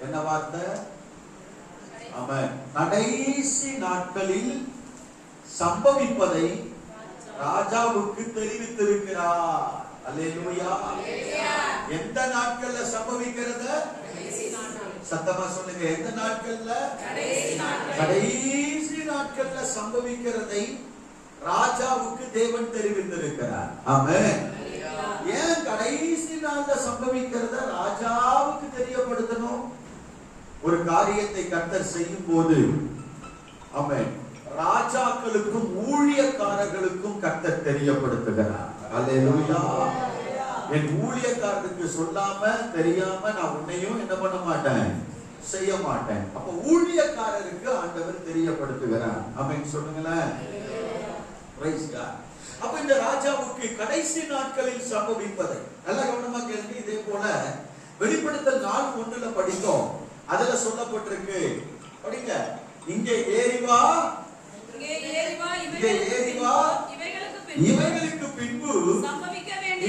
என்ன வார்த்தை? ஆமென். கடைசி நாட்களில் சம்பவிப்பதை ராஜாவுக்கு தெரிவித்திருக்கிறார். அல்லேலூயா. எந்த நாட்கள்ல சம்பவிக்கிறத? சத்தமா சொல்லுங்க. எந்த நாட்கள்ல? கடைசி நாட்கள்ல சம்பவிக்கிறதை ராஜாவுக்கு தேவன் தெரிவித்திருக்கிறார். ஆமென். ஏன் கடைசி நாள்ல சம்பவிக்கிறத ராஜாவுக்கு தெரியப்படுத்தணும்? ஒரு காரியத்தை கர்த்தர் செய்யும் போது ஆமென், ராஜாக்களுக்கும் ஊழியக்காரர்களுக்கும் கர்த்தர் தெரியப்படுத்துகிறார். அல்லேலூயா. என் ஊழியக்காரருக்கு சொல்லாம தெரியாம நான் உன்னையும் என்ன பண்ண மாட்டேன், செய்ய மாட்டேன். அப்ப ஊழியக்காரருக்கு ஆண்டவர் தெரியப்படுத்துகிறார். ஆமென் சொல்லுங்களேன். Praise God. அப்ப இந்த ராஜாவுக்கு கடைசி நாட்களில் சம்பவிப்பதை நல்ல கவனமா கேளுங்க. இதே போல வெளிப்படுத்தல் 4:1 படித்தோம். அதுல சொல்லப்பட்டிருக்கு, படிங்க. இங்கே ஏறி வா, இவைகளுக்கு பின்பு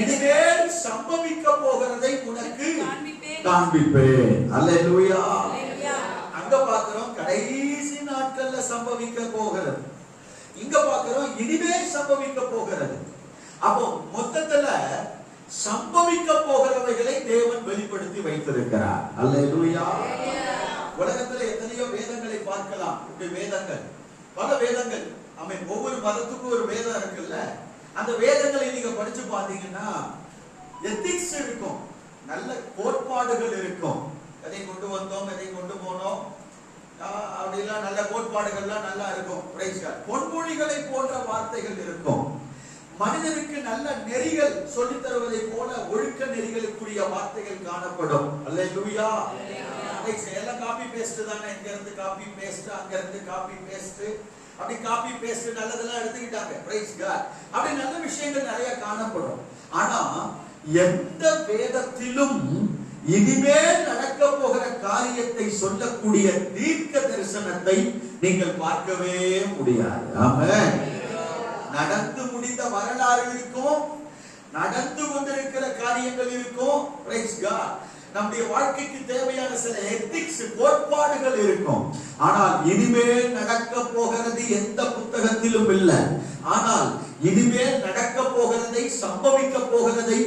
இனிமேல் சம்பவிக்க போகிறதை உனக்கு காண்பிப்பேன். அல்லேலூயா. அங்க பார்க்கிறோம் கடைசி நாட்கள்ல சம்பவிக்க போகிறது, இங்க பார்க்கிறோம் இனிமேல் சம்பவிக்க போகிறது. அப்போ மொத்தத்துல சம்பவிக்க போகிறவைகளை தேவன் வெளிப்படுத்தி வைத்திருக்கிறார். அல்லேலூயா. உலகத்துல எத்தனையோ வேதங்களை பார்க்கலாம். வேதங்கள், பல வேதங்கள். ஆமென். ஒவ்வொரு மதத்துக்கும் ஒரு வேதம் இருக்குல்ல. அந்த வேதங்களை நீங்க படிச்சு பாத்தீங்கன்னா எத்திக்ஸ் இருக்கும், நல்ல கோட்பாடுகள் இருக்கும். எதை கொண்டு வந்தோம், எதை கொண்டு போனோம், அப்படிலாம் நல்ல கோட்பாடுகள்லாம் நல்லா இருக்கும். பொன்மொழிகளை போன்ற வார்த்தைகள் இருக்கும். மனிதனுக்கு நல்ல நெறிகள் சொல்லி தருவதை போல ஒழுக்க நெறிகளுக்குரிய வார்த்தைகள் காணப்படும். அல்லேலூயா. எல்லாம் காப்பி பேஸ்ட் தானே. இங்க இருந்து காப்பி பேஸ்ட், அங்க இருந்து காப்பி பேஸ்ட், அப்படி காப்பி பேஸ்ட் நல்லதெல்லாம் எடுத்துக்கிட்டாங்க. Praise God. அப்படி நல்ல விஷயங்கள் நிறைய காணப்படும். ஆனா எந்த வேதத்திலும் இனிமேல் நடக்க போகிற காரியத்தை சொல்லக்கூடிய தீர்க்க தரிசனத்தை நீங்கள் பார்க்கவே முடியாது. ஆமென். நடந்து முடிந்த வரலாறு இருக்கும், நடந்து கொண்டிருக்கிற காரியங்கள் இருக்கும். Praise God. நம்முடைய வாழ்க்கைக்கு தேவையான சில எத்திக்ஸ், கோட்பாடுகள் இருக்கும். ஆனால் இனிமேல் நடக்க போகிறது எந்த புத்தகத்திலும் இல்லை. ஆனால் இனிமேல் நடக்க போகிறதை, சம்பவிக்க போகிறதை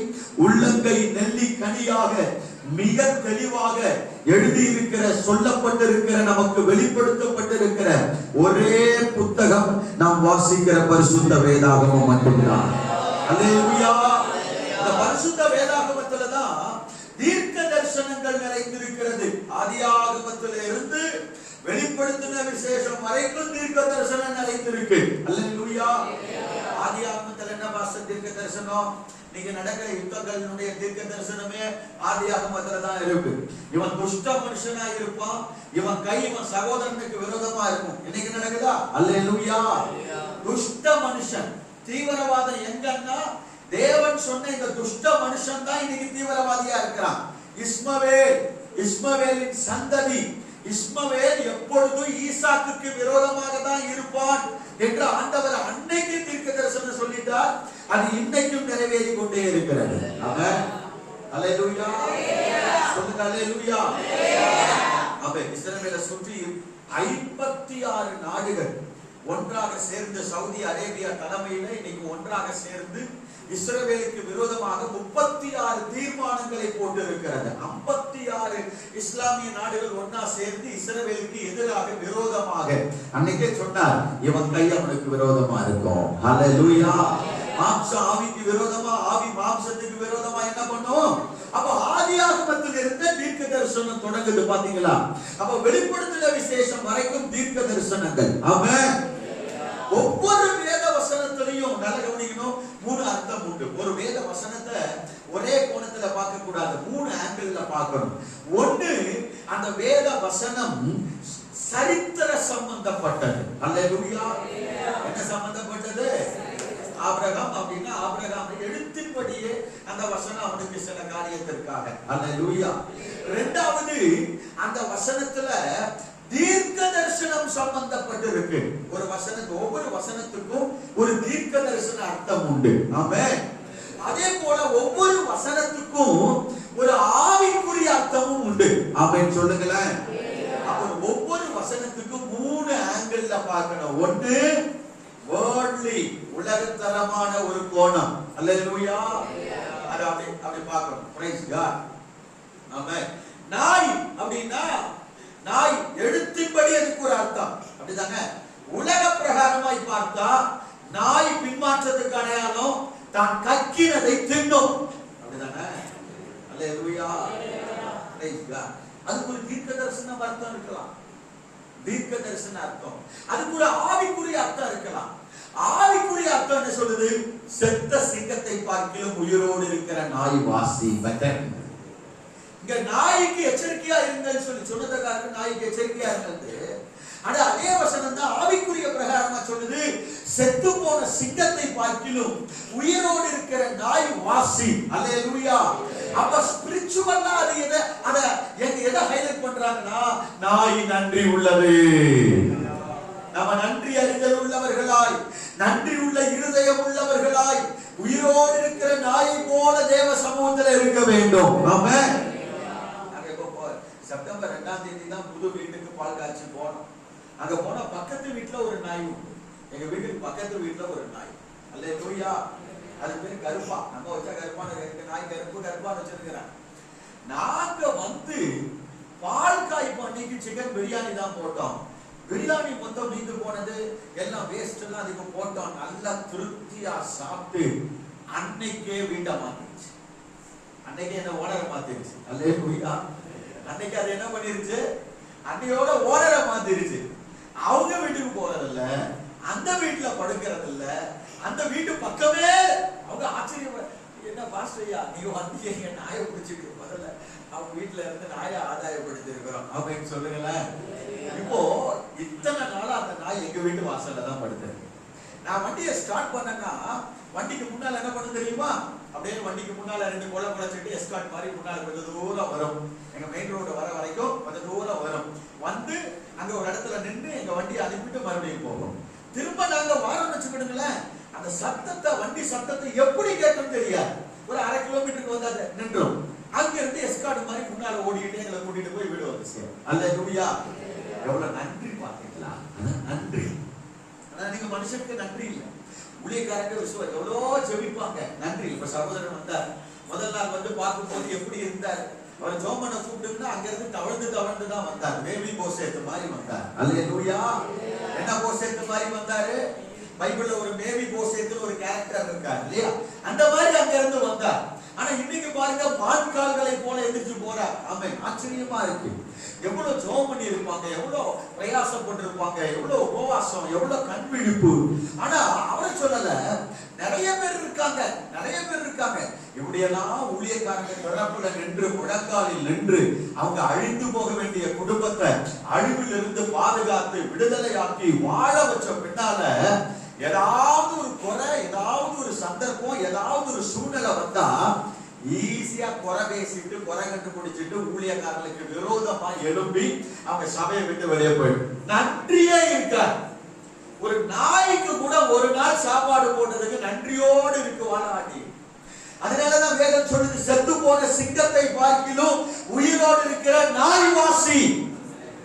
உள்ளங்கை நெல்லி கனியாக மிக தெளிவாக எழுதியிருக்கிற, சொல்லப்பட்டிருக்கிற, நமக்கு வெளிப்படுத்தப்பட்டிருக்கிற ஒரே புத்தகம் நாம் வாசிக்கிற பரிசுத்த வேதாகமம் மட்டும்தான். அல்லேலூயா. இந்த பரிசுத்த வேதாகமத்துல தான் தீர்க்க தரிசனங்கள் நிறைந்திருக்கிறது. ஆதியாகமத்தில இருந்து வெளிப்படுத்தின விசேஷம் வரைக்கும் தீர்க்க தரிசனம் நிறைந்திருக்கு. அல்லேலூயா. ஆதியாகமத்துல என்ன பாஸ்டர் தீர்க்க தரிசனம்? நீங்க நடக்கிற யுத்தங்களுடைய தீர்க்க தரிசனமே ஆதியாகமத்துல தான் இருக்கு. இவன் துஷ்ட மனுஷனா இருப்பான், இவன் கை இவன் சகோதரனுக்கு விரோதமா இருக்கும். இன்னைக்கு நடக்குதா? அல்லேலூயா. துஷ்ட மனுஷன், தீவிரவாதம் எங்கன்னா தேவன் சொன்ன இந்த துஷ்ட மனுஷன் தான் இன்னைக்கு தீவிரவாதியா இருக்கிறான். இஸ்மவேல், இஸ்மவேலின் சந்ததி. இஸ்மவேல் எப்பொழுதும் ஈசாக்குக்கு விரோதமாக தான் இருப்பான் என்று ஆண்டவர் அன்னைக்கு தீர்க்க தரிசனம் சொல்லிட்டார். அது இன்னைக்கும் நிறைவேறி கொண்டே இருக்கிறது. ஆமென். அல்லேலூயா. சொல்லுங்க அல்லேலூயா. அப்ப இஸ்ரவேலை சுற்றி 56 நாடுகள் ஒன்றாக சேர்ந்து, சவுதி அரேபியா தலைமையில இன்னைக்கு ஒன்றாக சேர்ந்து இஸ்ரவேலுக்கு விரோதமாக 36 தீர்மானங்களை போட்டு இருக்கிறது. 56 இஸ்லாமிய நாடுகள் ஒன்னா சேர்ந்து இஸ்ரவேலுக்கு எதிராக விரோதமாக அன்னைக்கே சொன்னார், இவன் கை அவனுக்கு விரோதமா இருக்கும். ஹல்லேலூயா. மாம்சம் ஆவிக்கு விரோதமா, ஆவி மாம்சத்துக்கு விரோதமா என்ன பண்ணும்? அப்ப ஆதியாகமத்தில் இருந்த தீர்க்க தரிசனம் தொடங்குது. பாத்தீங்களா? அப்ப வெளிப்படுத்தின விசேஷம் வரைக்கும் தீர்க்க தரிசனங்கள். ஆமென். ஒவ்வொரு வேத வசனத்திலையும் நல்ல கவனிக்கணும், 3 அர்த்தம் உண்டு. ஒரு வேத வசனத்தை ஒரே கோணத்துல பார்க்க கூடாது, 3 ஆங்கிள் பார்க்கணும். ஒன்று, அந்த வேத வசனம் சரித்திர சம்பந்தப்பட்டது. அல்லேலூயா. என்ன சம்பந்தப்பட்டது? ஆபிரகாம் அப்படின்னா ஆபிரகாம் எழுத்தின்படியே அந்த வசனம் அவனுக்கு சில காரியத்திற்காக. அல்லேலூயா. இரண்டாவது, அந்த வசனத்துல தீர்க்க தரிசனம் சம்பந்தப்பட்டிருக்கு. ஒரு வசனத்து, ஒவ்வொரு வசனத்துக்கும் ஒரு தீர்க்க தரிசன அர்த்தம் உண்டு. ஆமென். அதே போல ஒவ்வொரு வசனத்துக்கும் ஒரு ஆவிக்குரிய அர்த்தமும் உண்டு. ஆமென் சொல்லுங்களேன். அப்ப ஒவ்வொரு வசனத்துக்கும் 3 ஆங்கிள் பார்க்கணும். ஒன்று வேர்ல்ட்லி, உலகத்தரமான ஒரு கோணம். அல்லேலூயா. அது அப்படி பார்க்கணும். Praise God. ஆமென். நாய் அப்படின்னா நாய் எழுத்தின்படி அதுக்கு ஒரு அர்த்தம். அப்படிதாங்க. உலக பிரகாரமாய் பார்த்தா நாய் பின்மாற்றத்துக்கு அடையாளம், தான் கக்கினதை தின்னும். அப்படிதானே? அல்லேலூயா. Praise God. அதுக்கு ஒரு தீர்க்க தரிசன அர்த்தம் இருக்கலாம். தீர்க்க தரிசன அர்த்தம். அதுக்கு ஒரு ஆவிக்குரிய அர்த்தம் இருக்கலாம். ஆவிக்குரிய அர்த்தம் என்ன சொல்லுது? செத்த சிங்கத்தை பார்க்கிலும் உயிரோடு இருக்கிற நாய் வாசி பெட்டர். இங்க நாய்க்கு எச்சரிக்கையா இருங்கன்னு சொன்னதுக்காக நாய்க்கு எச்சரிக்கையா இருந்தது. ஆனா அதே வசனம் தான் ஆவிக்குரிய பிரகாரமா சொல்லுது, செத்து போன சிங்கத்தை பார்க்கிலும் உயிரோடு இருக்கிற நாய் வாசி. அல்லேலூயா. அப்ப ஸ்பிரிச்சுவலா அது எதை ஹைலைட் பண்றாங்கன்னா, நாய் நன்றி உள்ளது. நம்ம நன்றி அறிதல் உள்ளவர்களாய், நன்றி உள்ள இருதயம் உள்ளவர்களாய், உயிரோடு இருக்கிற நாயை போல தேவ சமூகத்தில் இருக்க வேண்டும். ஆமென். நாங்க இப்போ செப்டம்பர் 2ஆம் தேதி தான் புது வீட்டுக்கு பால் காய்ச்சி போனோம். அங்க போனா பக்கத்து வீட்டுல ஒரு நாய் உண்டு. எங்க வீட்டுக்கு பக்கத்து வீட்டுல ஒரு நாய். அல்லேலூயா. அது பேரு கருப்பா. நம்ம வச்சா கருப்பான நாய் கருப்பான்னு வச்சிருக்கிறேன். நாங்க வந்து பால் காய்ப்பு அன்னைக்கு சிக்கன் பிரியாணி தான் போட்டோம். பிரியாணி மொத்தம் மீந்து போனது, எல்லாம் வேஸ்ட் எல்லாம் அதுக்கு போட்டோம். நல்லா திருப்தியா சாப்பிட்டு அன்னைக்கே வீட்டை மாத்திருச்சு. அன்னைக்கே என்ன ஓனரை மாத்திருச்சு. அல்லேலூயா. அன்னைக்கு அது என்ன பண்ணிருச்சு? அன்னையோட ஓனரை மாத்திருச்சு. அவங்க வீட்டுக்கு போறதில்ல, அந்த வீட்டுல படுக்கிறது இல்ல, அந்த வீட்டு பக்கமே. அவங்க ஆச்சரியம், என்ன பாஸ்டர்யா நீங்க வந்து நாயை பிடிச்சிட்டு முதல்ல அவங்க வீட்டுல இருந்து நாயை ஆதாயப்படுத்தி இருக்கிறோம் அப்படின்னு சொல்லுங்களேன். இப்போ இத்தனை நாளா அந்த நாய் எங்க வீட்டு வாசல்ல தான் படுத்திருக்கு. நான் வண்டியை ஸ்டார்ட் பண்ணேன்னா வண்டிக்கு முன்னால என்ன பண்ண தெரியுமா? அப்படியே வண்டிக்கு முன்னால 2 கொலை குலைச்சிட்டு எஸ்கார்ட் மாதிரி முன்னால கொஞ்சம் தூரம் வரும். எங்க மெயின் ரோடு வர வரைக்கும் கொஞ்சம் தூரம் வரும். வந்து அங்க ஒரு இடத்துல நின்று எங்க வண்டியை அனுப்பிட்டு மறுபடியும் போகும். திரும்ப நாங்க வாரம் வச்சுக்கிடுங்களேன், அந்த சத்தத்தை, வண்டி சத்தத்தை எப்படி கேட்கும் தெரியாது. ஒரு 1/2 கிலோமீட்டருக்கு வந்து நின்றும். அங்க இருந்து எஸ்கார்ட் மாதிரி முன்னால ஓடிக்கிட்டே எங்களை கூட்டிட்டு போய் வீடு வந்து. அல்லேலூயா. எவ்வளவு நன்றி பாத்தீங்களா? நன்றி. ஆனா நீங்க மனுஷனுக்கு நன்றி இல்ல, ஊழியக்காரங்க விசுவாசம் எவ்வளோ ஜெபிப்பாங்க. நன்றி. இப்ப சகோதரன் வந்தார், முதல் நாள் வந்து பார்க்கும் போது எப்படி இருந்தார்? அவர் ஜோமனை கூப்பிட்டுன்னா அங்க இருந்து தவழ்ந்து தான் வந்தார். பேபி போசேத்து மாதிரி வந்தார். அல்லேலூயா. என்ன போசேத்து மாதிரி வந்தாரு? பைபிள்ல ஒரு பேபி போசேத்து ஒரு கேரக்டர் இருக்காரு இல்லையா? அந்த மாதிரி அங்க இருந்து வந்தார். ஆனா இன்னைக்கு பாருங்க, மான்கால்களை போல எதிர்த்து போறார். ஆமென். ஆச்சரியமா இருக்கு. எவ்வளவு ஜெபம் பண்ணி இருப்பாங்க, எவ்வளவு பிரயாசப்பட்டு இருப்பாங்க, எவ்வளவு உபவாசம், எவ்வளவு கண்விழிப்பு. ஆனா அவரை சொல்லல, நிறைய பேர் இருக்காங்க. இப்படியெல்லாம் ஊழியக்காரங்க தொடர்புல நின்று, முழங்காலில் நின்று, அவங்க அழிந்து போக வேண்டிய குடும்பத்தை அழிவில் இருந்து பாதுகாத்து விடுதலையாக்கி வாழ வச்ச பின்னால ஏதாவது ஒரு குறை, ஏதாவது ஒரு சந்தர்ப்பம், ஏதாவது ஒரு சூழ்நிலை வந்தா ஈஸியா குறை பேசிட்டு, குறை கண்டுபிடிச்சிட்டு ஊழியக்காரர்களுக்கு விரோதமா எழும்பி அவங்க சபையை விட்டு வெளியே போயிடும். நன்றியே இருக்காது. ஒரு நாய்க்கு கூட ஒரு நாள் சாப்பாடு போட்டதுக்கு நன்றியோடு இருக்கு வாழாட்டி. அதனாலதான் வேதம் சொல்லுது, செத்து போன சிங்கத்தை பார்க்கிலும் உயிரோடு இருக்கிற நாய் வாசி.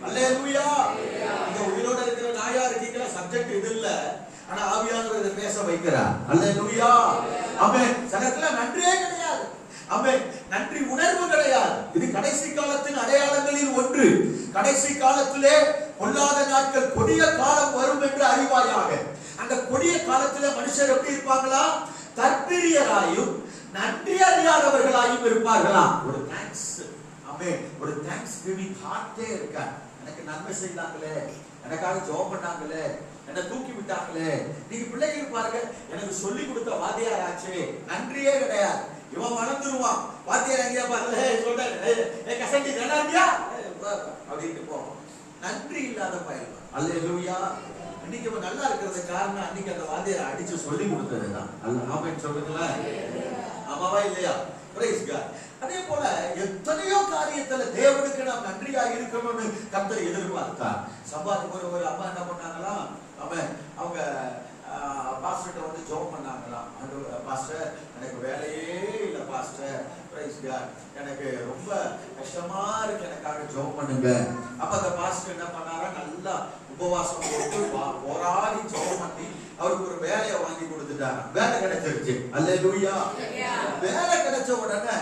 அல்லேலூயா. நீங்க உயிரோடு இருக்கிற நாயா இருக்கீங்களா? சப்ஜெக்ட் இது இல்ல, ஆனா ஆவியானவர் இதை பேச வைக்கிறார். அல்லேலூயா. ஆமென். சகத்துல நன்றியே கிடையாது. ஆமென். நன்றி உணர்வு கிடையாது. இது கடைசி காலத்தின் அடையாளங்களில் ஒன்று. கடைசி காலத்திலே பொல்லாத நாட்கள், கொடிய காலம் வரும் என்று அறிவாயாக. அந்த கொடிய காலத்திலே மனுஷர் எப்படி இருப்பாங்களா? தற்பிரியராயும் நன்றி அறியாதவர்களாயும் இருப்பார்களா? ஒரு தேங்க்ஸ், ஆமென், ஒரு தேங்க்ஸ் கிவிங் ஹார்ட்டே இருக்கா. எனக்கு நன்மை செய்தாங்களே, எனக்காக ஜெபம் பண்ணாங்களே, என்ன தூக்கி விட்டாங்களே. நீங்க பிள்ளைங்க பாருங்க, எனக்கு சொல்லி கொடுத்த வாத்தியார் ஆச்சு, நன்றியே கிடையாது. இவன் வளர்ந்துருவான், வாத்தியார் எங்கேயா பாருங்க சொல்ற கசண்டி நல்லாண்டியா அப்படின்ட்டு போவோம். நன்றி இல்லாத பயிர். அல்லேலூயா. இன்னைக்கு இவன் நல்லா இருக்கிறது காரணம் அன்னைக்கு அந்த வாத்தியாரை அடிச்சு சொல்லி கொடுத்ததுதான். ஆமென் சொல்லுங்களேன். ஆமாவா இல்லையா? Praise God. அதே போல எத்தனையோ காரியத்துல தேவனுக்கு நாம் நன்றியா இருக்கணும்னு கர்த்தர் எதிர்பார்த்தார். சம்பாதிக்கு ஒரு அம்மா என்ன பண்ணாங்களாம், அவங்க பாஸ்டர்ட்ட வந்து ஜெபம் பண்ணாங்களாம். பாஸ்டர் எனக்கு வேலையே இல்லை பாஸ்டர், எனக்கு ரொம்ப கஷ்டமா இருக்கு, எனக்காக ஜெபம் பண்ணுங்க. அப்ப அந்த பாஸ்டர் என்ன பண்ணாரா, நல்லா உபவாசம் போட்டு போராடி ஜெபம் பண்ணி அவருக்கு ஒரு வேலையை வாங்கி கொடுத்துட்டாங்க. வேலை கிடைச்சிருச்சு. அல்லேலூயா. வேலை கிடைச்ச உடனே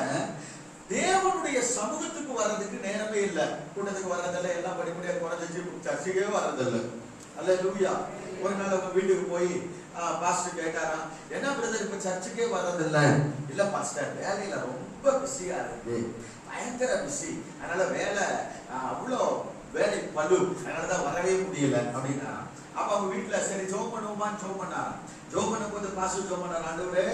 தேவனுடைய சமூகத்துக்கு வர்றதுக்கு நேரமே இல்லை. கூட்டத்துக்கு வர்றதில்லை, எல்லாம் படிப்படியா குறைஞ்சிச்சு, சர்ச்சைக்கே வர்றதில்லை. அல்லேலூயா. ஒரு நாள் அவங்க வீட்டுக்கு போய் பாஸ்டர் கேட்டாராம், என்ன பிரதர் இப்ப சர்ச்சுக்கே வர்றதில்லை? இல்ல பாஸ்டர், வேலையில ரொம்ப பிஸியா இருக்கு, பயங்கர பிஸி, அதனால வேலை அவ்வளோ வேலை பழு, அதனாலதான் வரவே முடியல அப்படின்னா. அப்ப அவங்க வீட்டுல சரி ஜெபம் பண்ணுவோமான்னு ஜெபம் பண்ணாராம். ஜெபம் பண்ணும் போது பாஸ்டர் ஜெபம் பண்ணாரு, ஆண்டவரே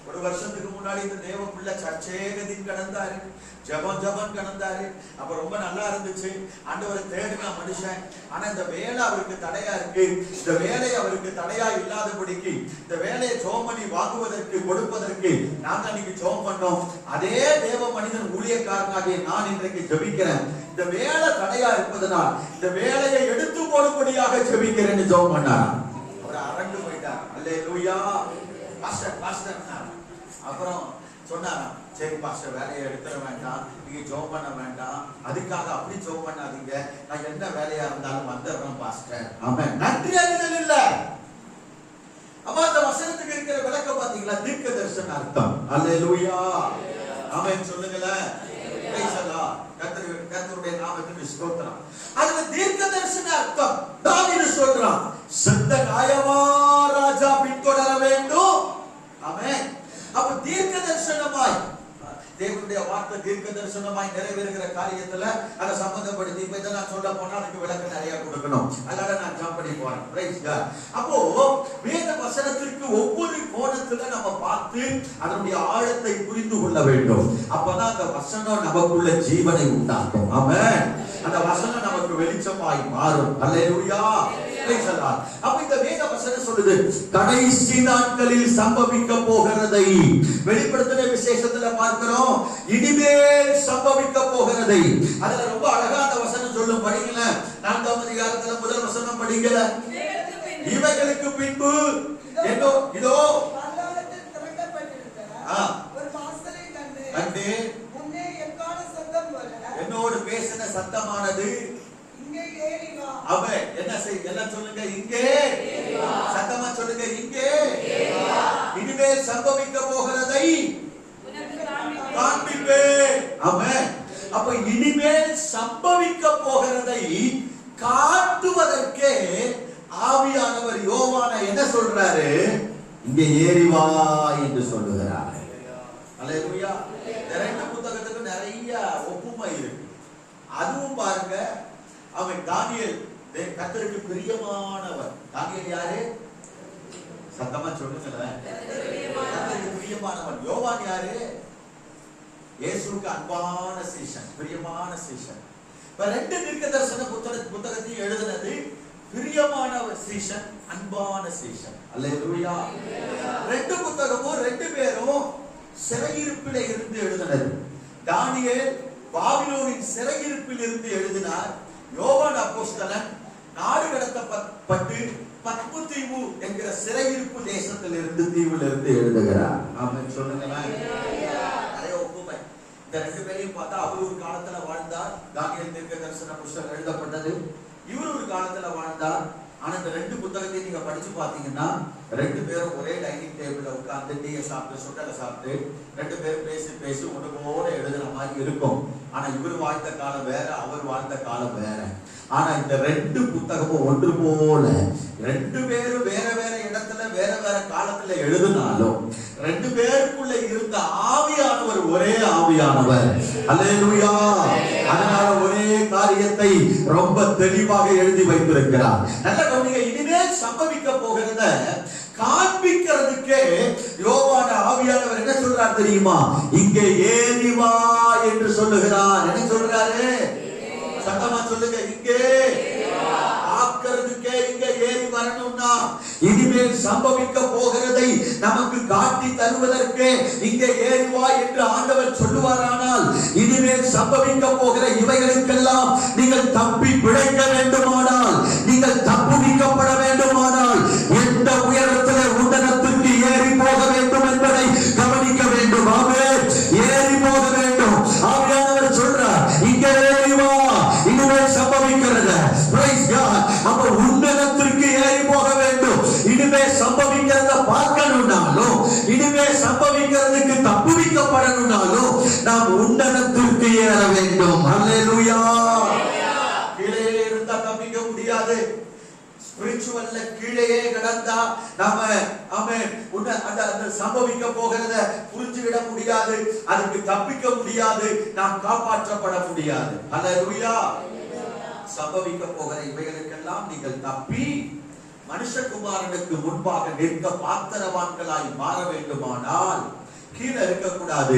ஒரு வருஷத்துக்கு முன்னாடி இந்த தேவ பிள்ளை சர்ச்சே கதின்னு கடந்தாரு, ஜபம் கடந்தாரு, அப்ப ரொம்ப நல்லா இருந்துச்சு, ஆண்டவரை தேடின மனுஷன். ஆனா இந்த வேலை அவருக்கு தடையா இருக்கு. இந்த வேலை அவருக்கு தடையா இல்லாதபடிக்கு இந்த வேலையை ஜெபம் பண்ணி வாங்குவதற்கு கொடுப்பதற்கு நாங்க அன்னைக்கு ஜெபம் பண்ணோம். அதே தேவ மனிதன் ஊழியக்காரனாகிய நான் இன்றைக்கு ஜெபிக்கிறேன். இந்த வேலை தடையா இருப்பதனால் இந்த வேலையை எடுத்து போடும்படியாக ஜெபிக்கிறேன்னு ஜெபம் பண்ணார். அவர் அரண்டு போயிட்டார். அல்லேலூயா. Pastor pastor. அப்புறம் சொன்னாராம், சரி பாஸ்டர் வேலையை எடுத்துட வேண்டாம், நீங்க ஜெபம் பண்ண வேண்டாம், அதுக்காக அப்படி ஜெபம் பண்ணாதீங்க, நான் என்ன வேலையா இருந்தாலும் வந்துடுறேன் பாஸ்டர். ஆமென். நன்றி அறிதல் இல்ல. அப்ப அந்த வசனத்துக்கு இருக்கிற விளக்கம் பாத்தீங்களா? தீர்க்க தரிசன அர்த்தம். அல்லேலூயா. ஆமென் சொல்லுங்களேன். கர்த்தருடைய நாமத்துக்கு ஸ்தோத்திரம். அதுல தீர்க்க தரிசன அர்த்தம் தாவீது சொல்றான், செத்த காயமா ராஜா பின்தொடர வேண்டும். ஆமென். அப்ப தீர்க்க தரிசனமாய் தேவனுடைய வார்த்தை தீர்க்க தரிசனமாய் நிறைவேறுகிற காரியத்துல அதை சம்பந்தப்படுத்தி இப்ப இதை நான் சொல்ல போனா அதுக்கு விளக்கம் நிறைய கொடுக்கணும், அதனால நான் ஜம்ப் பண்ணி போறேன். Praise God. அப்போ வேத வசனத்திற்கு ஒவ்வொரு கோணத்துல நம்ம பார்த்து அதனுடைய ஆழத்தை புரிந்து கொள்ள வேண்டும். அப்பதான் அந்த வசனம் நமக்குள்ள ஜீவனை உண்டாக்கும். ஆமென். அந்த வசனம் நமக்கு வெளிச்சமாய் மாறும். அல்லேலூயா. அப்ப இந்த வேத வசனம் சொல்லுது, கடைசி நாட்களில் சம்பவிக்க போகிறதை வெளிப்படுத்தின விசேஷத்துல பார்க்கிறோம். இனிமேல் சம்பவிக்க போகிறதை அதுல ரொம்ப அழகா அந்த வசனம் சொல்லும். படிக்கல 4ஆம் அதிகாரத்துல முதல் வசனம் படிக்கல, இவைகளுக்கு பின்பு இதோ பரலோகத்தில் திறக்கப்பட்டிருக்கிற ஒரு வாசலை கண்டு முன்னே எக்காள சத்தம் போல என்னோடு பேசின சத்தமானது இங்கே ஏறி வா. அவ என்ன செய், எல்லாம் சொல்லுங்க, இங்கே சத்தமா சொல்லுங்க, இங்கே இனிமேல் சம்பவிக்க போகிறதை காண்பிப்பேன். ஆமென். அப்ப இனிமேல் சம்பவிக்க போகிறதை காட்டுவதற்கே ஆவியானவர் யோவான என்ன சொல்றாரு, இங்கே ஏறி வா என்று சொல்லுகிறார். அல்லேலூயா. ரெண்டு புத்தகத்துக்கு நிறைய ஒப்புமை இருக்கு. அதுவும் பாருங்க, அவன் தானியேல் கர்த்தருக்கு பிரியமானவர். தானியேல் யாரு? சத்தமா சொல்லுங்களேன். கர்த்தருக்கு பிரியமானவன். யோவான் யாரு? இயேசுவுக்கு அன்பான சீஷன், பிரியமான சீஷன். இப்ப ரெண்டு தீர்க்கதரிசன புத்தகத்தையும் எழுதினது பிரியமான சீஷன், அன்பான சீஷன். அல்லேலூயா. ரெண்டு புத்தகமும் ரெண்டு பேரும் சிறையிருப்பில் இருந்து எழுதினது. தானியேல் பாபிலோனின் சிறையிருப்பில் இருந்து எழுதினார். யோவான் அப்போஸ்தலன் நாடு கடத்தப்பட்டு பத்மு தீவு என்கிற சிறையிருப்பு தேசத்தில் இருந்து தீவில் இருந்து எழுதுகிறார். ஆமென் சொல்லுங்களேன். நிறைய ஒப்புமை. இந்த ரெண்டு பேரையும் பார்த்தா அவர் ஒரு காலத்துல வாழ்ந்தார், தானியேல் தீர்க்க தரிசன புத்தகம் எழுதப்பட்டது. இவர் ஒரு காலத்துல வாழ்ந்தார். ஆனா இந்த ரெண்டு புத்தகத்தையும் நீங்க படிச்சு பாத்தீங்கன்னா ரெண்டு பேரும் ஒரே டைனிங் டேபிள்ல உட்கார்ந்து டீயை சாப்பிட்டு சுண்டலை சாப்பிட்டு ரெண்டு பேரும் பேசி பேசி ஒன்று போல எழுதுற மாதிரி இருக்கும். ஆனா இவர் வாழ்ந்த காலம் வேற, அவர் வாழ்ந்த காலம் வேற. ஆனா இந்த ரெண்டு புத்தகமும் ஒன்று போல, ரெண்டு பேரும் வேற வேற இடத்துல வேற வேற காலத்துல எழுதினாலும் ரெண்டு பேருக்குள்ள இருந்த ஆவியானவர் ஒரே ஆவியானவர். அல்லேலூயா. அதனால ஒரே காரியத்தை ரொம்ப தெளிவாக எழுதி வைத்திருக்கிறார். நல்ல கவனிங்க. இனிமேல் சம்பவிக்க போகிறத காண்பிக்கிறதுக்கே யோவான ஆவியானவர் என்ன சொல்றார் தெரியுமா? இங்கே ஏறி வா என்று சொல்லுகிறார். என்ன சொல்றாரு? சத்தமா சொல்லுங்க, இங்கே ஆக்கிறதுக்கே இங்க ஏறி வரணும்னா இனிமேல் சம்பவிக்க போகிறதை நமக்கு காட்டி தருவதற்கு இங்கே ஏறி வா என்று ஆண்டவர் சொல்லுவாரானால், இனிமேல் சம்பவிக்க போகிற இவைகளுக்கெல்லாம் நீங்கள் தப்பி பிழைக்க வேண்டுமானால், நீங்கள் தப்புவிக்கப்பட வேண்டுமானால் எந்த உயரத்தில் உன்னதத்திற்கு ஏறி போக வேண்டும் என்பதை ஸ்பிரிச்சுவல்ல கீழேயே கிடந்தா நாம அந்த சம்பவிக்க போகிறத புரிஞ்சுவிட முடியாது, அதுக்கு தப்பிக்க முடியாது, நாம் காப்பாற்றப்பட முடியாது. அல்லேலூயா. சம்பவிக்க போகிற இவைகளுக்கெல்லாம் நீங்கள் தப்பி மனுஷகுமாரனுக்கு முன்பாக நிற்க பாத்திரவான்களாய் மாற வேண்டுமானால் கீழே இருக்கக்கூடாது,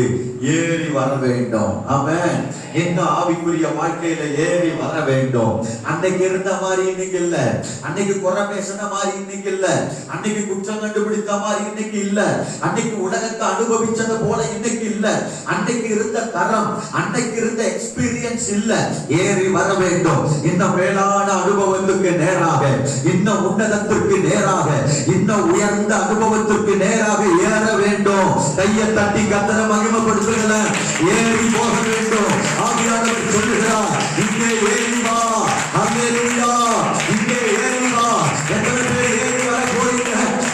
ஏறி வர வேண்டும். ஆமென். என்ன ஆவிக்குரிய வாழ்க்கையில ஏறி வர வேண்டும். அன்னைக்கு இருந்த மாதிரி இன்னைக்கு இல்ல, அன்னைக்கு குறை பேசின மாதிரி இன்னைக்கு இல்ல, அன்னைக்கு குற்றம் கண்டுபிடித்த மாதிரி இன்னைக்கு இல்ல, அன்னைக்கு உலகத்தை அனுபவிச்சது போல இன்னைக்கு இல்ல. அன்னைக்கு இருந்த தரம், அன்னைக்கு இருந்த எக்ஸ்பீரியன்ஸ் இல்ல, ஏறி வர வேண்டும். இன்னும் மேலான அனுபவத்துக்கு நேராக, இன்னும் உன்னதத்திற்கு நேராக, இன்னும் உயர்ந்த அனுபவத்திற்கு நேராக ஏற வேண்டும். கையை தட்டி கர்த்தரை மகிமைப்படுத்துங்க. ஏறி போக வேண்டும். ஆவியானவர் சொல்லுகிறார், இங்கே ஏறி வா. அல்லேலூயா. இங்கே ஏறி வா. எத்தனை பேர் ஏறி வர போறீங்க?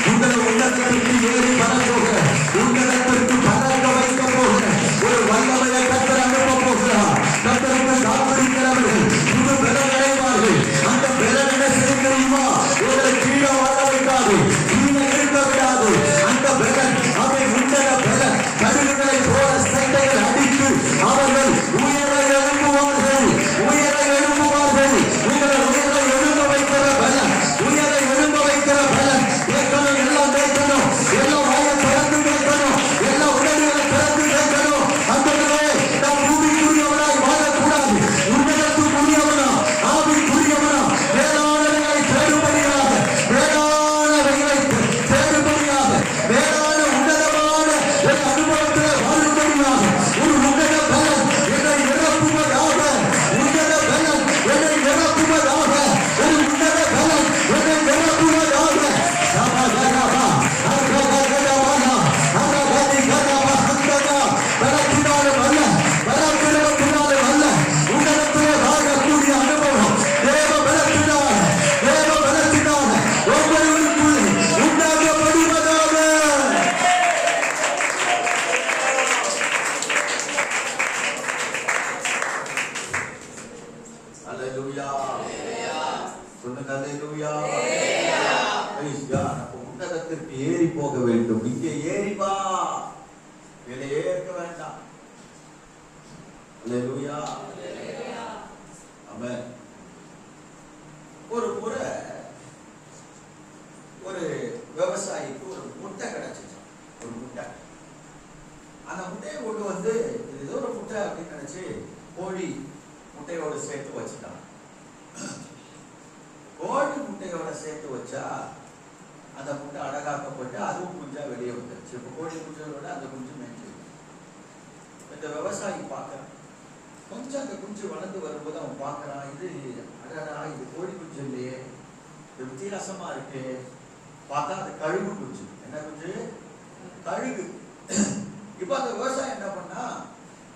உங்களை உன்னதத்திற்கு ஏறி வர போகிற, உன்னதத்திற்கு பறக்க வைக்க போகிற ஒரு வல்லமையை கர்த்தர் அனுப்ப போகிறார். கர்த்தருக்கு காத்திருக்கிறவர்கள் புது பலன் அடைவார்கள். அந்த பலன் என்ன செய்ய தெரியுமா? உங்களை கீழே வாழ வைக்காது, கீழே இருக்க விடாது. அந்த பலன் அவை உன்னத பலன். கடுகுகளை போல சட்டைகள் அடித்து அவர்கள் உயர எழும்புவார்கள், உயர எழும்புவார்கள். உங்களை உயர எழும்ப வைக்கிற பலன், உயர எழும்ப வைக்கிற பலன். கேட்கணும், எல்லாம் கேட்கணும், எல்லாம் வாயை திறந்து கேட்கணும், எல்லா உடல்களை திறந்து கேட்கணும். அந்தவரே, நாம் பூமிக்குரியவனாய் வாழக்கூடாது, உன்னதத்துக்குரியவனா, ஆவிக்குரியவனா, மேலானவைகளை தேடும்படியாக, மேலானவைகளை தேடும்படியாக, மேலான உன்னதமான ஒரு அனுபவத்தில் வாழும்படியாக ஒரு உன்னத பலன் என்னை நிரப்புவதாக, உன்னத பலன் என்னை நிரப்புவதாக, ஒரு உன்னத பலன் என்னை நிரப்புவதாக. சமகரவா அகககரவா அககதிகரவா சந்தனா பலத்தினாலும் அல்ல, பலத்தினாலும் அல்ல, உன்னதத்திலே வாழக்கூடிய அனுபவம் தேவ பலத்தினால், தேவ பலத்தினால் ஒவ்வொருவருக்குள்ளே உண்டாக்கப்படுவதாக. அல்லேலூயா. சொல்லுங்க அல்லேலூயா. Praise God. அப்ப உன்னதத்திற்கு ஏறி போக வேண்டும். இங்கே ஏறி வா, வெளியே இருக்க வேண்டாம். அல்லேலூயா. ஆமென். ஒரு முறை ஒரு விவசாயிக்கு ஒரு முட்டை கிடைச்சிச்சு. ஒரு முட்டை. அந்த முட்டையை கொண்டு வந்து இது ஏதோ ஒரு முட்டை அப்படின்னு நினைச்சு கோழி முட்டையோட சேர்த்து வச்சுட்டான். கோழி முட்டையோட சேர்த்து வச்சா அந்த முட்டை அடகாக்கப்பட்டு அதுவும் குஞ்சா வெளியே வந்துருச்சு. இப்ப கோழி குஞ்சோட அந்த குஞ்சு மேய்ச்சி இந்த விவசாயி பார்க்கறான். கொஞ்சம் அந்த குஞ்சு வளர்ந்து வரும்போது அவன் பார்க்கறான், இது அடடா, இது கோழி குஞ்சு இல்லையே, இது வித்தியாசமா இருக்கு. பார்த்தா அது கழுகு குஞ்சு. என்ன குஞ்சு? கழுகு. இப்ப அந்த விவசாயி என்ன பண்ணா,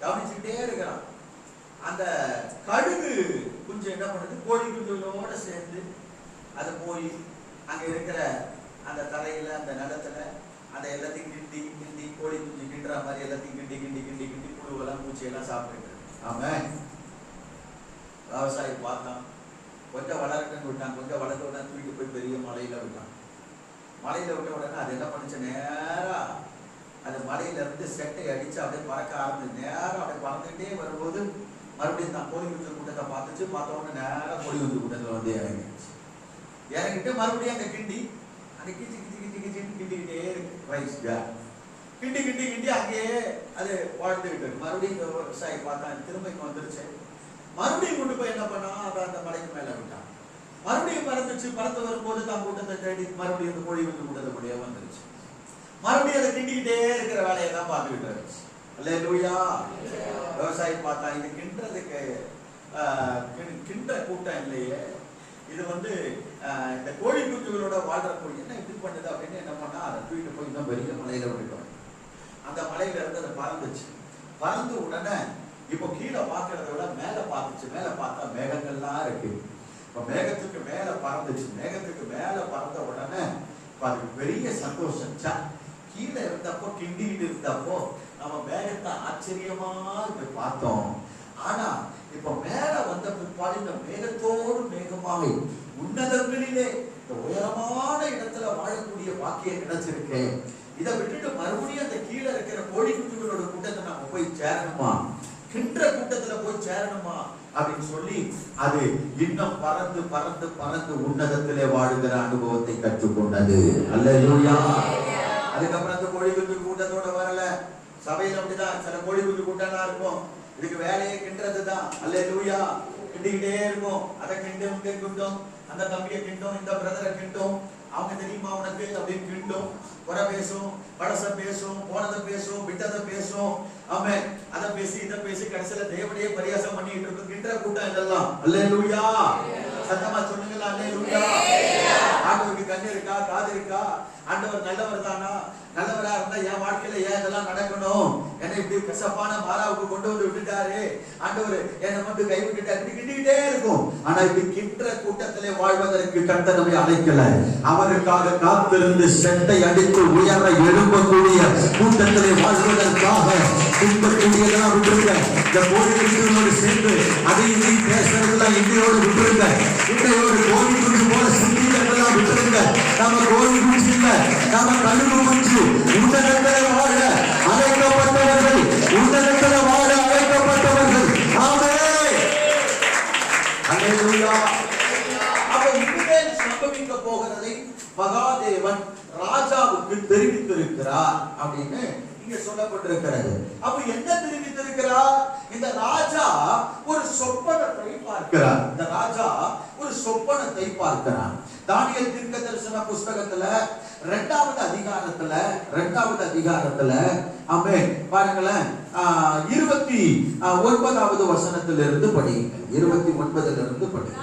கவனிச்சுக்கிட்டே இருக்கிறான். அந்த கழுகு குஞ்சு என்ன பண்ணுது, கோழி குஞ்சோட சேர்ந்து அதை போய் அங்க இருக்கிற அந்த தரையில, அந்த நிலத்துல அந்த எல்லாத்தையும் கிண்டி கிண்டி, கோழி குஞ்சு கிண்டுற மாதிரி எல்லாத்தையும் கிண்டி கிண்டி கிண்டி கிண்டி புழுவெல்லாம் பூச்சியெல்லாம் சாப்பிட்டு. ஆமாம். விவசாயி பார்த்தான், கொஞ்சம் வளரட்டுன்னு விட்டான். கொஞ்சம் வளர்ந்த உடனே தூக்கிட்டு போய் பெரிய மலையில விட்டான். மலையில விட்ட உடனே அது என்ன பண்ணுச்சு, நேரா அந்த மலையில இருந்து செட்டை அடிச்சு அப்படியே பறக்க ஆரம்பிச்சு. நேரம் அப்படியே பறந்துகிட்டே வரும்போது மறுபடியும் தான் கோழி குஞ்சு கூட்டத்தை பார்த்துச்சு. பார்த்த உடனே நேரம் கோழி குஞ்சு கூட்டத்தில் வந்து இறங்கிடுச்சு. இறங்கிட்டு மறுபடியும் அந்த கிண்டி அந்த கிச்சி கிச்சி கிச்சி கிச்சின்னு கிண்டிக்கிட்டே இருக்கு. ரைஸ் கிண்டி கிண்டி கிண்டி அங்கேயே அது வாழ்ந்துகிட்டு இருக்கு. மறுபடியும் இந்த விவசாயி பார்த்தா திரும்பிக்கு வந்துருச்சு. மறுபடியும் கொண்டு போய் என்ன பண்ணா, அதை அந்த மலைக்கு மேல விட்டான். மறுபடியும் பறந்துச்சு. பறந்து வரும்போது தான் கூட்டத்தை தேடி மறுபடியும் அந்த கோழி குஞ்சு கூட்டத்தை கூடிய வந்துருச்சு. மறுபடியும் அதை கிண்டிக்கிட்டே இருக்கிற வேலையை தான் பார்த்துக்கிட்டு இருந்துச்சு. அல்லேலூயா. விவசாயி பார்த்தா, இது கிண்டுறதுக்கு கிண்ட கூட்டம் இல்லையே, இது வந்து இந்த கோழி குஞ்சுகளோட வாழ்ற கோழி என்ன இப்படி பண்ணுது அப்படின்னு என்ன பண்ணா, அதை தூக்கிட்டு போய் இன்னும் பெரிய மலையில விட்டுட்டோம். அந்த மலையில இருந்து அதை பறந்துச்சு. பறந்து உடனே இப்போ கீழே பார்க்கறத விட மேல பார்த்துச்சு. மேல பார்த்தா மேகங்கள்லாம் இருக்கு. இப்ப மேகத்துக்கு மேல பறந்துச்சு. மேகத்துக்கு மேல பறந்த உடனே அதுக்கு பெரிய சந்தோஷம். கீழே இருந்தப்போ கிண்டிக்கிட்டு இருந்தப்போ நம்ம மேகத்தை ஆச்சரியமா பார்த்தோம். ஆனா இப்ப மேல வந்த பிற்பாடு இந்த மேகத்தோடு மேகமாக உன்னதங்களிலே இந்த உயரமான இடத்துல வாழக்கூடிய பாக்கியம் கிடைச்சிருக்கேன், இதை விட்டுட்டு மறுபடியும் அந்த கீழே இருக்கிற கோழி குஞ்சுகளோட கூட்டத்தை நம்ம போய் சேரணுமா, கின்ற கூட்டத்துல போய் சேரணுமா அப்படின்னு சொல்லி அது இன்னும் பறந்து பறந்து பறந்து உன்னதத்திலே வாழுகிற அனுபவத்தை கற்றுக்கொண்டது. அல்லேலூயா. அதுக்கப்புறம் அந்த கோழி குஞ்சு கூட்டத்தோட வரல, சபையில அப்படிதான் சில கோழி குஞ்சு கூட்டம்லாம் இருக்கும், இதுக்கு வேலையே கின்றதுதான். அல்லேலூயா. கிண்டிக்கிட்டே இருக்கும், அதை கிண்டும், அந்த தம்பியை கிண்டும், இந்த பிரதரை கிண்டும், அவங்க தெரியுமா உனக்கு அப்படின்னு கிண்டும், குறை பேசும், பழச பேசும், போனதை பேசும், விட்டதை பேசும், ஆமே அதை பேசி இதை பேசி கடைசியில தேவனையே பரியாசம் பண்ணிட்டு இருக்கும் கின்ற கூட்டம் இதெல்லாம். அல்லேலூயா. சத்தமா சொல்லுங்களா அல்லேலூயா. ஆண்டவருக்கு கண்ணு இருக்கா, காது இருக்கா, ஆண்டவர் நல்லவர் தானா, நல்லவரா இருந்தா என் வாழ்க்கையில ஏன் இதெல்லாம் நடக்கணும், என்னை இப்படி கசப்பான மாறாவுக்கு கொண்டு வந்து விட்டுட்டாரு, ஆண்டவர் என்னை மட்டும் கை விட்டுட்டாரு, இப்படி கிண்டிக்கிட்டே இருக்கும். ஆனா இப்படி கின்ற கூட்டத்திலே வாழ்வதற்கு கர்த்தர் நம்மை அழைக்கல. அவருக்காக காத்திருந்து செட்டை அடித்து உயர எழும்பக்கூடிய கூட்டத்திலே வாழ்வதற்காக கூடியதெல்லாம் விட்டுருங்க. இந்த கோழி குஞ்சுகளோடு சேர்ந்து அதை இதை பேசுறதெல்லாம் இந்தியோடு விட்டுருங்க. இந்தியோடு கோழி குஞ்சு போல சிந்திக்கிறதெல்லாம் விட்டுருங்க. நாம கோழி குஞ்சு இல்ல, நாம கழுகு குஞ்சு. உன்னதத்திலே வாழ அழைக்கப்பட்டவர்கள், உன்னதத்திலே வாழ அழைக்கப்பட்டவர்கள். ஆமென். அல்லேலூயா. அப்ப இனிமேல் சம்பவிக்க போகிறதை மகாதேவன் ராஜாவுக்கு தெரிவித்திருக்கிறார் அப்படின்னு இங்க சொல்லப்பட்டிருக்கிறது. அப்ப என்ன தெரிவித்திருக்கிறார்? இந்த ராஜா ஒரு சொப்பனத்தை பார்க்கிறார். இந்த ராஜா ஒரு சொப்பனத்தை பார்க்கிறார். தானியேல் தீர்க்கதரிசன புஸ்தகத்துல 2வது அதிகாரத்துல ஆமென் பாருங்களேன், 29வது வசனத்திலிருந்து படிங்க. 29லிருந்து படிங்க.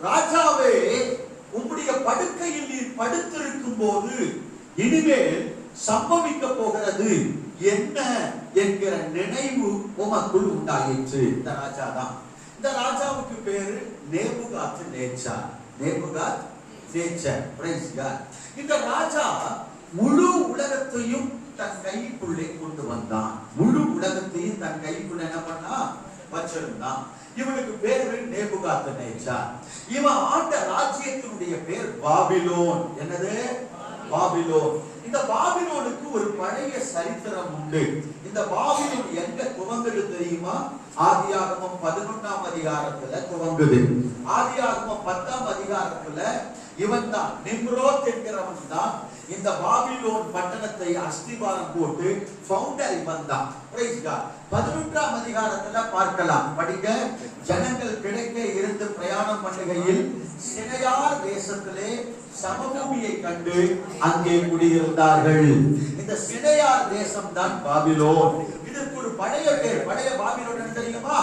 ராஜாவே, உம்முடைய படுக்கையில் நீர் படுத்திருக்கும் போது இனிமேல் சம்பவிக்க போகிறது என்ன என்கிற நினைவு உமக்குள் உண்டாயிற்று. இந்த ராஜா தான். இந்த ராஜாவுக்கு பேரு நேபுகாத்நேச்சார். இந்த ராஜா முழு உலகத்தையும் தன் கைக்குள்ளே கொண்டு வந்தான். முழு உலகத்தையும் தன் கைக்குள்ள என்ன பண்ணா வச்சிருந்தான். இவனுக்கு பேரு நேபுகாத்நேச்சார். இவன் ஆண்ட ராஜ்யத்தினுடைய பேர் பாபிலோன். என்னது? பாபிலோன். இந்த பாபிலோனுக்கு ஒரு பழைய சரித்திரம் உண்டு. இந்த பாபிலோன் எங்க துவங்குது தெரியுமா? ஆதியாகமம் 11ஆம் அதிகாரத்துல துவங்குது. ஆதியாகமம் 10ஆம் அதிகாரத்துல இவன் தான் நிம்ரோத் என்கிறவன் தான் இந்த பாபிலோன் பட்டணத்தை அஸ்திவாரம் போட்டு ஃபவுண்டர் வந்தான். Praise God. 11ஆம் அதிகாரத்துல பார்க்கலாம், படிக்க. ஜனங்கள் கிடைக்க இருந்து பிரயாணம் பண்ணுகையில் சினையார் தேசத்திலே சமபூமியை கண்டு அங்கே குடியிருந்தார்கள். இந்த சினையார் தேசம் தான் பாபிலோன். இதற்கு ஒரு பழைய பேர், பழைய பாபிலோன் தெரியுமா?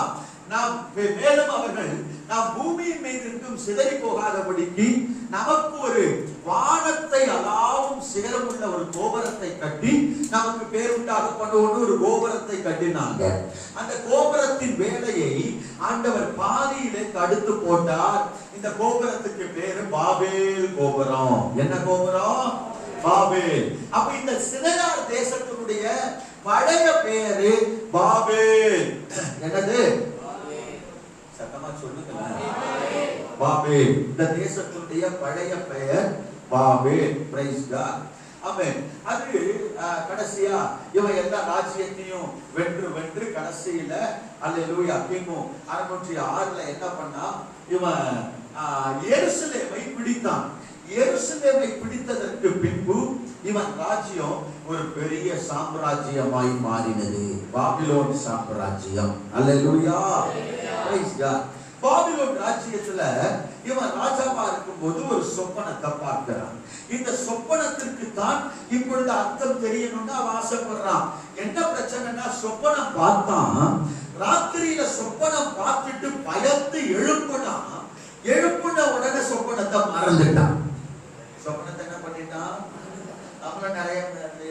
நாம் மேலும் அவர்கள் நாம் பூமியின் மீது இருக்கும் சிதறி போகாதபடிக்கு நமக்கு ஒரு வானத்தை அலாவும் சிகரமுள்ள ஒரு கோபுரத்தை கட்டி நமக்கு பேருண்டாக பண்ணுவோம். ஒரு கோபுரத்தை கட்டினாங்க. அந்த கோபுரத்தின் வேலையை ஆண்டவர் பாதியிலே தடுத்து போட்டார். இந்த கோபுரத்துக்கு பேரு பாபேல் கோபுரம். என்ன கோபுரம்? பாபேல். அப்ப இந்த சினையார் தேசத்தினுடைய பழைய பேரு பாபேல். என்னது? சத்தமா சொல்லுங்க. பாபேல். இந்த தேசத்தினுடைய பழைய பெயர் பாபேல். Price God. ஆமென். அது கடைசியா இவன் எல்லா ராஜ்யத்தையும் வென்று கடைசியில அல்லேலூயா கிமு 606ல என்ன பண்ணா, இவன் எருசலேமை பிடித்தான். எருசலேமை பிடித்ததற்கு பின்பு இவன் ராஜ்யம் ஒரு பெரிய சாம்ராஜ்யமாய் மாறினது. பாபிலோன் சாம்ராஜ்யம். அல்லேலூயா. Praise God. பாபிலோன் ராஜ்யத்துல இவன் ராஜாவா இருக்கும்போது ஒரு சொப்பனத்தை பார்க்கிறான். இந்த சொப்பனத்திற்கு தான் இப்பொழுது அர்த்தம் தெரியணும்னு அவன் ஆசைப்படுறான். என்ன பிரச்சனைனா, சொப்பனம் பார்த்தான். ராத்திரியில சொப்பனம் பார்த்துட்டு பயந்து எழுப்புனா உடனே சொப்பனத்தை மறந்துட்டான். சொப்பனத்தை என்ன பண்ணிட்டான்? நம்மள நிறைய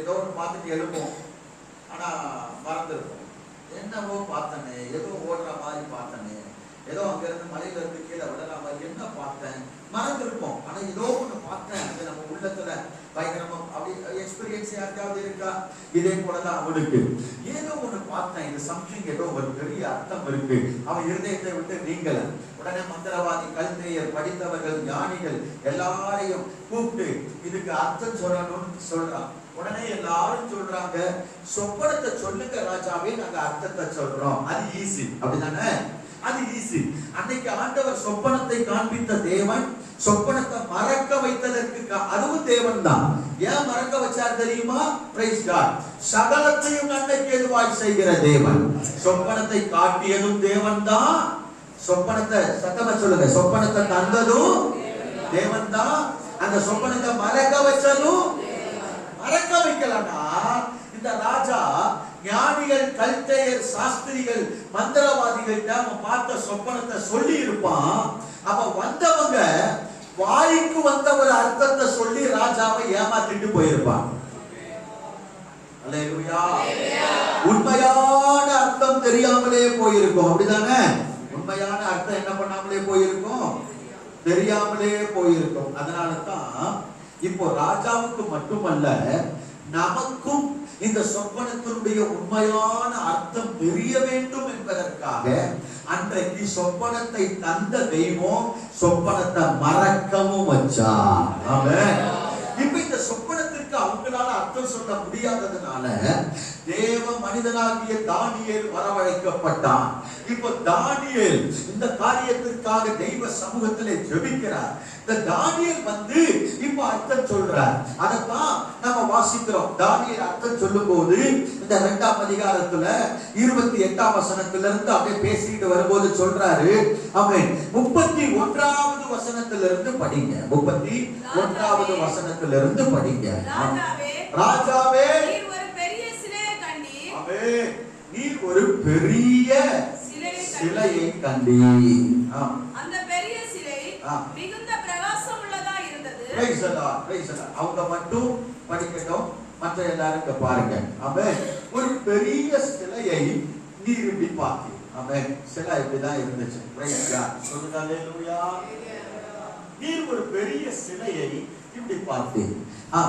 ஏதோ ஒன்று பார்த்துட்டு எழுப்போம், ஆனா மறந்துருப்போம். என்னவோ பார்த்தனே, ஏதோ ஓடுற மாதிரி பார்த்தனே, ஏதோ அங்க இருந்து மலையில இருந்து கீழே விடற மாதிரி என்ன பார்த்தேன், மறந்துருப்போம். ஆனா ஏதோ ஒண்ணு பார்த்தேன், அது நம்ம உள்ளத்துல பயங்கரமா அப்படி எக்ஸ்பீரியன்ஸ் எக்ஸ்பீரியன்ஸ் யாருக்காவது இருக்கா? இதே போலதான் அவனுக்கு ஏதோ ஒண்ணு பார்த்தேன், இது சம்திங், ஏதோ ஒரு பெரிய அர்த்தம் இருக்கு. அவன் இருதயத்தை விட்டு நீங்கல. உடனே மந்திரவாதி, கல்தேயர், படித்தவர்கள், ஞானிகள் எல்லாரையும் கூப்பிட்டு இதுக்கு அர்த்தம் சொல்லணும்னு சொல்றான். உடனே எல்லாரும் சொல்றாங்க, சொப்பனத்தை சொல்லுங்க ராஜாவே, நாங்க அர்த்தத்தை சொல்றோம். அது ஈஸி, அப்படிதானே? அது ஈஸி. அன்னைக்கு ஆண்டவர் சொப்பனத்தை காண்பித்த தேவன் சொப்பனத்தை மறக்க வைத்ததற்கு அதுவும் தேவன் தான். ஏன் மறக்க வச்சார் தெரியுமா? Praise God. சகலத்தையும் நன்மைக்கு ஏதுவாய் செய்கிற தேவன். சொப்பனத்தை காட்டியதும் தேவன் தான். சொப்பனத்தை சத்தமா சொல்லுங்க, சொப்பனத்தை தந்ததும் தேவன் தான். அந்த சொப்பனத்தை மறக்க வச்சதும். மறக்க வைக்கலன்னா இந்த ராஜா ஞானிகள், கல்தேயர், சாஸ்திரிகள், மந்திரவாதிகள் அவன் பார்த்த சொப்பனத்தை சொல்லி இருப்பான். அப்ப வந்தவங்க வாய்க்கு வந்த ஒரு அர்த்தத்தை சொல்லி ராஜாவை ஏமாத்திட்டு போயிருப்பான். அல்லேலூயா. உண்மையான அர்த்தம் தெரியாமலே போயிருக்கும், அப்படிதானே? உண்மையான அர்த்தம் என்ன பண்ணாமலே போயிருக்கும், தெரியாமலே போயிருக்கும். அதனாலதான் இப்போ ராஜாவுக்கு மட்டுமல்ல, நமக்கும் இந்த சொப்பனத்தினுடைய உண்மையான அர்த்தம் தெரிய வேண்டும் என்பதற்காக அன்றைக்கு சொப்பனத்தை தந்த தெய்வம் சொப்பனத்தை மறக்கவும் வச்சா. ஆமென். இப்ப இந்த சொப்பனத்திற்கு அவங்களால அர்த்தம் சொல்ல முடியாததுனால தேவ மனிதனாகிய தானியேல் வரவழைக்கப்பட்டான். இப்ப தானியேல் இந்த காரியத்திற்காக தெய்வ சமூகத்திலே ஜெபிக்கிறார். இந்த தானியேல் வந்து இப்ப அர்த்தம் சொல்றார். அதத்தான் நம்ம வாசிக்கிறோம். தானியேல் அர்த்தம் சொல்லும் போது இந்த 2ஆம் அதிகாரத்துல 28ஆம் வசனத்துல இருந்து அப்படியே பேசிட்டு வரும்போது சொல்றாரு. ஆமென். 31வது வசனத்துல இருந்து படிங்க. 31வது வசனத்துல இருந்து படிங்க. ராஜாவே, நீர் ஒரு பெரிய சிலையை கண்டீர். அந்த பெரிய சிலை மிகுந்த பிரகாசம் உள்ளதா இருந்தது. Price the Lord, price the Lord. அவங்க மட்டும் படிக்கட்டும், மற்ற எல்லாரும் பாருங்க. ஆமென். ஒரு பெரிய சிலையை நீர் இப்படி பார்த்தீர். ஆமென். சிலை இப்படிதான் இருந்துச்சு. Price the Lord. சொல்லுங்க அல்லேலூயா. நீர் ஒரு பெரிய சிலையை இப்படி பார்த்தீர்.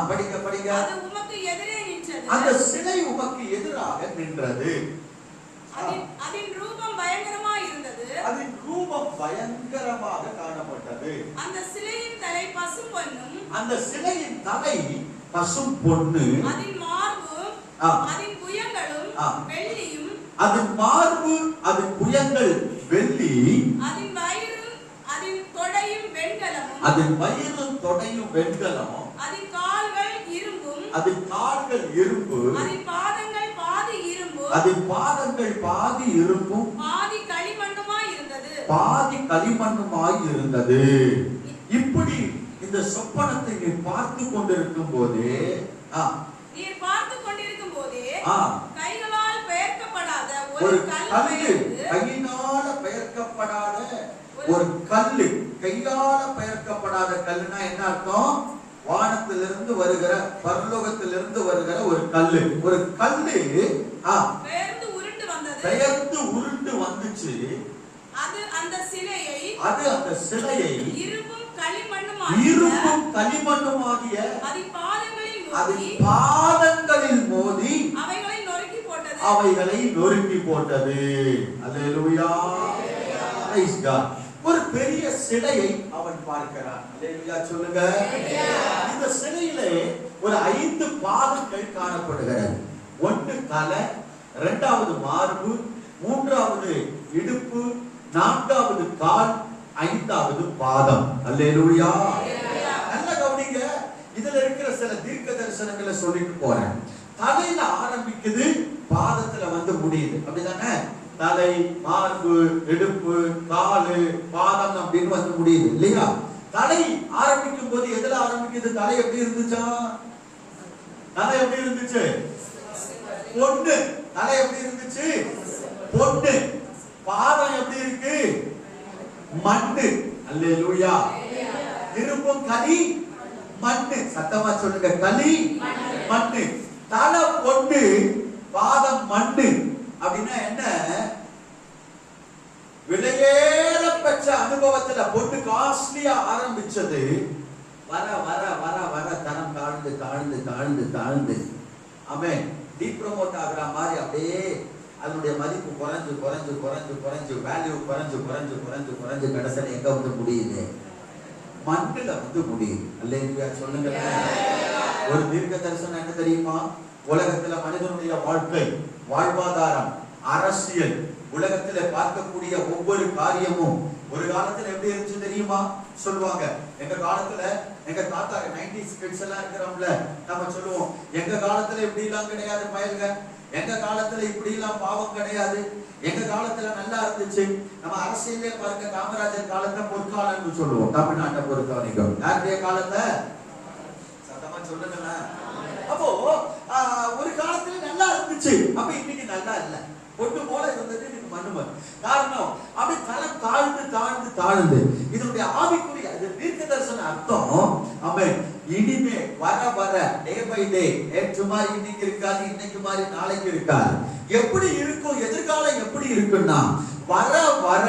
படிங்க படிங்க. அது உமக்கு எதிரே நின்றது. அந்த சிலை உமக்கு எதிராக நின்றது. அதன் ரூபம் பயங்கரமாக இருந்தது. அதன் ரூபம் பயங்கரமாக காணப்பட்டது. அந்த சிலையின் தலை பசும் பொன்னும். அந்த சிலையின் தலை பசும் பொன்னு. அதன் மார்பு அதன் புயங்களும் வெள்ளியும். அதன் மார்பு அதன் புயங்கள் வெள்ளி. அதன் வயிறு அதன் தொடையும் வெண்கலமும். அதன் வயிறு தொடையும் வெண்கலமும். அதன் கால்கள் இரும்பும். அதன் கால்கள் இரும்பு. அதன் பாதங்கள் பாதி இரும்பு. அதன் பாதங்கள் பாதி இரும்பும் பாதி களிமண்ணுமாய் இருந்தது. பாதி களிமண்ணுமாய் இருந்தது. இப்படி இந்த சொப்பனத்தை நீ பார்த்து கொண்டிருக்கும் போதே நீர் பார்த்து கொண்டிருக்கும் போதே கைகளால் பெயர்க்கப்படாத ஒரு கல்லு, கையினால பெயர்க்கப்படாத ஒரு கல்லு, கையால பெயர்க்கப்படாத கல்லுனா என்ன அர்த்தம்? வானத்திலிருந்து வருகிற, பரலோகத்திலிருந்து வருகிற ஒரு கல்லு. ஒரு கல்லு பெயர்ந்து உருண்டு வந்தது. பெயர்ந்து உருண்டு வந்துச்சு. அது அந்த சிலையை இரும்பும் களிமண்ணுமாகிய அதன் பாதங்களில் மோதி அவைகளை நொறுக்கி போட்டது. அல்லேலூயா. Praise God. ஒரு பெரிய சிலையை அவன் பார்க்கிறான். அல்லேலூயா சொல்லுங்க. இந்த சிலையிலே ஒரு 5 பாதங்கள் காணப்படுகிறது. 1 தலை, 2வது மார்பு, 3வது இடுப்பு, 4வது கால், 5வது பாதம். அல்லேலூயா. நல்ல கவனிங்க. இதுல இருக்கிற சில தீர்க்க தரிசனங்களை சொல்லிட்டு போறேன். தலையில ஆரம்பிக்குது, பாதத்துல வந்து முடியுது. அப்படிதானே? தலை, மார்பு, இடுப்பு, காலு, பாதம் அப்படின்னு வந்து முடியுது இல்லையா? தலை ஆரம்பிக்கும் போது எதுல ஆரம்பிக்குது? தலை எப்படி இருந்துச்சா? தலை எப்படி இருந்துச்சு? பொண்ணு. தலை எப்படி இருந்துச்சு? பொண்ணு. பாதம் எப்படி இருக்கு? மண்ணு. அல்லேலூயா. இரும்பும் களி மண்ணு. சத்தமா சொல்லுங்க, களி மண்ணு. தலை பொண்ணு, பாதம் மண்ணு. அப்படின்னா என்ன? விலையேற பெற்ற அனுபவத்துல பொண்ணு காஸ்ட்லியா ஆரம்பிச்சது, வர வர வர வர தரம் தாழ்ந்து தாழ்ந்து தாழ்ந்து தாழ்ந்து ஆமென் டீப்ரோமோட் ஆகுற மாதிரி அப்படியே அதனுடைய மதிப்பு குறைஞ்சு குறைஞ்சு குறைஞ்சு குறைஞ்சு வேல்யூ குறைஞ்சு குறைஞ்சு குறைஞ்சு குறைஞ்சு கடைசியில் எங்க வந்து முடியுது? மண்ணுல வந்து முடியுது. அல்லேலூயா சொல்லுங்க. ஒரு தீர்க்க தரிசனம் என்ன தெரியுமா? உலகத்துல மனிதனுடைய வாழ்க்கை, வாழ்வாதாரம், அரசியல், உலகத்துல பார்க்கக்கூடிய ஒவ்வொரு காரியமும் ஒரு காலத்துல எப்படி இருந்துச்சு தெரியுமா? சொல்லுவாங்க எங்க காலத்துல, எங்க தாத்தா 90s கிட்ஸ் எல்லாம் இருக்கிறோம்ல, நம்ம சொல்லுவோம் எங்க காலத்துல இப்படி எல்லாம் கிடையாது பயல்க, எங்க காலத்துல இப்படி எல்லாம் பாவம் கிடையாது, எங்க காலத்துல நல்லா இருந்துச்சு. நம்ம அரசியலே பாருங்க, காமராஜர் காலத்தை பொற்காலம்னு சொல்லுவோம் தமிழ்நாட்டை பொறுத்த வரைக்கும். யாருடைய காலத்தை சத்தமா சொல்லுங்களேன். அப்போ ஒரு காலத்துல நல்லா இருந்துச்சு, அப்ப இன்னைக்கு நல்லா இல்ல, பொண்ணு போல இருந்தது இன்னைக்கு மண்ணுமன். காரணம் அப்படி தரம் தாழ்ந்து தாழ்ந்து தாழ்ந்து. இதனுடைய ஆவிக்குரிய தீர்க்க தரிசன அர்த்தம் ஆமென். இனிமே வர வர டே பை டே, நேற்று மாதிரி இன்னைக்கு இருக்காது, இன்னைக்கு மாதிரி நாளைக்கு இருக்காது. எப்படி இருக்கும் எதிர்காலம்? எப்படி இருக்குன்னா வர வர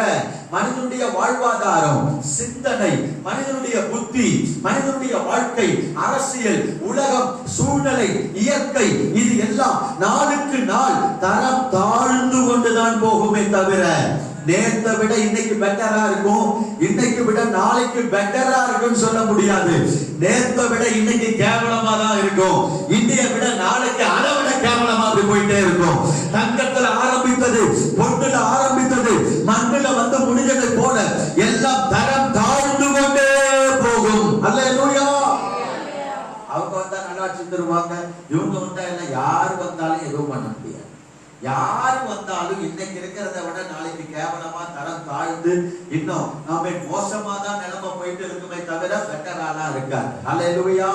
மனிதனுடைய வாழ்வாதாரம், சிந்தனை, மனிதனுடைய புத்தி, மனிதனுடைய வாழ்க்கை, அரசியல், உலகம், சூழ்நிலை, இயற்கை, இது எல்லாம் நாளுக்கு நாள் தரம் தாழ்ந்து கொண்டுதான் போகுமே தவிர நேற்றை விட இன்னைக்கு பெட்டரா இருக்கும், இன்னைக்கு விட நாளைக்கு பெட்டரா இருக்கும்னு சொல்ல முடியாது. நேற்றை விட இன்னைக்கு கேவலமா தான் இருக்கும், இன்னைய விட நாளைக்கு அதை விட கேவலமா போயிட்டே இருக்கும். தங்கத்துல ஆரம்பித்தது, பொண்ணுல ஆரம்பித்தது, மண்ணுல வந்து முடிஞ்சதை போல எல்லாம் தரம் தாழ்ந்து கொண்டே போகும். அல்லேலூயா. அவங்க வந்தா நல்லாட்சி தருவாங்க, இவங்க வந்தா எல்லாம் யாரு வந்தாலும் எதுவும் பண்ண முடியாது. யாரு வந்தாலும் இன்னைக்கு இருக்கிறத விட நாளைக்கு கேவலமா தரம் தாழ்ந்து இன்னும் நாம மோசமா தான் நிலைமை போயிட்டு இருக்குமே தவிர பெட்டராலாம் இருக்காது. அல்லேலூயா.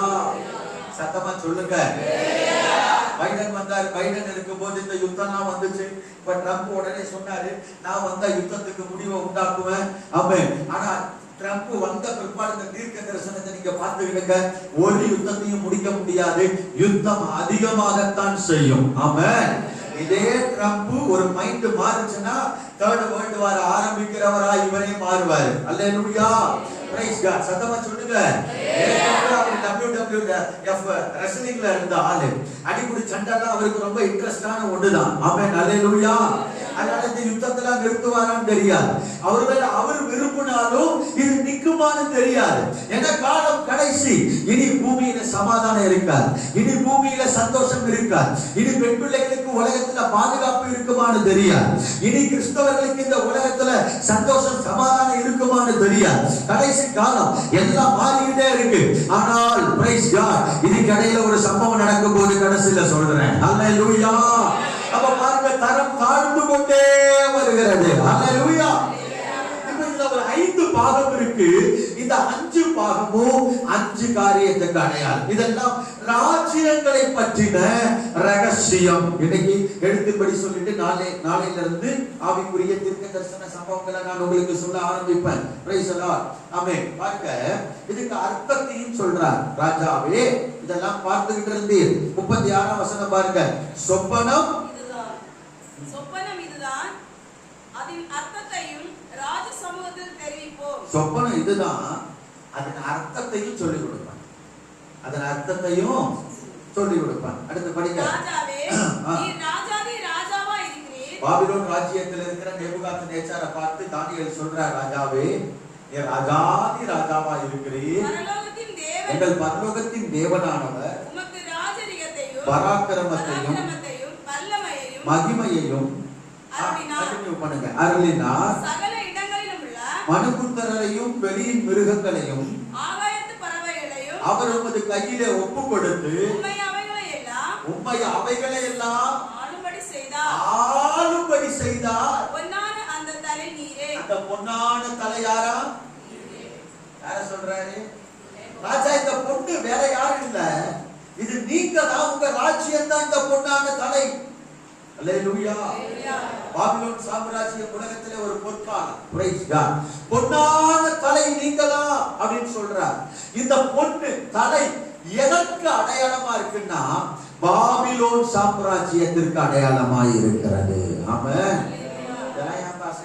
சத்தமா சொல்லுங்க. பைடன் வந்தாரு, பைடன் இருக்கும்போது இந்த யுத்தம்லாம் வந்துச்சு. இப்ப ட்ரம்ப் உடனே சொன்னாரு, நான் வந்தா யுத்தத்துக்கு முடிவை உண்டாக்குவேன். ஆமென். ஆனா ட்ரம்ப் வந்த பிற்பாடு இந்த தீர்க்க தரிசனத்தை நீங்க பார்த்துக்கிடுங்க, ஒரு யுத்தத்தையும் முடிக்க முடியாது, யுத்தம் அதிகமாகத்தான் செய்யும். ஆமென். இதே ட்ரம்ப் ஒரு மைண்ட் மாறுச்சுன்னா தேர்ட் வேர்ல்ட் வார் ஆரம்பிக்கிறவரா இவரே மாறுவாரு. அல்லேலூயா. Praise God. சத்தமா சொல்லுங்க. WWF ரெஸ்லிங்ல இருந்த ஆளு, அடிக்குடி சண்டைலாம் அவருக்கு ரொம்ப இன்ட்ரெஸ்டான ஒண்ணுதான். ஆமென். அல்லேலூயா. அதனால இந்த யுத்தத்துல நிறுத்துவாரான்னு தெரியாது. ஒருவேளை அவர் விரும்பினாலும் இது நிக்குமான்னு தெரியாது. ஏன்னா காலம் கடைசி. இனி பூமியில சமாதானம் இருக்காது, இனி பூமியில சந்தோஷம் இருக்காது, இனி பெண் பிள்ளைகளுக்கு உலகத்துல பாதுகாப்பு இருக்குமான்னு தெரியாது, இனி கிறிஸ்தவர்களுக்கு இந்த உலகத்துல சந்தோஷம் சமாதானம் இருக்குமான்னு தெரியாது. கடைசி காலம் எல்லாம் மாறிக்கிட்டே இருக்கு. ஆனால் பிரைஸ் காட், இதுக்கு இடையில ஒரு சம்பவம் நடக்கும் போது கடைசியில சொல்றேன். அல்லேலூயா. அப்ப பாருங்க, தரம் தாழ்ந்து கொண்டே வருகிறது. அல்லேலூயா. இப்ப இதுல ஒரு 5 பாகம் இருக்கு. இந்த 5 பாகமும் 5 காரியத்துக்கு அடையாளம். இதெல்லாம் ராஜ்யங்களை பற்றின ரகசியம். இன்னைக்கு எழுத்துப்படி சொல்லிட்டு நாளையில இருந்து ஆவிக்குரிய தீர்க்க தரிசன சம்பவங்களை நான் உங்களுக்கு சொல்ல ஆரம்பிப்பேன். Praise the Lord. ஆமென். பாருங்க, இதுக்கு அர்த்தத்தையும் சொல்றார். ராஜாவே, இதெல்லாம் பார்த்துக்கிட்டு இருந்தீர். 36ஆம் வசனம் பாருங்க. சொப்பனம் இதுதான், அதன் அர்த்தத்தையும் ராஜ சமூகத்தில் தெரிவிப்போம். சொப்பனம் இதுதான், அதன் அர்த்தத்தையும் சொல்லிக் கொடுப்பான், அதன் அர்த்தத்தையும் சொல்லி கொடுப்பான். அடுத்து படிங்க. ராஜாவே, நீர் ராஜாதி ராஜாவா இருக்கிறீர். பாபிலோன் ராஜ்யத்தில் இருக்கிற நேபுகாத்நேச்சாரை பார்த்து தானியேல் சொல்றார், ராஜாவே நீர் ராஜாதி ராஜாவா இருக்கிறீர். பரலோகத்தின் தேவன், எங்கள் பரலோகத்தின் தேவனானவர் உமக்கு ராஜரிகத்தையும் பராக்கிரமத்தையும் வல்லமையையும் மகிமையையும் அருளினார். சகல இடங்களிலும் உள்ள மனுபுத்திரரையும் வெளியின் மிருகங்களையும் ஆகாயத்து பறவைகளையும் அவர் உமது கையிலே ஒப்பு கொடுத்து உம்மை அவைகளை எல்லாம் ஆளும்படி செய்தார். பொன்னான அந்த தலை நீரே. அந்த பொன்னான தலை யாரா? யார சொல்றாரு? ராஜா, இந்த பொண்ணு வேற யாரும் இல்ல, இது நீங்க தான், உங்க ராஜ்யம் தான் இந்த பொன்னான தலை. அல்லேலூயா. பாபிலோன் சாம்ராஜ்யம் உலகத்திலே ஒரு பொற்காலம். Praise God. பொன்னான தலை நீங்களா அப்படின்னு சொல்றார். இந்த பொண்ணு தலை எதற்கு அடையாளமா இருக்குன்னா பாபிலோன் சாம்ராஜ்யத்திற்கு அடையாளமா இருக்கிறது. ஆமென்.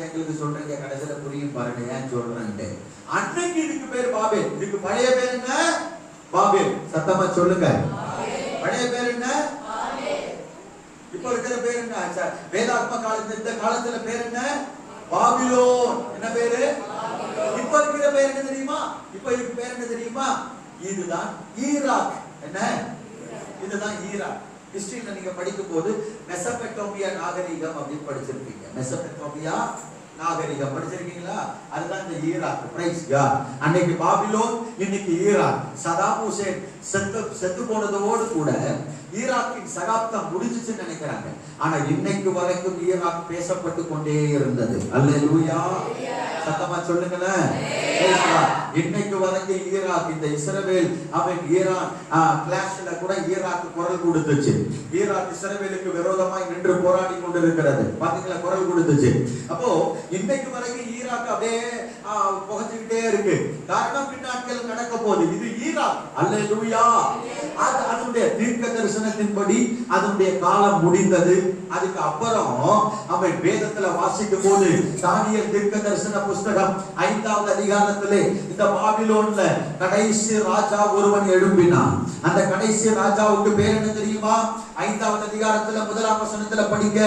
எங்களுக்கு சொல்றீங்க, கடைசியில புரியும் பாருங்க ஏன் சொல்றேன். அன்னைக்கு இதுக்கு பேர் பாபேல், இதுக்கு பழைய பேர் என்ன? பாபேல். சத்தமா சொல்லுங்க. பழைய பேர் என்ன? இப்ப இருக்கிற பேர் என்ன? வேதாத்ம காலத்துல இந்த காலத்துல பேர் என்ன? பாபிலோன். என்ன பேரு? இப்ப இருக்கிற பேர் என்ன தெரியுமா? இப்ப இருக்க பேர் என்ன தெரியுமா? இதுதான் ஈராக். என்ன? இதுதான் ஈராக். ஹிஸ்டரியில நீங்க படிக்கும் போது மெசபெட்டோமியா நாகரிகம் அப்படின்னு படிச்சிருப்பீங்க. மெசபெட்டோமியா நாகரிகம் படிச்சிருக்கீங்களா? அதுதான் இந்த ஈராக். Praise God. அன்னைக்கு பாபிலோன், இன்னைக்கு ஈராக். சதாம் ஹுசேன் செத்து போனதோடு கூட ஈராக்கின் சகாப்தம் முடிஞ்சிச்சுன்னு நினைக்கிறாங்க. ஆனா இன்னைக்கு வரைக்கும் ஈராக் பேசப்பட்டு கொண்டே இருந்தது. அல்லேலூயா. சத்தமா சொல்லுங்களேன். இன்னைக்கு வரைக்கும் ஈராக், இந்த இஸ்ரவேல் அவன் ஈரான் கிளாஷ்ல கூட ஈராக் குரல் கொடுத்துச்சு. ஈராக் இஸ்ரவேலுக்கு விரோதமாய் நின்று போராடி கொண்டிருக்கிறது. பாத்தீங்களா? குரல் கொடுத்துச்சு. அப்போ இன்னைக்கு வரைக்கும் ஈராக் அப்படியே புகஞ்சுக்கிட்டே இருக்கு. காரணம் பின்னாட்கள் நடக்க போகுது. இது ஈராக். அல்லேலூயா. அதனுடைய தீர்க்க தரிசனத்தின்படி அதனுடைய காலம் முடிந்தது. அதுக்கு அப்புறம் அவன் வேதத்துல வாசிக்கும் போது தானியேல் தீர்க்க தரிசன புஸ்தகம் 5வது அதிகாரத்திலே இந்த பாபிலோன்ல கடைசி ராஜா ஒருவன் எழும்பினான். அந்த கடைசி ராஜாவுக்கு பேர் என்ன தெரியுமா? 5வது அதிகாரத்துல 1ஆம் வசனத்துல படிங்க.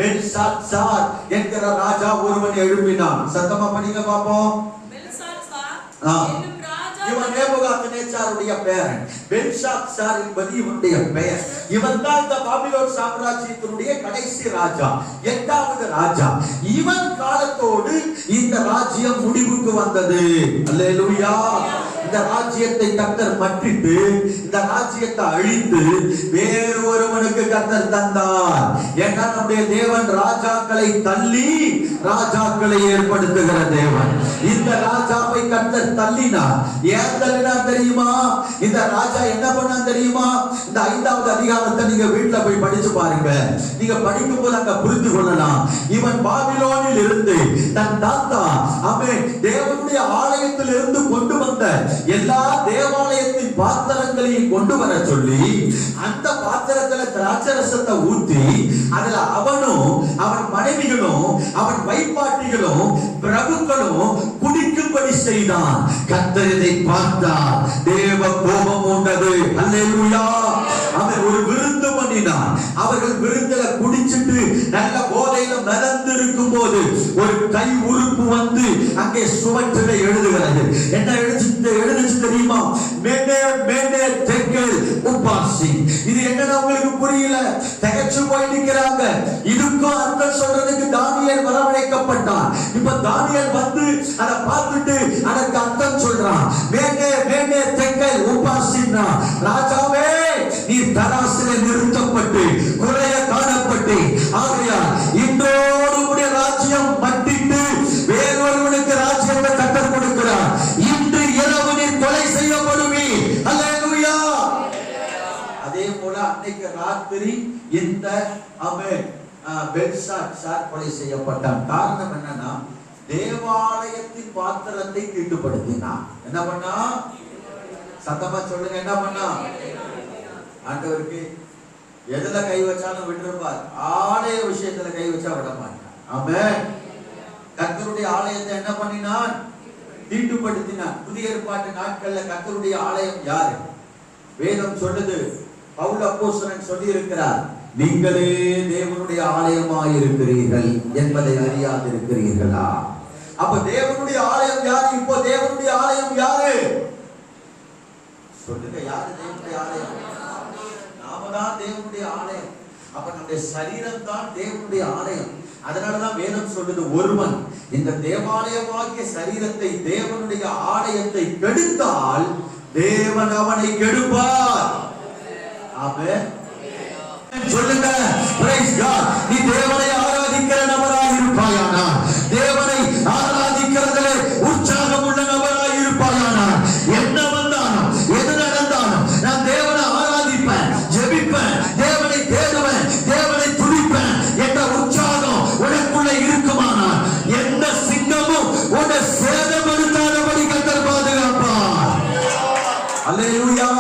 பெல்ஷாத்சார் என்கிற ராஜா ஒருவன் எழும்பினான். சத்தமா படிங்க பாப்போம். பெல்ஷாத்சார் என்னும் ராஜா, இவன் நேபுகாத்நேச்சாருடைய பேரன். பெல்ஷாத்சார் என்பது இவனுடைய பெயர். இவன் தான் இந்த பாபிலோன் சாம்ராஜ்யத்தினுடைய கடைசி ராஜா, 8வது ராஜா. இவன் காலத்தோடு இந்த ராஜ்யம் முடிவுக்கு வந்தது. அல்லேலூயா. இந்த ராஜ்யத்தை கர்த்தர் மற்றிட்டு இந்த ராஜ்யத்தை அழித்து வேறு ஒருவனுக்கு கர்த்தர் தந்தார். ஏன்னா நம்முடைய தேவன் ராஜாக்களை தள்ளி ராஜாக்களை ஏற்படுத்துகிற தேவன். இந்த ராஜாவை கர்த்தர் தள்ளினார். ஏன் தள்ளினார் தெரியுமா? இந்த ராஜா என்ன பண்ணான் தெரியுமா? இந்த 5வது அதிகாரத்தை நீங்க வீட்டுல போய் படிச்சு பாருங்க. நீங்க படிக்கும் போது அங்க புரிந்து கொள்ளலாம். இவன் பாபிலோனில் இருந்து தன் தாத்தா அவன் தேவனுடைய ஆலயத்தில் இருந்து கொண்டு வந்த எல்லா தேவாலயத்தின் பாத்திரங்களையும் கொண்டு வர சொல்லி அந்த பாத்திரத்துல திராட்சரசத்தை ஊத்தி அதுல அவனும் அவன் மனைவிகளும் அவன் வைப்பாட்டிகளும் பிரபுக்களும் குடிக்கும்படி செய்தான். கர்த்தர் இதை பார்த்தார். தேவ கோபம் உண்டது. அல்லேலூயா. அவன் ஒரு விருந்து பண்ணினான். அவர்கள் விருந்துல குடிச்சிட்டு நல்ல போதையில மிதந்து இருக்கும் போது ஒரு கை உறுப்பு வந்து அங்கே சுவற்றில எழுதுகிறது. என்ன எழுதுச்சு தெரியுமா? மேனே மேனே தெக்கல் உபாசி. இது என்னன்னு உங்களுக்கு புரியல. திகைச்சு போய் நிக்கிறாங்க. இதுக்கும் அர்த்தம் சொல்றதுக்கு தானியேல் வரவழைக்கப்பட்டான். இப்ப தானியேல் வந்து அதை பார்த்துட்டு அதற்கு அர்த்தம் சொல்றான். மேனே மேனே தெக்கல் உபாசினா, ராஜாவே நீ தராசிலே நிறுத்தப்பட்டு குறைய காணப்பட்டு ஆகையால் இன்றோடு உடைய ராஜ்யம் மட்டிட்டு வேறொருவனுக்கு ராஜ்யத்தை கட்டர் கொடுக்கிறார். இன்று இரவு நீ கொலை செய்யப்படுவீர். அல்லேலூயா. அதே போல அன்னைக்கு ராத்திரி இந்த பெல்ஷாத்சார் கொலை செய்யப்பட்டான். காரணம் என்னன்னா தேவாலயத்தின் பாத்திரத்தை தீட்டுப்படுத்தினான். என்ன பண்ணா? சத்தமா சொல்லுங்க. என்ன பண்ணா? ஆண்டவருக்கு எதுல கை வச்சாலும் விட்டுருப்பார். ஆலய விஷயத்துல கை வச்சா விட மாட்டார். ஆமென். கர்த்தருடைய ஆலயத்தை என்ன பண்ணினான்? தீட்டுப்படுத்தினான். புதிய ஏற்பாட்டு நாட்கள்ல கர்த்தருடைய ஆலயம் யாரு? வேதம் சொல்லுது. பவுல் அப்போஸ்தலன் சொல்லி இருக்கிறார், நீங்களே தேவனுடைய ஆலயமாய் இருக்கிறீர்கள் என்பதை அறியாதிருக்கிறீர்களா? அப்ப தேவனுடைய ஆலயம் யாரு? இப்போ தேவனுடைய ஆலயம் யாரு? சொல்லுங்க. யாரு தேவனுடைய ஆலயம்? நாம தான் தேவனுடைய ஆலயம். அப்ப நம்முடைய சரீரம் தான் தேவனுடைய ஆலயம். அதனாலதான் வேதம் சொல்லுது, ஒருவன் இந்த தேவாலயமாகிய சரீரத்தை தேவனுடைய ஆலயத்தை கெடுத்தால் தேவன் அவனை கெடுப்பார். ஆமென். சொல்லுங்க. Praise God. நீ தேவனை ஆராதிக்கிற நபராய் இருப்பாயானால், தேவனை ஆராதிக்கிறதிலே உற்சாகம் உள்ள நபராய் இருப்பாயானால், என்ன வந்தாலும் எது நடந்தாலும் நான் தேவனை ஆராதிப்பேன், ஜெபிப்பேன், தேவனை தேடுவேன், தேவனை துதிப்பேன் என்ற உற்சாகம் உனக்குள்ள இருக்குமானால் எந்த சிங்கமும் உன்னை சேதப்படுத்தாதபடி கர்த்தர் பாதுகாப்பார். அல்லேலூயா.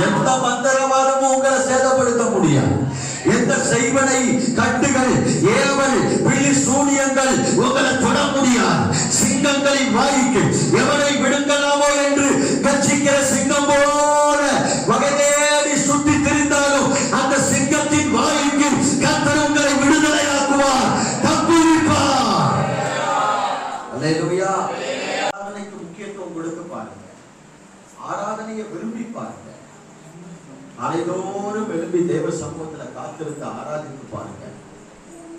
எந்த மந்திரவாதமும் உங்களை சேதப்படுத்த முடியாது. எந்த செய்வனை கட்டுகள் ஏவல் பிள்ளி சூனியங்கள் உங்களை தொட முடியாது. சிங்கங்களின் வாய்க்கு எவனை விடுங்கலாமோ என்று கட்சிக்கிற சிங்கம் போல மட்டும் எழுப்பி தேவ சமூகத்துல காத்திருந்து ஆராதித்து பாருங்க.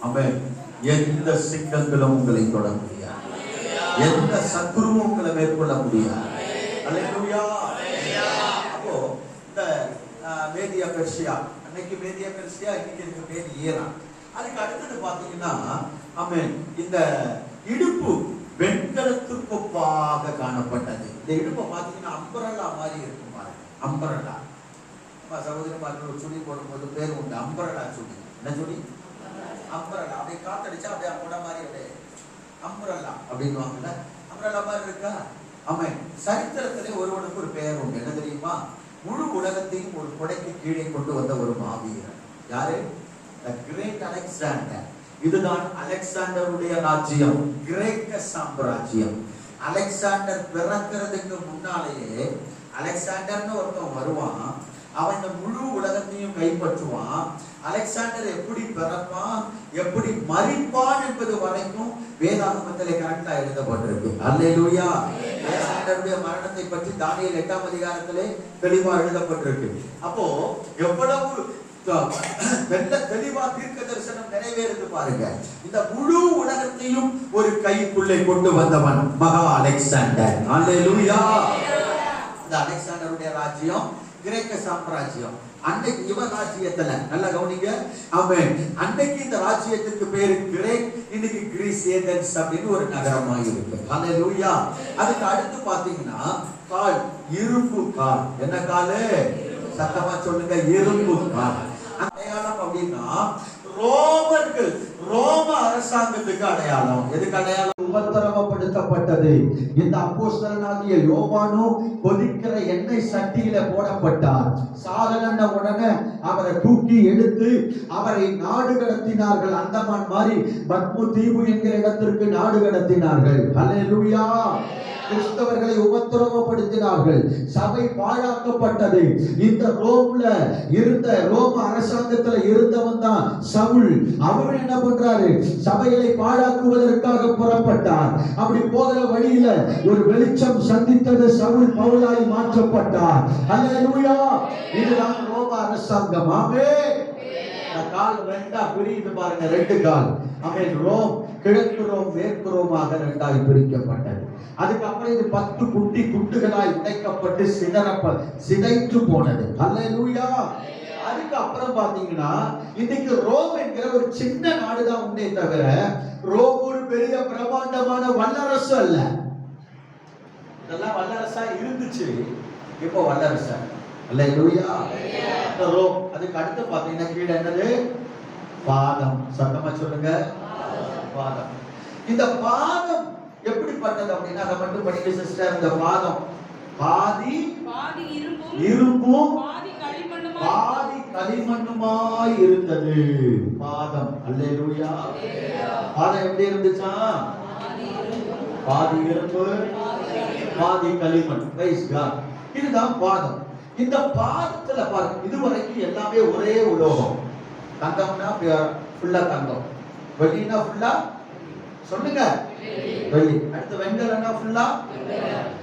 ஆமென். எந்த சிங்கங்களும் உங்களை தொட முடியாது, எந்த சத்துருவும் உங்களை மேற்கொள்ள முடியாது. அல்லேலூயா. அப்போ இந்த மேதியா பெர்சியா, அன்னைக்கு மேதியா பெர்சியா, இன்னைக்கு இருக்கு பேர் ஈரான். அதுக்கு அடுத்தது பாத்தீங்கன்னா ஆமென், இந்த இடுப்பு வெண்கலத்துக்கு ஒப்பாக காணப்பட்டது. இந்த இடுப்பை பாத்தீங்கன்னா அம்பரல்லா மாதிரி இருக்கும் பாருங்க. அம்பரல்லா சகோதரமாக ஒரு சுடி போடும்போது பேர் உண்டு, அம்பரல்லா சுடி. என்ன சுடி? அம்பரல்லா. அப்படியே காத்தடிச்சா அப்படியே அம்பட மாதிரி அப்படியே அம்பரல்லா அப்படின்னு வாங்கல, அம்பரல்லா மாதிரி இருக்கா? ஆமாம். சரித்திரத்திலே ஒருவனுக்கு ஒரு பெயர் உண்டு. என்ன தெரியுமா? முழு உலகத்தையும் ஒரு கொடைக்கு கீழே கொண்டு வந்த ஒரு மாவீரன். யாரு? The Great Alexander. இதுதான் அலெக்சாண்டருடைய ராஜ்யம், கிரேக்க சாம்ராஜ்யம். அலெக்சாண்டர் பிறக்கிறதுக்கு முன்னாலேயே அலெக்சாண்டர்னு ஒருத்தன் வருவான், அவன் இந்த முழு உலகத்தையும் கைப்பற்றுவான். அலெக்சாண்டர் எப்படி பிறப்பான், எப்படி மரிப்பான் என்பது வரைக்கும் வேதாகமத்திலே கரெக்டா எழுதப்பட்டிருக்கு. அல்லேலூயா. அலெக்சாண்டருடைய மரணத்தை பற்றி தானியேல் 8ஆம் அதிகாரத்திலே தெளிவா எழுதப்பட்டிருக்கு. அப்போ எவ்வளவு தெளிவா தீர்க்க தரிசனம் நிறைவேறுது பாருங்க. இந்த முழு உலகத்தையும் ஒரு கைக்குள்ளே கொண்டு வந்தவன் மகா அலெக்சாண்டர். அல்லேலூயா. இந்த அலெக்சாண்டருடைய ராஜ்யம் கிரேக்க சாம்ராஜ்யம். அன்னைக்கு இவன் ராஜ்யத்துல நல்ல கவனிங்க. ஆமென். அன்னைக்கு இந்த ராஜ்யத்துக்கு பேரு கிரேக், இன்னைக்கு கிரீஸ் ஏதென்ஸ் அப்படின்னு ஒரு நகரமா இருக்கு. அல்லேலூயா. அதுக்கு அடுத்து பாத்தீங்கன்னா கால், இரும்பு கால். என்ன காலு? சத்தமா சொல்லுங்க, இரும்பு கால். அடையாளம் அப்படின்னா ரோமர்கள், ரோம அரசாங்கத்துக்கு அடையாளம். எதுக்கு அடையாளம்? உபத்திரவப்படுத்தப்பட்டது. இந்த அப்போஸ்தலனாகிய யோவானும் கொதிக்கிற எண்ணெய் சட்டியில போடப்பட்டார். சாகலன்ன உடனே அவரை தூக்கி எடுத்து அவரை நாடு கடத்தினார்கள். அந்தமான் மாதிரி பத்மு தீவு என்கிற இடத்திற்கு நாடு கடத்தினார்கள். அல்லேலூயா. கிறிஸ்தவர்களை உபத்திரவப்படுத்தினார்கள். சபை பாழாக்கப்பட்டது. இந்த ரோம்ல இருந்த ரோம அரசாங்கத்துல இருந்தவன் தான் சவுல். அவர் என்ன பண்றாரு? சபைகளை பாழாக்குவதற்காக புறப்பட்டார். அப்படி போகிற வழியில ஒரு வெளிச்சம் சந்தித்தது. சவுல் பவுலாய் மாற்றப்பட்டார். அல்லேலூயா. இதுதான் ரோம அரசாங்கம். ஆமென். கால் ரெண்டா பிரியுது பாருங்க, ரெண்டு கால். ஆமென். ரோம் கிழக்கு ரோம் மேற்கு ரோமாக ரெண்டாய் பிரிக்கப்பட்டது. அதுக்கப்புறம் இது 10 குட்டி குட்டுகளாய் உடைக்கப்பட்டு சிதைத்து போனது. அல்லேலூயா. அதுக்கு அப்புறம் பாத்தீங்கன்னா இன்னைக்கு ரோம் என்கிற ஒரு சின்ன நாடுதான் உண்டே தவிர ரோம் ஒரு பெரிய பிரமாண்டமான வல்லரசு அல்ல. இதெல்லாம் வல்லரசா இருந்துச்சு, இப்போ வல்லரசா. அல்லேலூயா. ரோம். அதுக்கு அடுத்து பாத்தீங்கன்னா கீழே என்னது? பாதம். சத்தமா சொல்லுங்க, பாதம். இந்த பாதம் எப்படிப்பட்டது அப்படின்னா அதை மட்டும் படிக்க சிஸ்டர். இந்த பாதம் பாதி இரும்பும் பாதி களிமண்ணுமாய் இருந்தது. பாதம். அல்லேலூயா. பாதம் எப்படி இருந்துச்சா? பாதி இரும்பு பாதி களிமண். Praise God. இதுதான் பாதம். இந்த பாதத்துல பாருங்க, இதுவரைக்கும் எல்லாமே ஒரே உலோகம். தங்கம்னா ஃபுல்லா தங்கம், வெள்ளினா ஃபுல்லா சொல்லுங்க வெள்ளி. அடுத்து வெண்கலம்னா ஃபுல்லா,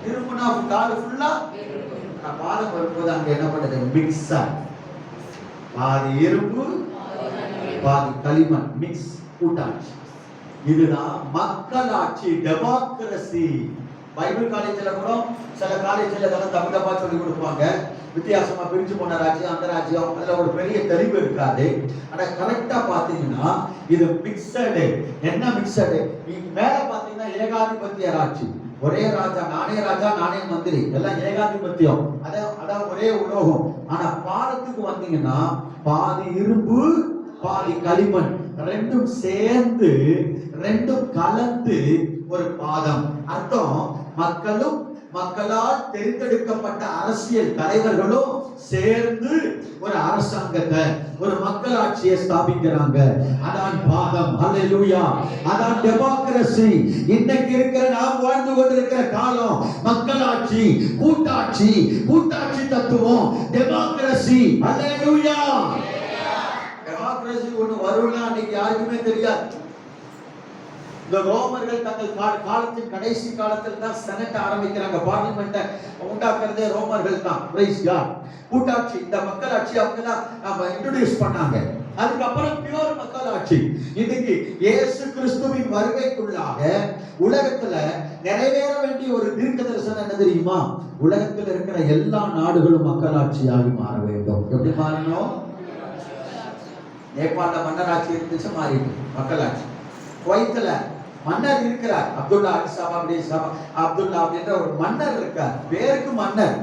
இரும்புனா கால் ஃபுல்லா. பாதம் வரும்போது அங்க என்ன பண்ணுது? மிக்ஸா, பாதி இரும்பு பாதி களிமண் மிக்ஸ் கூட்டாட்சி. இதுதான் மக்களாட்சி, டெமோக்ரசி. பைபிள் காலேஜ்ல கூட சில காலேஜ்ல தப்பு தப்பா சொல்லி கொடுப்பாங்க. வித்தியாசமா பிரிஞ்சு போன ராஜ்யம் அந்த ராஜ்யம், அதுல ஒரு பெரிய தெளிவு இருக்காது. ஆனா கரெக்டா பாத்தீங்கன்னா இது மிக்சடு. என்ன மிக்சடு? மேல பாத்தீங்கன்னா ஏகாதிபத்திய ராட்சி. ஒரே ராஜா, நானே ராஜா நானே மந்திரி, எல்லாம் ஏகாதிபத்தியம். அதான் ஒரே உலோகம். ஆனா பாதத்துக்கு வந்தீங்கன்னா பாதி இரும்பு பாதி களிமண், ரெண்டும் சேர்ந்து ரெண்டும் கலந்து ஒரு பாதம். அர்த்தம் மக்களும் மக்களால் தேர்ந்தெடுக்கப்பட்ட அரசியல் தலைவர்களும் சேர்ந்து ஒரு அரசாங்கத்தை, ஒரு மக்களாட்சியை ஸ்தாபிக்கிறாங்க. அதான் பாதம். அல்லேலூயா. அதான் டெமோக்ரசி. இன்னைக்கு இருக்கிற நாம் வாழ்ந்து கொண்டிருக்கிற காலம் மக்களாட்சி, கூட்டாட்சி, கூட்டாட்சி தத்துவம், டெமோக்ரசி. அல்லேலூயா. டெமோக்ரசி ஒண்ணு வரும்னா அன்னைக்கு யாருக்குமே தெரியாது. இந்த ரோமர்கள் தங்கள் காலத்தின் கடைசி காலத்தில் தான் செனட் ஆரம்பிக்கிறாங்க. பார்லிமெண்ட்டை உண்டாக்குறதே ரோமர்கள் தான். Praise God. கூட்டாட்சி, இந்த மக்களாட்சி அவங்க தான் இன்ட்ரோடியூஸ் பண்ணாங்க. அதுக்கப்புறம் பியூர் மக்களாட்சி. இன்னைக்கு இயேசு கிறிஸ்துவின் வருகைக்குள்ளாக உலகத்துல நிறைவேற வேண்டிய ஒரு தீர்க்க தரிசனம் என்ன தெரியுமா? உலகத்தில் இருக்கிற எல்லா நாடுகளும் மக்களாட்சியாகி மாற வேண்டும். எப்படி மாறணும்? நேபாள மன்னராட்சி இருந்துச்சு, மாறிட்டு மக்களாட்சி. குவைத்துல மன்னர் இருக்கிறார், அப்துல்லா அப்துல்லா அப்படின்ற ஒரு மன்னர் இருக்கார், பேருக்கு மன்னர்.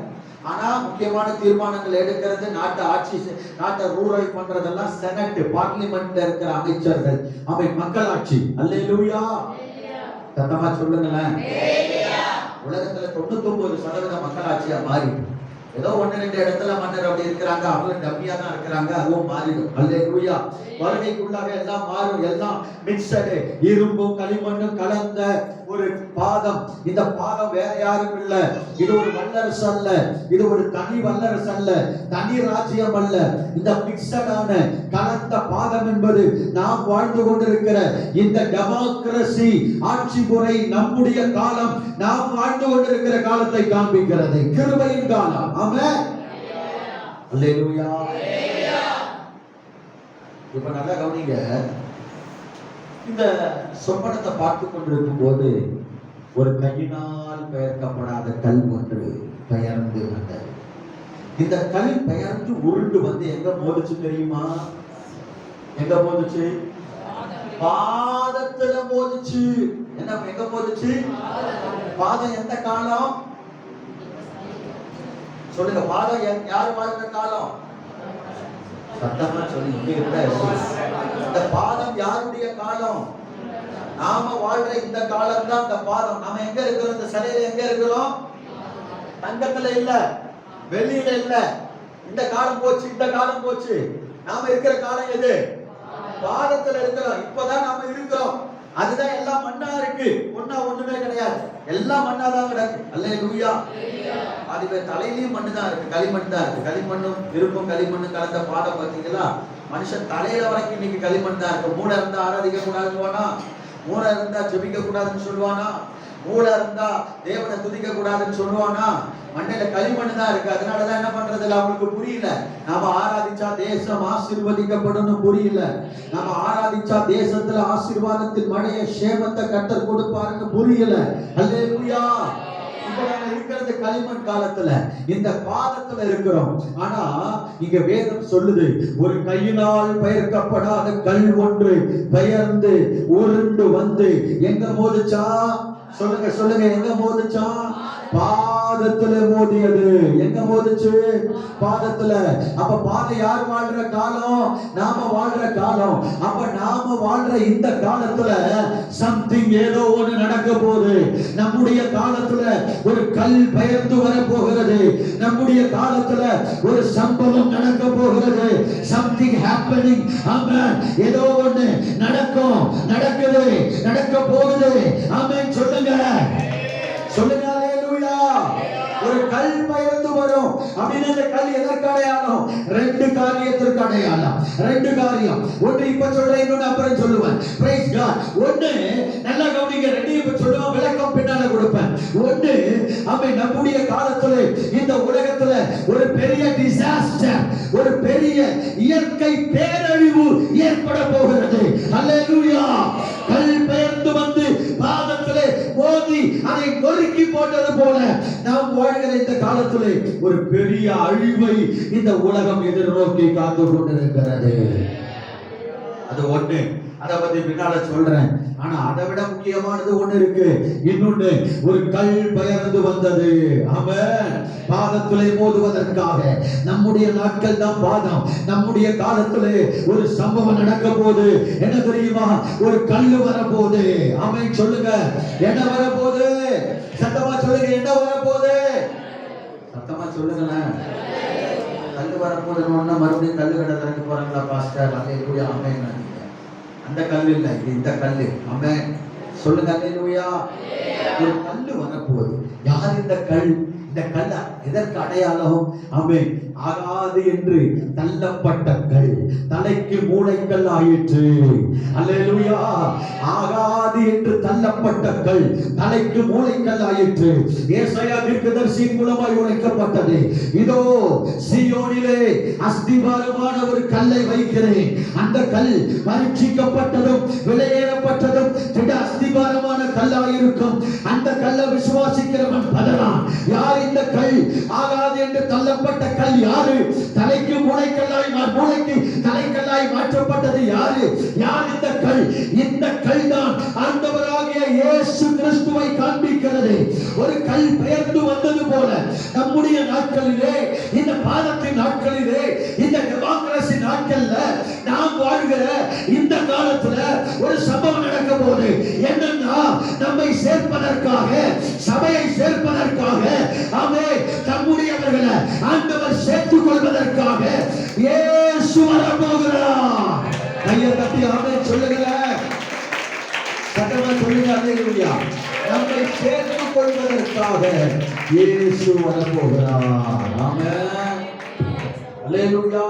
ஆனா முக்கியமான தீர்மானங்கள் எடுக்கிறது, நாட்டை ரூரல் பண்றதெல்லாம் செனட், பார்லிமெண்ட்ல இருக்கிற அமைச்சர்கள். மக்களாட்சி. அல்லேலூயா. சத்தமா சொல்லுங்களேன். உலகத்துல 99% மக்களாட்சியா மாறி, ஏதோ 1-2 இடத்துல மன்னர் அப்படி இருக்கிறாங்க, அவங்க டம்மியா தான் இருக்கிறாங்க, அதுவும் மாறிடும். அல்லேலூயா. வருகைக்குள்ளாக எல்லாம் மாறும், எல்லாம் மிக்சடு, இரும்பும் களிமண்ணும் கலந்த ஒரு பாதம். இந்த பாதம் வேற யாரும் இல்ல, இது ஒரு வல்லரசு அல்ல, இது ஒரு தனி வல்லரசு அல்ல, தனி ராஜ்யம் அல்ல. இந்த மிக்சடான கலந்த பாதம் என்பது நாம் வாழ்ந்து கொண்டிருக்கிற இந்த டெமோக்ரசி ஆட்சி முறை, நம்முடைய காலம், நாம் வாழ்ந்து கொண்டிருக்கிற காலத்தை காண்பிக்கிறது. கிருபையின் காலம். ஆமென். அல்லேலூயா. இப்ப நல்லா கவனிங்க. இந்த சொப்பனத்தை பார்த்து கொண்டிருக்கும் போது ஒரு கையினால் பெயர்க்கப்படாத கல் ஒன்று பெயர்ந்து வந்தது. இந்த கல் பெயர்ந்து உருண்டு வந்து எங்க மோதிச்சு தெரியுமா? எங்க மோதிச்சு? பாதத்துல மோதிச்சு. என்ன எங்க மோதிச்சு? பாதம் எந்த காலம் சொல்லுங்க? பாதம் யார் வாழ்ந்த காலம்? சத்தமா சொல்லுங்க. இந்த பாதம் யாருடைய காலம்? நாம வாழ்ற இந்த காலம் தான் இந்த பாதம். நாம எங்க இருக்கிறோம்? இந்த சிலையில எங்க இருக்கிறோம்? தங்கத்துல இல்ல, வெளியில இல்ல. இந்த காலம் போச்சு, இந்த காலம் போச்சு. நாம இருக்கிற காலம் எது? பாதத்துல இருக்கிறோம். இப்பதான் நாம இருக்கிறோம். அதுதான் எல்லாம் மண்ணா இருக்கு, ஒண்ணுமே கிடையாது, எல்லாம் மண்ணா தான் கிடக்கு. அல்லேலூயா. அதுவே தலையிலயும் மண்ணு தான் இருக்கு, களிமண் தான் இருக்கு. களிமண்ணும் இரும்பும் களிமண்ணும் கலந்த பாதம் பார்த்தீங்களா? மனுஷன் தலையில வரைக்கும் இன்னைக்கு களிமண் தான் இருக்கு. மூளை இருந்தா ஆராதிக்க கூடாதுன்னு, மூளை இருந்தா ஜெபிக்க கூடாதுன்னு சொல்லுவானா? மூளை இருந்தா தேவனை துதிக்க கூடாதுன்னு சொல்லுவானா? மண்ணில களிமண் தான் இருக்கு. அதனாலதான் என்ன பண்றது இல்ல, அவங்களுக்கு புரியல. நாம ஆராதிச்சா தேசம் ஆசீர்வதிக்கப்படும் புரியல. நாம ஆராதிச்சா தேசத்துல ஆசீர்வாதத்தின் மழையை சேமத்தை கர்த்தர் கொடுப்பாருன்னு புரியல. அல்லேலூயா. இப்ப நாம இருக்கிறது களிமண் காலத்துல, இந்த பாதத்துல இருக்கிறோம். ஆனா இங்க வேதம் சொல்லுது, ஒரு கையினால் பெயர்க்கப்படாத கல் ஒன்று பெயர்ந்து உருண்டு வந்து எங்க மோதிச்சா? சொல்லுங்க சொல்லுங்க, எங்க மோதிச்சா? பாதத்துல மோதியது. எங்க மோதிச்சு? பாதத்துல. அப்ப பாதம் யார் வாழ்ற காலம்? நாம வாழ்ற காலம். அப்ப நாம வாழ்ற இந்த காலத்துல சம்திங், ஏதோ ஒண்ணு நடக்க போகுது. நம்முடைய காலத்துல ஒரு கல் பெயர்ந்து வர போகிறது. நம்முடைய காலத்துல ஒரு சம்பவம் நடக்க போகிறது. Something happening. ஆமென். ஏதோ ஒண்ணு நடக்கும், நடக்குது, நடக்க போகுது. ஆமென். சொல்லுங்க சொல்லுங்க. அல்லேலூயா. ஒரு கல் பெயர்ந்து வரும் அப்படின்னு. அந்த கல் எதற்கு அடையாளம்? 2 காரியத்திற்கு அடையாளம். 2 காரியம். ஒன்று இப்ப சொல்றேன், இன்னொன்னு அப்புறம் சொல்லுவேன். Praise God. ஒன்று நல்லா கவனிங்க, 2 இப்ப சொல்லுவேன், விளக்கம் பின்னால கொடுப்பேன். ஒன்று, அவன் நம்முடைய காலத்துல இந்த உலகத்துல ஒரு பெரிய டிசாஸ்டர், ஒரு பெரிய இயற்கை பேரழிவு ஏற்பட போகிறது. அல்லேலூயா. கல் பெயர்ந்து வந்து பாதத்திலே மோதி அதை நொறுக்கி போட்டது போல நாம் வாழ்கிற இந்த காலத்திலே ஒரு பெரிய அழிவை இந்த உலகம் எதிர்நோக்கி காத்து கொண்டிருக்கிறது. அது ஒண்ணு. அதை பத்தி பின்னால சொல்றேன். ஆனா அதை விட முக்கியமானது ஒண்ணு இருக்கு. இன்னொன்னு, ஒரு கல் பெயர்ந்து வந்தது. ஆமென். பாதத்திலே மோதுவதற்காக. நம்முடைய நாட்கள் தான் பாதம். நம்முடைய காலத்திலே ஒரு சம்பவம் நடக்க போகுது. என்ன தெரியுமா? ஒரு கல் வரப்போகுது. ஆமென். சொல்லுங்க, என்ன வரப்போகுது? சத்தமா சொல்லுங்க, என்ன வரப்போகுது? சத்தமா சொல்லுங்களேன். கல் வரப்போகுதுன்னு மறுபடியும் கல்லு கடை திறக்க போறாங்களா பாஸ்டர்? அல்லேலூயா. ஆமென். அந்த கல் இல்ல, இது இந்த கல்லு. ஆமென். சொல்லுங்க. அல்லேலூயா. ஒரு கல்லு வரப்போகுது. யார் இந்த கல்? இந்த கல் எதற்கு அடையாளம்? ஆமென். ஆகாது என்று தள்ளப்பட்ட கல் தலைக்கு மூளைக்கல் ஆயிற்று. அல்லேலூயா. ஆகாது என்று தள்ளப்பட்ட கல் தலைக்கு மூளைக்கல் ஆயிற்று. ஏசாயா தீர்க்கதரிசியின் மூலமாய் உரைக்கப்பட்டது. இதோ சீயோனிலே அஸ்திபாரமான ஒரு கல்லை வைக்கிறேன். அந்த கல் பரீட்சிக்கப்பட்டதும் விலையேறப்பட்டதும் திட அஸ்திபாரமான கல்லாயிருக்கும். அந்த கல்லை விசுவாசிக்கிறவன் பதறான். யார் இந்த கல்? ஆகாது என்று தள்ளப்பட்ட கல் யாரு? தலைக்கு மூளைக்கல்லாய் மூளைக்கு தலைக்கல்லாய் மாற்றப்பட்டது யாரு? யார் இந்த கல்? இந்த கல் தான் ஆண்டவராகிய இயேசு கிறிஸ்துவை காண்பிக்கிறது. ஒரு கல் பெயர்ந்து வந்தது போல நம்முடைய நாட்களிலே, இந்த பாதத்தின் நாட்களிலே, இந்த டெமோக்ரசி நாட்கள்ல நாம் வாழ்கிற இந்த காலத்துல ஒரு சம்பவம் நடக்க போகுது. என்னன்னா, நம்மை சேர்ப்பதற்காக, சபையை சேர்ப்பதற்காக, ஆமென், தம்முடையவர்களை ஆண்டவர் சேர்த்துக் கொள்வதற்காக இயேசு வரப்போகிறார். கையை தட்டி ஆமென் சொல்லுங்க. சத்தமா சொல்லுங்க. அல்லேலூயா. நம்மை சேர்த்துக் கொள்வதற்காக இயேசு வரப்போகிறார். ஆமென். அல்லேலூயா.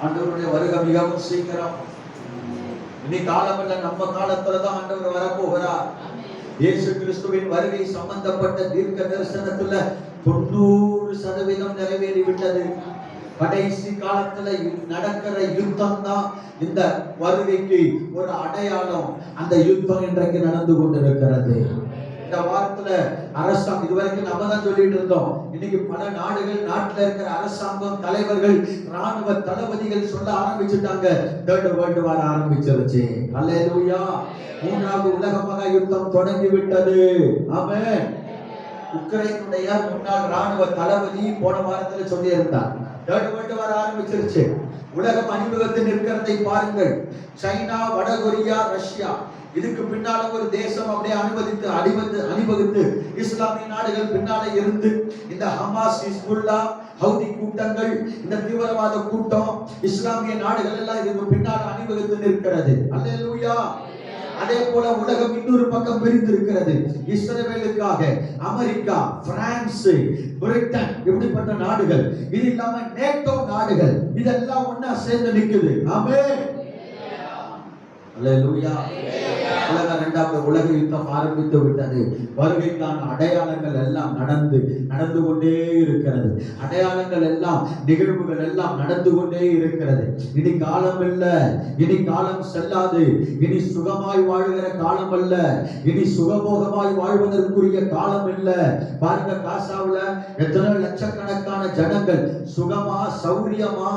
ஆண்டவருடைய வருகை மிகவும் சீக்கிரம். இனி காலமல்ல, நம்ம காலத்துல தான் ஆண்டவர் வரப்போகிறார். இயேசு கிறிஸ்துவின் வருகை சம்பந்தப்பட்ட தீர்க்க தரிசனத்துல 90% நிறைவேறி விட்டது. கடைசி காலத்துல நடக்கிற யுத்தம் தான் இந்த வருகைக்கு ஒரு அடையாளம். அந்த யுத்தம் இன்றைக்கு நடந்து கொண்டிருக்கிறது. இந்த வாரத்துல அரசாங்கம், இதுவரைக்கும் நம்ம தான் சொல்லிட்டு இருந்தோம். இன்னைக்கு பல நாடுகள், நாட்டில் இருக்கிற அரசாங்கம், தலைவர்கள், ராணுவ தளபதிகள் சொல்ல ஆரம்பிச்சுட்டாங்க. தேர்ட் வேர்ல்டு வார் ஆரம்பிச்சிருச்சு. அல்லேலூயா. மூன்றாவது உலக மகா யுத்தம் தொடங்கி விட்டது. ஆமென். உக்ரைனுடைய முன்னாள் ராணுவ தளபதி போன வாரத்துல சொல்லி இருந்தார், தேர்ட் வேர்ல்டு வார் ஆரம்பிச்சிருச்சு. உலகம் அணிவகுத்து நிற்கிறதை பாருங்கள். சைனா, வடகொரியா, ரஷ்யா, இதுக்கு பின்னால ஒரு தேசம் அப்படியே அணிவகுத்து இஸ்லாமிய நாடுகள் பின்னால இருந்து இந்த ஹமாஸ், ஹிஸ்புல்லா, ஹவுதி கூட்டங்கள், இந்த தீவிரவாத கூட்டம், இஸ்லாமிய நாடுகள் எல்லாம் இதுக்கு பின்னால அணிவகுத்து நிற்கிறது. அல்லேலூயா. அதே போல உலகம் இன்னொரு பக்கம் பிரிந்து இருக்கிறது. இஸ்ரவேலுக்காக அமெரிக்கா, பிரான்ஸ், பிரிட்டன், இப்படிப்பட்ட நாடுகள், இது இல்லாம நேட்டோ நாடுகள், இதெல்லாம் ஒண்ணா சேர்ந்து நிக்குது. ஆமென். அல்லேலூயா. இரண்டாவது உலக யுத்தம் ஆரம்பித்து விட்டது. வருகைக்கான அடையாளங்கள் எல்லாம் நடந்து கொண்டே இருக்கிறது. அடையாளங்கள் எல்லாம், நிகழ்வுகள் எல்லாம் நடந்து கொண்டே இருக்கிறது. இனி காலம் இல்ல, இனி காலம் செல்லாது. இனி சுகமாய் வாழ்கிற காலம் அல்ல, இனி சுகபோகமாய் வாழ்வதற்குரிய காலம் இல்ல. பாருங்க, காசாவுல எத்தனை லட்சக்கணக்கான ஜனங்கள் சுகமா, சௌரியமா,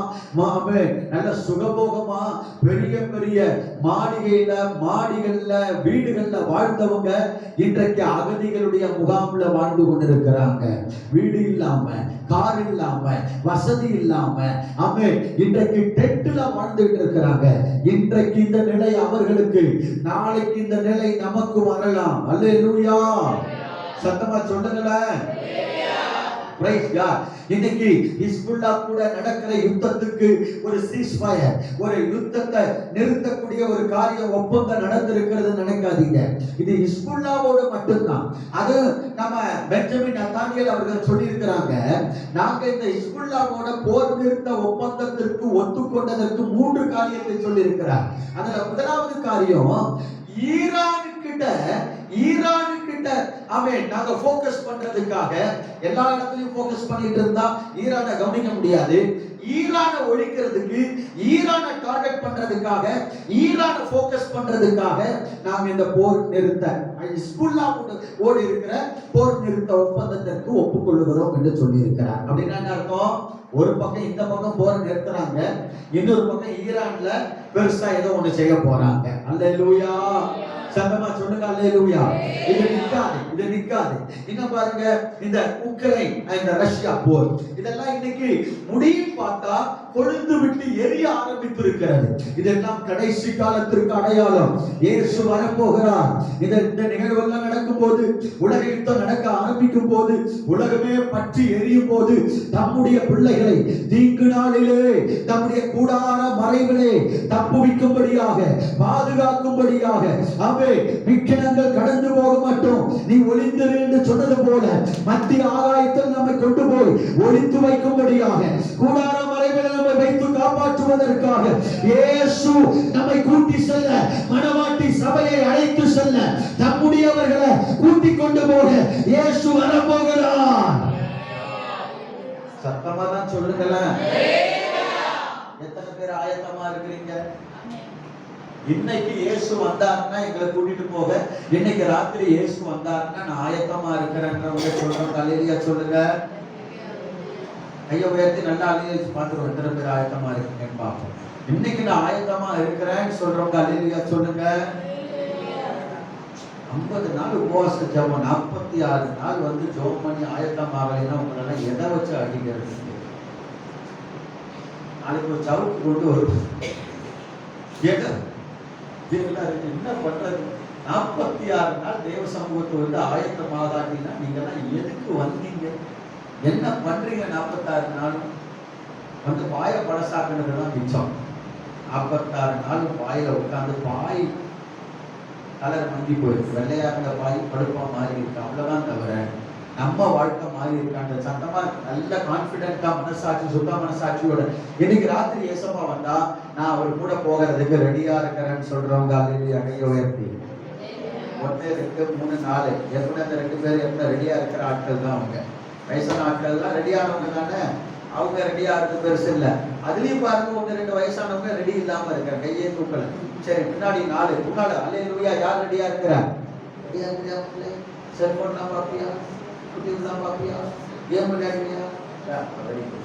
நல்ல சுகபோகமா, பெரிய பெரிய மாடிகள்ல, வீடுகள்ல வாழ்ந்தவங்க இன்றைக்கு அகதிகளுடைய முகாம்ல வாழ்ந்து கொண்டிருக்கிறாங்க. வீடு இல்லாம, கார் இல்லாம, வசதி இல்லாம, இன்றைக்கு டென்ட்ல வாழ்ந்துட்டு இருக்கிறாங்க. இன்றைக்கு இந்த நிலை அவர்களுக்கு, நாளைக்கு இந்த நிலை நமக்கு வரலாம். அல்லேலூயா. சத்தமா சொல்லுங்களேன். இன்னைக்கு ஹிஸ்புல்லா கூட நடக்கிற யுத்தத்துக்கு ஒரு சீஸ்ஃபயர், ஒரு யுத்தத்தை நிறுத்தக்கூடிய ஒரு காரியம், ஒப்பந்தம் நடந்திருக்கிறது நினைக்காதீங்க. இது ஹிஸ்புல்லாவோட மட்டும்தான். அது நம்ம பெஞ்சமின் நத்தானியேல் அவர்கள் சொல்லி இருக்கிறாங்க, நாங்க இந்த ஹிஸ்புல்லாவோட போர் நிறுத்த ஒப்பந்தத்திற்கு ஒத்துக்கொண்டதற்கு 3 காரியத்தை சொல்லி இருக்கிறார். அதுல முதலாவது காரியம், ஈரானுக்கிட்ட நாங்க போக்கஸ் பண்றதுக்காக, எல்லா இடத்துலயும் போக்கஸ் பண்ணிட்டு இருந்தா ஈரானை கவனிக்க முடியாது. ஈரானை ஒழிக்கிறதுக்கு, ஈரானை டார்கெட் பண்றதுக்காக, ஈரானை போக்கஸ் பண்றதுக்காக நாங்க இந்த போர் நிறுத்த, ஹிஸ்புல்லாவோடு இருக்கிற போர் நிறுத்த ஒப்பந்தத்திற்கு ஒப்புக்கொள்ளுகிறோம் என்று சொல்லி இருக்கிறார். அப்படின்னா என்ன அர்த்தம்? ஒரு பக்கம் இந்த பக்கம் போர் நிறுத்துறாங்க, இன்னொரு பக்கம் ஈரான்ல பெருசா ஏதோ ஒண்ணு செய்ய போறாங்க. அல்லேலூயா. சத்தமா சொல்லுங்க. அல்லேலூயா. இது நிக்காது. இன்னும் பாருங்க, இந்த உக்ரைன், இந்த ரஷ்யா போர், இதெல்லாம் இன்னைக்கு முடியும் பார்த்தா கொழுந்து விட்டு எரிய ஆரம்பித்திருக்கிறது. இதெல்லாம் கடைசி காலத்திற்கு அடையாளம். இயேசு வரப்போகிறார். இந்த நிகழ்வெல்லாம் நடக்கும் போது, உலக யுத்தம் நடக்க ஆரம்பிக்கும் போது, உலகமே பற்றி எரியும் போது, தம்முடைய பிள்ளைகளை தீங்கு நாளிலே தம்முடைய கூடார மறைவிலே தப்புவிக்கும்படியாக, பாதுகாக்கும்படியாக, பிதாவே விக்கினங்கள் கடந்து போக மாட்டோம், நீ ஒளிந்திரு என்று சொன்னது போல மத்திய ஆகாயத்தில் நம்மை கொண்டு போய் ஒளித்து வைக்கும்படியாக கூடார மறைவில் நம்மை வைத்து காப்பாற்றுவதற்காக இயேசு நம்மை கூட்டி செல்ல, மணவாட்டி சபையை அழைத்து செல்ல, தம்முடையவர்களை கூட்டிக் கொண்டு போக இயேசு வரப்போகிறார். சத்தமா தான் சொல்லுங்களேன். எத்தனை பேர் ஆயத்தமா இருக்கிறீங்க? இன்னைக்கு இயேசு வந்தாருன்னா எங்களை கூட்டிட்டு போக, இன்னைக்கு ராத்திரி இயேசு வந்தாருன்னா நான் ஆயத்தமா இருக்கிறேன்றவங்க சொல்றோம். அல்லேலூயா சொல்லுங்க. கையை உயர்த்தி நல்லா அல்லேலூயா பார்த்துருவோம். எத்தனை பேர் ஆயத்தமா இருக்கீங்கன்னு பார்ப்போம். இன்னைக்கு நான் ஆயத்தமா இருக்கிறேன்னு சொல்றவங்க அல்லேலூயா சொல்லுங்க. 50 நாள் உபவாச ஜெபம், 46 நாள் வந்து ஜெபம் பண்ணி ஆயத்தமாகலைன்னா உங்களெல்லாம் எதை வச்சு அடிக்கிறது? நாளைக்கு ஒரு சவுக்கு கொண்டு வரும். என்ன பண்றது? 46 நாள் தேவ சமூகத்தை வந்து ஆயத்தமாகாட்டினா நீங்கெல்லாம் எதுக்கு வந்தீங்க? என்ன பண்றீங்க? 46 நாள் வந்து பாய பழசாக்குனது தான் மிச்சம். 46 நாள் பாயில உட்காந்து பாய் கலர் மங்கி போயிருக்கு, வெள்ளையாகிற பாய் படுப்பா மாறி இருக்கு, அவ்வளவுதான். தவிர நம்ம வாழ்க்கை மாறி இருக்கான்ற சத்தமா நல்ல கான்பிடென்டா மனசாட்சி, சுத்த மனசாட்சியோட இன்னைக்கு ராத்திரி ஏசப்பா வந்தா நான் அவர் கூட போகிறதுக்கு ரெடியா இருக்கிறேன்னு சொல்றவங்க அல்லேலூயா கையை உயர்த்தி. 1 2 3 4 ஏற்கனவே அந்த 2 பேர் எப்ப ரெடியா இருக்கிற ஆட்கள் தான் அவங்க. வயசான ஆட்கள் தான் ரெடியானவங்க தானே. அவங்க ரெடியா இருக்கு பெருசு இல்ல. அதுலயும் பாருங்க 1 2 வயசானவங்க ரெடி இல்லாம இருக்காங்க, கையே தூக்கல. சரி, பின்னாடி 4 முன்னாடி அல்லேலூயா யார் ரெடியா இருக்கிறா? ரெடியா இருக்கிறா? செல்போன் தான் பாப்பியா, யூடியூப் தான் பாப்பியா, கேம் விளையாடுறியா?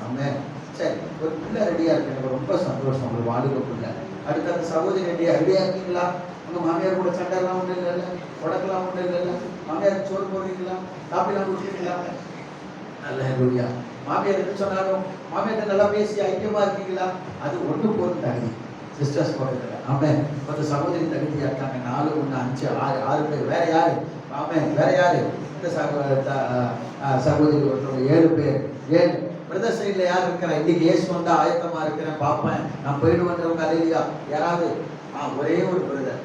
ஆமென். சரி, ஒரு பிள்ளை ரெடியா இருக்கு, எனக்கு ரொம்ப சந்தோஷம். ஒரு வாலிப பிள்ளை. அடுத்த அந்த சகோதரி ரெடியா இருக்கீங்களா? உங்க மாமியார் கூட சண்டைலாம் ஒண்ணு இல்லைல்ல, உடக்கலாம் ஒண்ணு இல்லைல்ல, மாமியார் சோறு போடுறீங்களா, காப்பிலாம் குடிக்கிறீங்களா? அல்லேலூயா. மாமியார் என்ன சொன்னாலும் மாமியார் நல்லா பேசி ஐக்கியமா இருக்கீங்களா? அது ஒண்ணு போதும் தகுதி. சிஸ்டர்ஸ் பக்கத்துல ஆமென். அந்த சகோதரி தகுதியா இருக்காங்க. 4 1 5 6 பேர். வேற யாரு? ஆமென். வேற யாரு? இந்த சகோதரி ஒருத்தவங்க 7 பேர். 7 பிரதர் சைடுல யார் இருக்கிறா? இன்னைக்கு இயேசு வந்தா ஆயத்தமா இருக்கிறேன், பாப்பேன், நான் போயிட்டு வந்தவங்க அல்லேலூயா யாராவது? ஒரே ஒரு பிரதர்.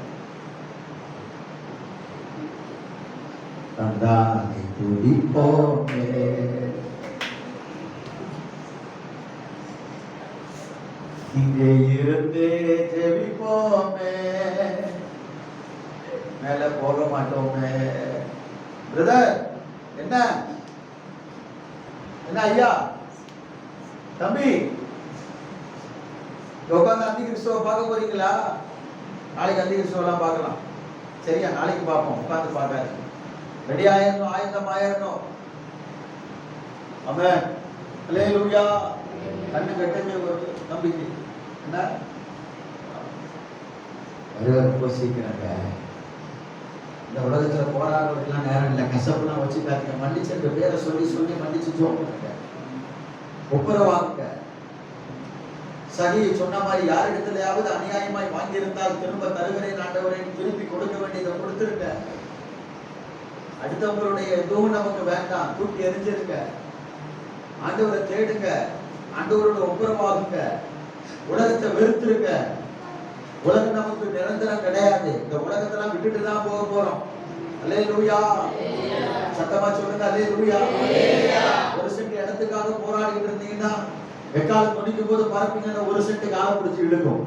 தந்தானை துதிப்போமே, இங்கே இருந்தே ஜெபிப்போமே, மேல போக மாட்டோமே. பிரதர் என்ன என்ன ஐயா தம்பி உட்காந்து அந்தி கிறிஸ்துவ பார்க்க போறீங்களா? நாளைக்கு அந்தி கிறிஸ்துவெல்லாம் பார்க்கலாம். சரியா? நாளைக்கு பார்ப்போம். உட்காந்து பார்க்காது. ரெடி ஆயிரணும், ஆயத்தம் ஆயிரணும். ஆமென். அல்லேலூயா. கண்ணு கட்டமே ஒரு நம்பிக்கை. என்ன ரொம்ப சீக்கிரங்க இந்த உலகத்துல போராடுறதுக்கெல்லாம் நேரம் இல்லை. கசப்புலாம் வச்சுக்காதீங்க. மன்னிச்ச பேரை சொல்லி சொல்லி மன்னிச்சு ஜோங்க, ஒப்புரவாங்க. சரி, சொன்ன மாதிரி யாரிடத்திலேயாவது அநியாயமாய் வாங்கியிருந்தால் திரும்ப தருகிறேன் ஆண்டவரே, திருப்பி கொடுக்க வேண்டியதை கொடுத்துருங்க. அடுத்தவங்களுடைய எதுவும் நமக்கு வேண்டாம், தூக்கி எரிஞ்சிருங்க. ஆண்டவரை தேடுங்க, ஆண்டவரோட ஒப்புரவாகுங்க. உலகத்தை வெறுத்துருங்க. உலகம் நமக்கு நிரந்தரம் கிடையாது. இந்த உலகத்தெல்லாம் விட்டுட்டு தான் போக போறோம். அல்லேலூயா. சத்தமா சொல்லுங்க அல்லேலூயா. ஒரு சென்ட் இடத்துக்காக போராடிட்டு இருந்தீங்கன்னா வெக்காலம் துணிக்கும் போது பார்ப்பீங்கன்னா 1 சென்ட் காலை பிடிச்சி இழுக்கும்.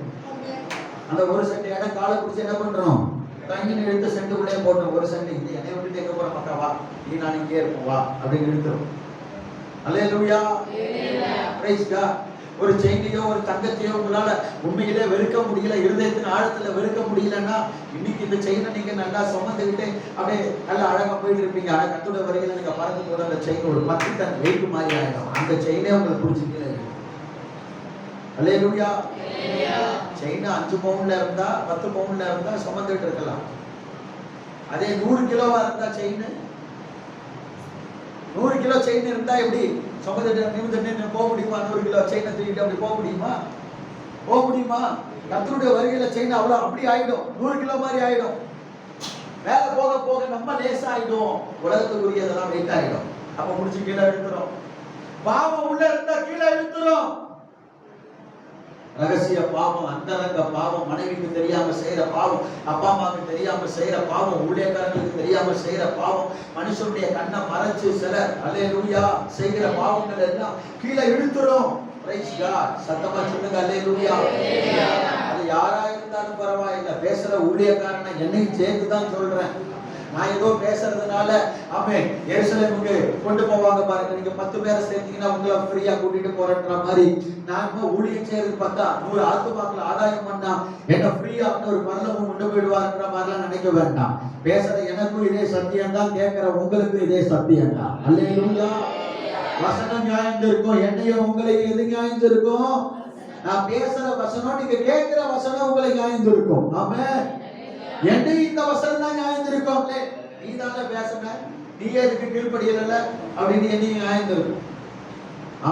அந்த 1 சென்ட் இடம் காலை பிடிச்சி என்ன பண்றோம்? தங்கி இழுத்து சென்ட்டுக்குள்ளே போட்டோம். 1 சென்ட் இது என்னை விட்டுட்டு எங்க போற மக்கா, வா நீ நான் இங்கே இருப்போம் வா அப்படின்னு இழுத்துரும். அல்லேலூயா. Praise God. ஒரு செயினையோ ஒரு தங்கத்தையோ உங்களால உண்மையிலே வெறுக்க முடியல, இருதயத்தின் ஆழத்துல வெறுக்க முடியலன்னா இன்னைக்கு இந்த செயினை நீங்க நல்லா சுமந்துக்கிட்டு அப்படியே நல்லா அழகா போயிட்டு இருப்பீங்க. ஆனா கத்தோட வரையில நீங்க பறந்து போட அந்த செயின் ஒரு 10 டன் வெயிட் மாதிரி ஆயிடும். அந்த செயினே உங்களை பிடிச்சிக்கல. அல்லேலூயா. செயின் 5 பவுண்ட்ல இருந்தா 10 பவுண்ட்ல இருந்தா சுமந்துட்டு இருக்கலாம். அதே 100 கிலோவா இருந்தா செயின், 100 கிலோ செயின் இருந்தா எப்படி சுமந்துட்டு போக முடியுமா? 100 கிலோ செயினை தூக்கிட்டு அப்படி போக முடியுமா? போக முடியுமா? கர்த்தருடைய வருகையில செயின் அவ்வளவு அப்படி ஆயிடும், 100 கிலோ மாதிரி ஆயிடும். மேல போக போக நம்ம லேசா ஆயிடும். உலகத்துக்குரியதெல்லாம் வெயிட் ஆயிடும். அப்ப முடிச்சு கீழே இழுத்துரும். பாவம் உள்ள இருந்தா கீழே இழுத்துரும். ரகசிய பாவம், அந்தரங்க பாவம், மனைவிக்கு தெரியாம செய்யற பாவம், அப்பா அம்மாவுக்கு தெரியாம செய்யற பாவம், ஊழியக்காரங்களுக்கு தெரியாம செய்யற பாவம், மனுஷனுடைய கண்ணை மறைச்சு சிலர் அல்லேலூயா செய்கிற பாவங்கள் எல்லாம் கீழே இழுத்துரும். Price God. சத்தமா சொல்லுங்க அல்லேலூயா. அது யாரா இருந்தாலும் பரவாயில்லை. பேசுற ஊழியக்காரனை என்னையும் சேர்த்து தான் சொல்றேன். நான் ஏதோ பேசுறதுனால ஆமென் எருசலேமுக்கு கொண்டு போவாங்க பாருங்க, நீங்க 10 பேரை சேர்த்தீங்கன்னா உங்களை ஃப்ரீயா கூட்டிட்டு போறேன்ற மாதிரி நான் ஊழியம் செய்யறது பார்த்தா 100 ஆத்துமாக்களை ஆதாயம் பண்ணா என்ன ஃப்ரீயா ஒரு பரலோகம் கொண்டு போயிடுவாருன்ற மாதிரிலாம் நினைக்க வேண்டாம். பேசுற எனக்கும் இதே சத்தியம் தான், கேட்கிற உங்களுக்கு இதே சத்தியம் தான். அல்லேலூயா. வசனம் நியாயந்திருக்கும், என்னையும் உங்களையும் எது நியாயந்திருக்கும்? நான் பேசுற வசனம் நீங்க கேட்கிற வசனம் உங்களை நியாயந்திருக்கும். ஆமென். என்ன இந்த வசனம் தான் நியாயந்திருக்கும். நீ தானே பேசுன, நீ எதுக்கு கீழ்ப்படியல அப்படின்னு என்ன நியாயந்திருக்கும்.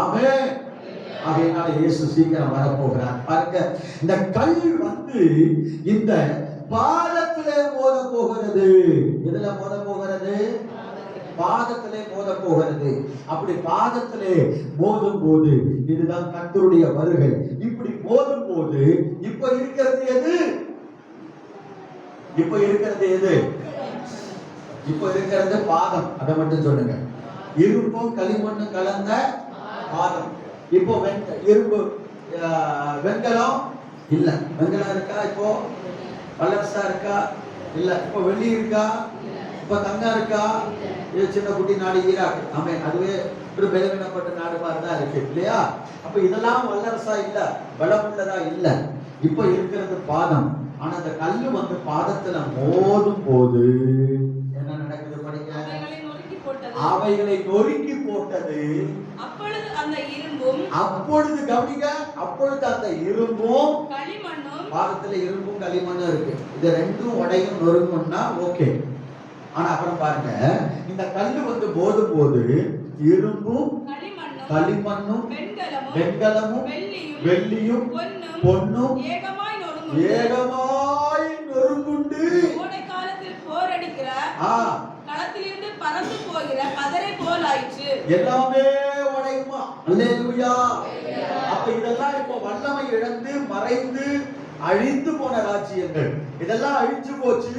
ஆமென். அதனால இயேசு சீக்கிரம் வரப்போகிறார். பாருங்க, இந்த கல் இந்த பாதத்திலே மோத போகிறது. எதுல மோத போகிறது? பாதத்திலே மோத போகிறது. அப்படி பாதத்திலே மோதும் போது இதுதான் கர்த்தருடைய வருகை. இப்படி மோதும் போது இப்ப இருக்கிறது எது? இப்ப இருக்கிறது எது? இப்ப இருக்கிறது பாதம். அதை மட்டும் சொல்லுங்க. இரும்பும் களிமண்ணும் கலந்த பாதம். இப்போ இரும்பு வெண்கலம் இல்ல. வெண்கலம் இருக்கா? இப்போ வல்லரசா இருக்கா? இல்ல. இப்போ வெள்ளி இருக்கா? இப்ப தங்கம் இருக்கா? இது சின்ன குட்டி நாடு ஈராக். ஆமே, அதுவே ஒரு பலவீனப்பட்ட நாடு மாதிரி தான் இருக்கு இல்லையா? அப்ப இதெல்லாம் வல்லரசா இல்ல, பலம் உள்ளதா இல்ல. இப்ப இருக்கிறது பாதம். ஆனா அந்த கல்லு பாதத்துல மோதும் போது என்ன நடக்குது? படிங்க. அவைகளை நொறுக்கி போட்டது. அப்பொழுது அந்த இரும்பும், அப்பொழுது கவனிங்க, அப்பொழுது அந்த இரும்பும் களிமண்ணும், பாதத்துல இரும்பும் களிமண்ணும் இருக்கு. இது ரெண்டும் உடையும் நொறுங்கும்னா ஓகே. ஆனா அப்புறம் பாருங்க, இந்த கல்லு மோதும் போது இரும்பும் களிமண்ணும் வெண்கலமும் வெள்ளியும் பொன்னும் ஏகமாய் நொறுங்குண்டு கோடை காலத்தில் போரடிக்கிற களத்திலிருந்து பறந்து போகிற பதரை போல் ஆயிற்று. எல்லாமே உடையுமா? அல்லேலூயா. அப்ப இதெல்லாம் இப்ப வல்லமை இழந்து மறைந்து அழிந்து போன ராஜ்யங்கள் இதெல்லாம் அழிஞ்சு போச்சு.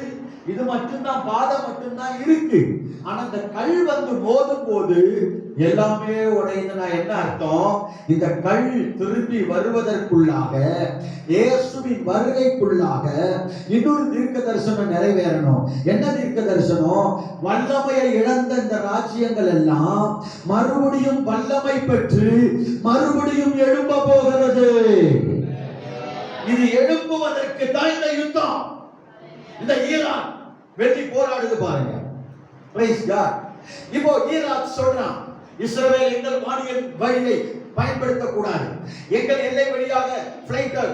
இது மட்டும்தான், பாதம் மட்டும்தான் இருக்கு. ஆனா இந்த கல் மோதும் போது எல்லாமே உடையுதுன்னா என்ன அர்த்தம்? இந்த கல் திரும்பி வருவதற்குள்ளாக, இயேசுவின் வருகைக்குள்ளாக இன்னொரு தீர்க்க தரிசனம் நிறைவேறணும். என்ன தீர்க்க தரிசனம்? வல்லமையை இழந்த இந்த ராஜ்யங்கள் எல்லாம் மறுபடியும் வல்லமை பெற்று மறுபடியும் எழும்ப போகிறது. இது எழும்புவதற்கு தான் இந்த யுத்தம். இந்த ஈரான் வெற்றி போராடுது பாருங்க. Price God. இப்போ ஈரான் சொல்றான், இஸ்ரவேல் எங்கள் வானியல் வழியை பயன்படுத்த கூடாது, எங்கள் எல்லை வழியாக பிளைட்டர்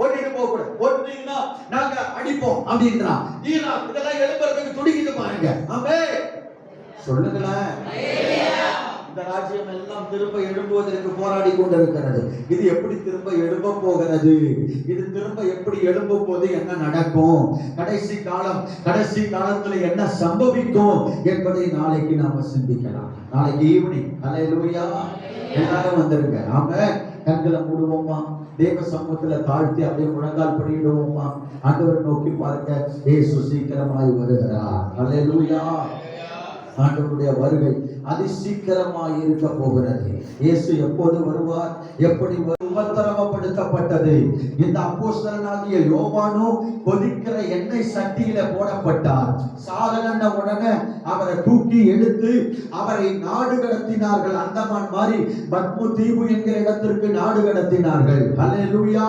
ஓட்டிட்டு போக கூடாது, ஓட்டுனீங்கன்னா நாங்க அடிப்போம் அப்படின்றான். ஈரான் இதெல்லாம் எழுப்புறதுக்கு துடிக்குது பாருங்க. ஆமென். சொல்லுங்களேன். இந்த ராஜ்யம் எல்லாம் திரும்ப எழும்புவதற்கு போராடி கொண்டிருக்கிறது. இது எப்படி திரும்ப எழும்ப போகிறது? இது திரும்ப எப்படி எழும்பும் போது என்ன நடக்கும்? கடைசி காலத்துல என்ன சம்பவிக்கும் என்பதை நாளைக்கு நாம சிந்திக்கலாம். நாளைக்கு ஈவினிங் அல்லேலூயா எல்லாரும் வந்திருங்க. ஆமென். கண்களை மூடுவோமா, தேவ சமூகத்துல தாழ்த்தி அப்படியே முழங்கால் படியிடுவோமா. ஆண்டவரை நோக்கி பாருங்க. இயேசு சீக்கிரமாய் வருகிறார். அல்லேலூயா. ஆண்டவருடைய வருகை அதி சீக்கிரமாக இருக்க போகிறது. இயேசு எப்போது வருவார்? எப்படி உபத்திரவப்படுத்தப்பட்டது? இந்த அப்போஸ்தலனாகிய யோவானோ கொதிக்கிற எண்ணெய் சட்டியில போடப்பட்டார். சாதன உடனே அவரை தூக்கி எடுத்து அவரை நாடு கடத்தினார்கள். அந்தமான் மாதிரி பத்மு தீவு என்கிற இடத்திற்கு நாடு கடத்தினார்கள். அல்லேலூயா.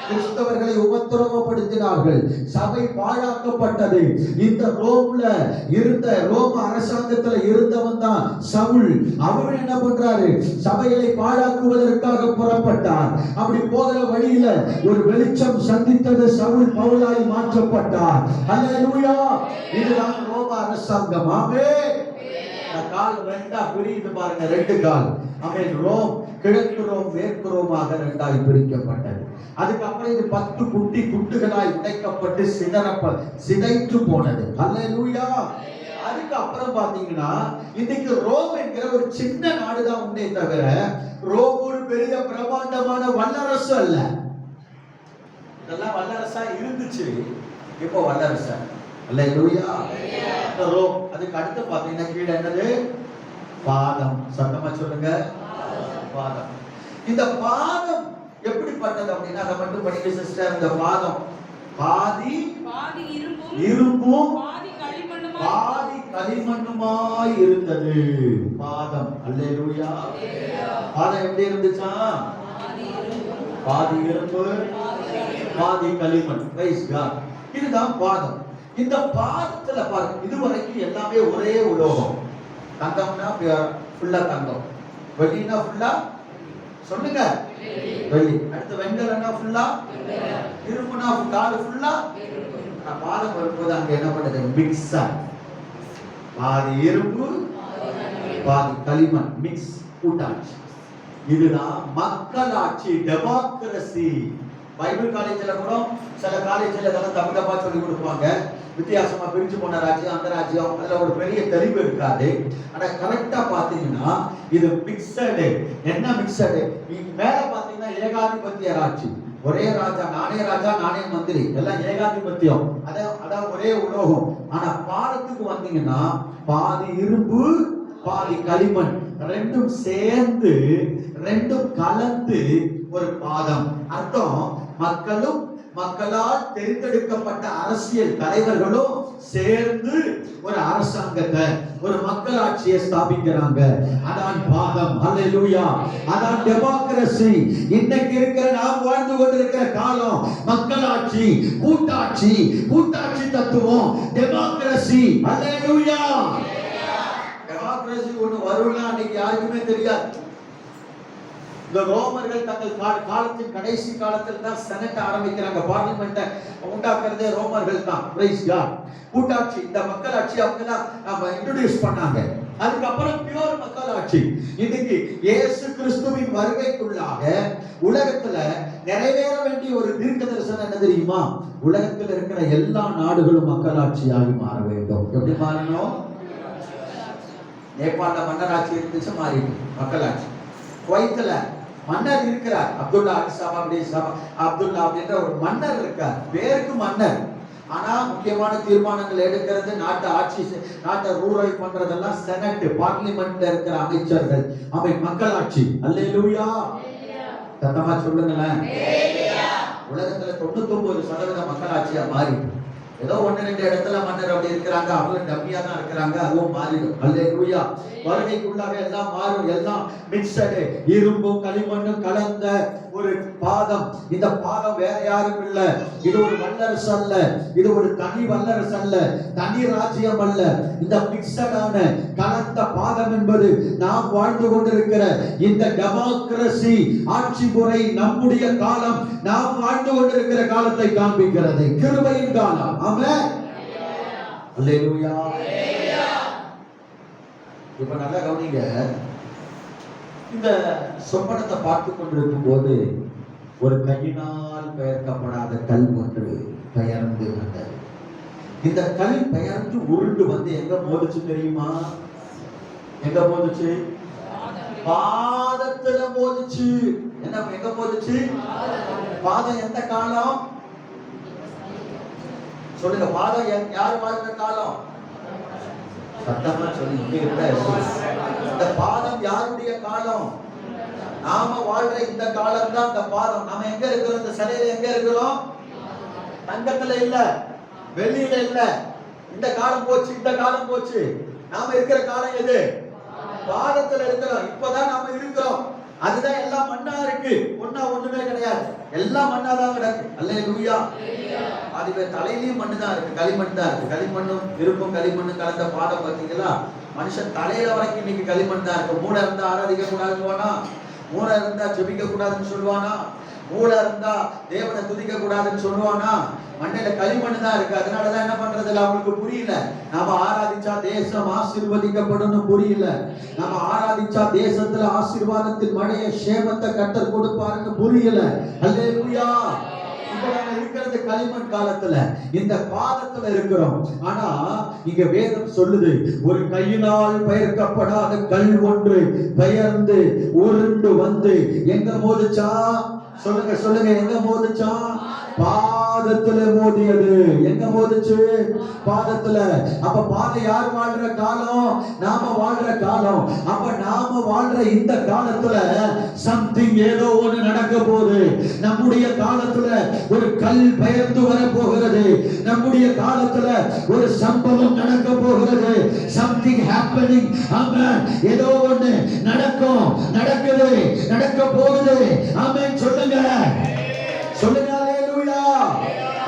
கிறிஸ்தவர்களை உபத்திரவப்படுத்தினார்கள். சபை பாழாக்கப்பட்டது. இந்த ரோம அரசாங்கத்துல இருந்தவன் தான் சவுல். அவர் என்ன பண்றாரு? சபைகளை பாழாக்குவதற்காக புறப்பட்டார். அப்படி போகிற வழியில ஒரு வெளிச்சம் சந்தித்தது. சவுல் பவுலாய் மாற்றப்பட்டார். அல்லேலூயா. இதுதான் ரோம அரசாங்கம். ஆமென். கால் ரெண்டா பிரியுது பாருங்க. 2 கால். ஆமென். ரோம் கிழக்கு ரோம் மேற்கு ரோமாக 2ஆய் பிரிக்கப்பட்டது. அதுக்கப்புறம் இது 10 குட்டிகளாய் உடைக்கப்பட்டு சிதைத்து போனது. அல்லேலூயா. அதுக்கு அப்புறம் பாத்தீங்கன்னா இன்னைக்கு ரோம் என்கிற ஒரு சின்ன நாடுதான் உண்டே தவிர ரோம் ஒரு பெரிய பிரமாண்டமான வல்லரசு அல்ல. இதெல்லாம் வல்லரசா இருந்துச்சு, இப்போ வல்லரசா அல்லேலூயா. ரோம். அதுக்கு அடுத்து பாத்தீங்கன்னா கீழே என்னது? பாதம். சத்தமா சொல்லுங்க, பாதம். இந்த பாதம் எப்படிப்பட்டது அப்படின்னா அதை மட்டும் படிக்க சிஸ்டர். இந்த பாதம் பாதி இரும்பும் பாதி களிமண்ணுமாய் இருந்தது. பாதம். அல்லேலூயா. பாதம் எப்படி இருந்துச்சா? பாதி இரும்பு பாதி களிமண். Praise God. இதுதான் பாதம். இந்த பாதத்துல பாருங்க, இதுவரைக்கும் எல்லாமே ஒரே உலோகம். தங்கம்னா ஃபுல்லா தங்கம், வெள்ளினா ஃபுல்லா சொல்லுங்க வெள்ளி. அடுத்து வெண்கலம்னா ஃபுல்லா, இரும்புனா காடு ஃபுல்லா. பாதம் வரும்போது அங்க என்ன பண்ணுது? மிக்ஸா, பாதி இரும்பு பாதி களிமண் மிக்ஸ் கூட்டாட்சி. இதுதான் மக்களாட்சி, டெமோக்ரசி. பைபிள் காலேஜ்ல கூட சில காலேஜ்ல இதெல்லாம் தமிழப்பா சொல்லி கொடுப்பாங்க. வித்தியாசமா பிரிஞ்சு போன ராஜ்யம் அந்த ராஜ்யம், அதுல ஒரு பெரிய தெளிவு இருக்காது. ஆனா கரெக்டா பாத்தீங்கன்னா இது மிக்சடு. என்ன மிக்சடு? மேல பாத்தீங்கன்னா ஏகாதிபத்திய ஆட்சி. ஒரே ராஜா, நானே மந்திரி, எல்லாம் ஏகாதிபத்தியம். அதான் ஒரே உலோகம். ஆனா பாடத்துக்கு வந்தீங்கன்னா பாதி இரும்பு பாதி களிமண், ரெண்டும் சேர்ந்து ரெண்டும் கலந்து ஒரு பாதம். அர்த்தம், மக்களும் மக்களால் தேர்ந்தெடுக்கப்பட்ட அரசியல் தலைவர்களும் சேர்ந்து ஒரு அரசாங்கத்தை, ஒரு மக்களாட்சியை ஸ்தாபிக்கிறாங்க. அதான் பாதம். அல்லேலூயா. அதான் டெமோக்ரசி. இன்னைக்கு இருக்கிற நாம் வாழ்ந்து கொண்டிருக்கிற காலம் மக்களாட்சி, கூட்டாட்சி தத்துவம், டெமோக்ரசி. அல்லேலூயா. டெமோக்ரசி ஒண்ணு வரும்னா அன்னைக்கு யாருக்குமே தெரியாது. இந்த ரோமர்கள் தங்கள் காலத்தின் கடைசி காலத்தில் தான் செனட் ஆரம்பிக்கிறாங்க. பார்லிமெண்ட்டை உண்டாக்குறதே ரோமர்கள் தான். Praise God. கூட்டாட்சி, இந்த மக்களாட்சி அவங்க தான் இன்ட்ரோடியூஸ் பண்ணாங்க. அதுக்கப்புறம் பியூர் மக்களாட்சி. இன்னைக்கு இயேசு கிறிஸ்துவின் வருகைக்குள்ளாக உலகத்துல நிறைவேற வேண்டிய ஒரு தீர்க்க தரிசனம் என்ன தெரியுமா? உலகத்தில் இருக்கிற எல்லா நாடுகளும் மக்களாட்சியாகி மாற வேண்டும். எப்படி மாறணும்? நேபாள மன்னராட்சி இருந்துச்சு, மாறிட்டு மக்களாட்சி. குவைத்துல மன்னர் இருக்கிறார், அப்துல்லா அப்படின்ற ஒரு மன்னர் இருக்கார். பேருக்கு மன்னர், ஆனா முக்கியமான தீர்மானங்கள் எடுக்கிறது, நாட்டை ரூரல் பண்றதெல்லாம் செனட், பார்லிமெண்ட்ல இருக்கிற அமைச்சர்கள். மக்களாட்சி. அல்லேலூயா. சத்தமா சொல்லுங்களேன். உலகத்துல 99% மக்களாட்சியா மாறி, ஏதோ 1-2 இடத்துல மன்னர் அப்படி இருக்கிறாங்க, அவங்களும் டம்மியா தான் இருக்கிறாங்க, அதுவும் மாறிடும். அல்லேலூயா. வருகைக்குள்ளாக எல்லாம் மாறும். எல்லாம் மிக்சடு, இரும்பும் களிமண்ணும் கலந்த ஒரு பாதம். இந்த பாதம் வேற யாரும் இல்ல. இது ஒரு வல்லரசு அல்ல, இது ஒரு தனி வல்லரசு அல்ல, தனி ராஜ்யம் அல்ல. இந்த மிக்சடான கலந்த பாதம் என்பது நாம் வாழ்ந்து கொண்டிருக்கிற இந்த டெமோக்ரசி ஆட்சி முறை, நம்முடைய காலம், நாம் வாழ்ந்து கொண்டிருக்கிற காலத்தை காண்பிக்கிறது. கிருபையின் காலம். ஆமென். அல்லேலூயா. இப்ப நல்லா கவனிங்க. இந்த சொப்பனத்தை பார்த்து கொண்டிருக்கும் போது ஒரு கையினால் பெயர்க்கப்படாத கல் ஒன்று பெயர்ந்து வந்தது. இந்த கல் பெயர்ந்து உருண்டு வந்து எங்க மோதிச்சு தெரியுமா? எங்க மோதிச்சு? பாதத்துல மோதிச்சு. என்ன எங்க மோதிச்சு? பாதம் எந்த காலம் சொல்லுங்க? பாதம் யார் வாழ்ற காலம்? சத்தமா சொல்லி. இந்த பாதம் யாருடைய காலம்? நாம வாழ்ற இந்த காலம் தான் இந்த பாதம். நாம எங்க இருக்கிறோம்? இந்த சிலையில எங்க இருக்கிறோம்? தங்கத்துல இல்ல, வெள்ளியில இல்ல. இந்த காலம் போச்சு, இந்த காலம் போச்சு. நாம இருக்கிற காலம் எது? பாதத்துல இருக்கிறோம். இப்பதான் நாம இருக்கிறோம். அதுதான் எல்லாம் மண்ணா இருக்கு, ஒண்ணுமே கிடையாது. எல்லாம் மண்ணா தான் கிடக்கு. அல்லேலூயா. அதுவே தலையிலயும் மண்ணு தான் இருக்கு, களிமண் தான் இருக்கு. களிமண்ணும் இருப்பும் களிமண்ணும் கலந்த பாடம் பார்த்தீங்களா? மனுஷன் தலையில வரைக்கும் இன்னைக்கு களிமண் தான் இருக்கு. மூளை இருந்தா ஆராதிக்க கூடாதுன்னு, மூளை இருந்தா ஜெபிக்க கூடாதுன்னு சொல்லுவானா? மூளை இருந்தா தேவனை துதிக்க கூடாதுன்னு சொல்லுவானா? மண்ணில களிமண் தான் இருக்கு. அதனாலதான் என்ன பண்றது இல்ல, அவங்களுக்கு புரியல. நாம ஆராதிச்சா தேசம் ஆசீர்வதிக்கப்படும் புரியல. நாம ஆராதிச்சா தேசத்துல ஆசீர்வாதத்தின் மழையை சேமத்தை கர்த்தர் கொடுப்பாருன்னு புரியல. அல்லேலூயா. இப்ப நம்ம இருக்கிறது களிமண் காலத்துல, இந்த பாதத்துல இருக்கிறோம். ஆனா இங்க வேதம் சொல்லுது, ஒரு கையினால் பெயர்க்கப்படாத கல் ஒன்று பெயர்ந்து உருண்டு வந்து எங்க மோதுச்சா? சொல்லுங்க சொல்லுங்க, எங்க மோதுச்சா? பாதத்துல மோதியது. எங்க மோதுச்சு? பாதத்துல. அப்ப பாதம் யார் வாழ்ற காலம்? நாம வாழ்ற காலம். அப்ப நாம வாழ்ற இந்த காலத்துல சம்திங் ஏதோ ஒன்று நடக்க போகுது. நம்முடைய காலத்துல ஒரு கல் பெயர்ந்து வர போகிறது. நம்முடைய காலத்துல ஒரு சம்பவம் நடக்க போகிறது. Something happening. ஆமென். ஏதோ ஒன்று நடக்கும், நடக்குது, நடக்க போகுது. ஆமென் சொல்லுங்க, சொல்லுங்க.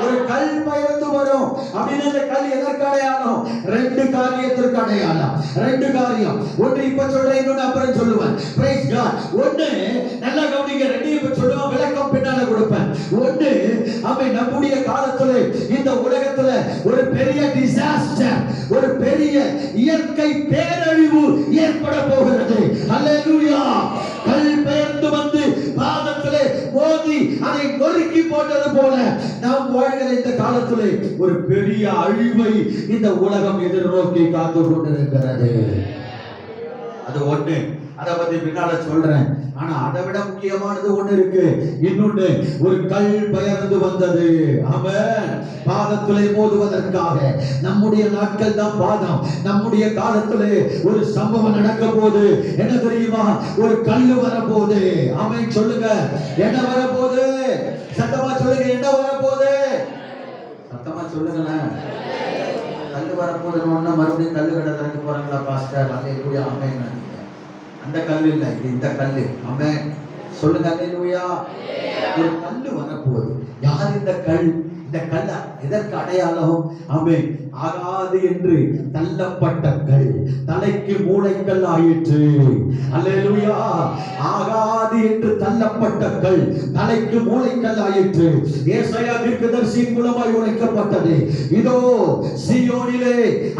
ஒரு கல் பெயர்ந்து வரும் அப்படின்னு. அந்த கல் எதற்கு அடையாளம்? ரெண்டு காரியத்திற்கு அடையாளம். ரெண்டு காரியம். ஒன்று இப்ப சொல்றேன், இன்னொன்னு அப்புறம் சொல்லுவேன். Praise God. ஒன்று நல்லா கவனிங்க, ரெண்டு இப்ப சொல்லுவேன், விளக்கம் பின்னால கொடுப்பேன். ஒன்று, அவை நம்முடைய காலத்துல இந்த உலகத்துல ஒரு பெரிய டிசாஸ்டர், ஒரு பெரிய இயற்கை பேரழிவு ஏற்பட போகிறது. அல்லேலூயா. கல் பெயர்ந்து வந்து பாதத்திலே மோதி அதை நொறுக்கி போட்டது போல நாம் வாழ்கிற இந்த காலத்திலே ஒரு பெரிய அழிவை இந்த உலகம் எதிர்நோக்கி காத்து கொண்டிருக்கிறது. அது ஒண்ணு. அதை பத்தி பின்னால சொல்றேன். ஆனா அதை விட முக்கியமானது ஒண்ணு இருக்கு. இன்னொன்னு, ஒரு கல் பெயர்ந்து வந்தது. ஆமென். பாதத்திலே மோதுவதற்காக. நம்முடைய நாட்கள் தான் பாதம். நம்முடைய காலத்திலே ஒரு சம்பவம் நடக்க போகுது. என்ன தெரியுமா? ஒரு கல் வரப்போகுது. ஆமென் சொல்லுங்க. என்ன வரப்போகுது? சத்தமா சொல்லுங்க, என்ன வரப்போகுது? சத்தமா சொல்லுங்களேன். கல் வரப்போகுதுன்னு மறுபடியும் கல்லு கடை திறக்க போறாங்களா பாஸ்டர்? அல்லேலூயா. ஆமென். அந்த கல் இல்ல, இது இந்த கல்லு. ஆமென் சொல்லுங்க. அல்லேலூயா. ஒரு கல்லு வரப்போகுது. யார் இந்த கல்? இந்த கல் எதற்கு அடையாளம்? ஆமென். ஆகாது என்று தள்ளப்பட்ட கல் தலைக்கு மூளைக்கல் ஆயிற்று. அல்லேலூயா. ஆகாது என்று தள்ளப்பட்ட கல் தலைக்கு மூளைக்கல் ஆயிற்று. ஏசாயா தீர்க்கதரிசியின் மூலமாய் உரைக்கப்பட்டது. இதோ சீயோனிலே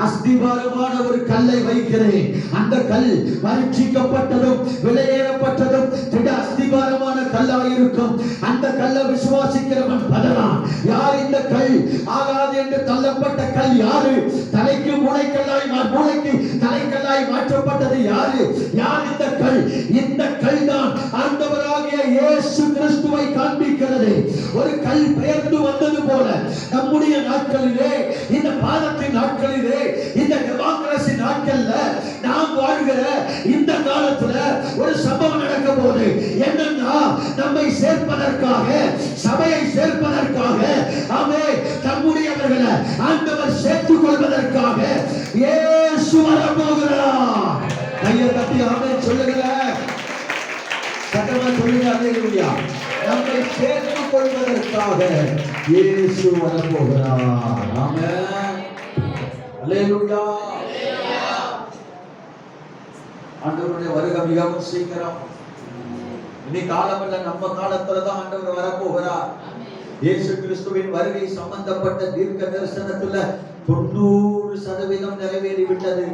அஸ்திபாரமான ஒரு கல்லை வைக்கிறேன். அந்த கல் பரீட்சிக்கப்பட்டதும் விலையேறப்பட்டதும் திட அஸ்திபாரமான கல்லாயிருக்கும். அந்த கல்லை விசுவாசிக்கிறவன் பதறான். யார் இந்த கல்? ஆகாது என்று தள்ளப்பட்ட கல் யாரு? தலைக்கு மூளைக்கல்லாய், மூளைக்கு தலைக்கல்லாய் மாற்றப்பட்டது யாரு? யார் இந்த கல்? இந்த கல் தான் ஆண்டவராகிய இயேசு கிறிஸ்துவை காண்பிக்கிறது. ஒரு கல் பெயர்ந்து வந்தது போல நம்முடைய நாட்களிலே, இந்த பாதத்தின் நாட்களிலே, இந்த டெமோக்ரசி நாட்கள்ல நாம் வாழ்கிற இந்த காலத்துல ஒரு சம்பவம் நடக்க போகுது. என்னன்னா, நம்மை சேர்ப்பதற்காக, சபையை சேர்ப்பதற்காக, ஆமென், தம்முடையவர்களை ஆண்டவர் சேர்த்துக் கொள்வதற்காக இயேசு வரப்போகிறார். கையை தட்டி ஆமென் சொல்லுங்களேன். சத்தமா சொல்லுங்க. அல்லேலூயா. நம்மை சேர்த்துக் கொள்வதற்காக இயேசு வரப்போகிறார். ஆமென். அல்லேலூயா. ஆண்டவருடைய வருகை மிகவும் சீக்கிரம். இனி காலமல்ல, நம்ம காலத்துல தான் ஆண்டவர் வரப்போகிறார். இயேசு கிறிஸ்துவின் வருகை சம்பந்தப்பட்ட தீர்க்க தரிசனத்துல 90% நிறைவேறிவிட்டது.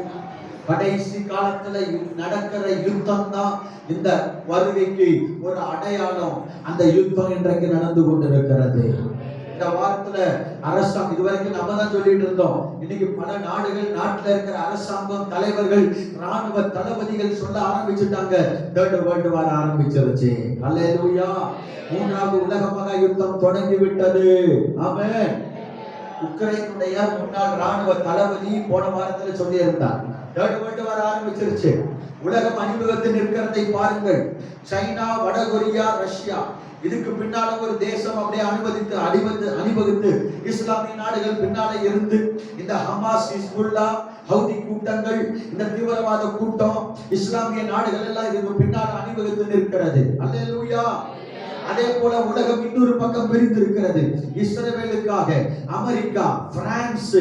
கடைசி காலத்துல நடக்கிற யுத்தம் தான் இந்த வருகைக்கு ஒரு அடையாளம். அந்த யுத்தம் இன்றைக்கு நடந்து கொண்டிருக்கிறது. இந்த வாரத்துல அரசாங்கம், இதுவரைக்கும் நம்ம தான் சொல்லிட்டு இருந்தோம். இன்னைக்கு பல நாடுகள், நாட்டில் இருக்கிற அரசாங்கம், தலைவர்கள், ராணுவ தளபதிகள் சொல்ல ஆரம்பிச்சுட்டாங்க. தேர்ட் வேர்ல்டு வார் ஆரம்பிச்சிருச்சு. அல்லேலூயா. மூன்றாவது உலக மகா யுத்தம் தொடங்கி விட்டது. ஆமென். உக்ரைனுடைய முன்னாள் ராணுவ தளபதி போன வாரத்துல சொல்லி இருந்தார், தேர்ட் வேர்ல்டு வார் ஆரம்பிச்சிருச்சு. உலகம் அணிவகுத்து நிற்கிறதை பாருங்கள். சைனா, வடகொரியா, ரஷ்யா, இதுக்கு பின்னால ஒரு தேசம் அப்படியே அணிவகுத்து இஸ்லாமிய நாடுகள் பின்னால இருந்து இந்த ஹமாஸ், ஹிஸ்புல்லா, ஹவுதி கூட்டங்கள், இந்த தீவிரவாத கூட்டம், இஸ்லாமிய நாடுகள் எல்லாம் இதுக்கு பின்னால அணிவகுத்து நிற்கிறது. அல்லேலூயா. அதே போல உலகம் இன்னொரு பக்கம் பிரிந்திருக்கிறது. இஸ்ரவேலுக்காக அமெரிக்கா, பிரான்ஸ்,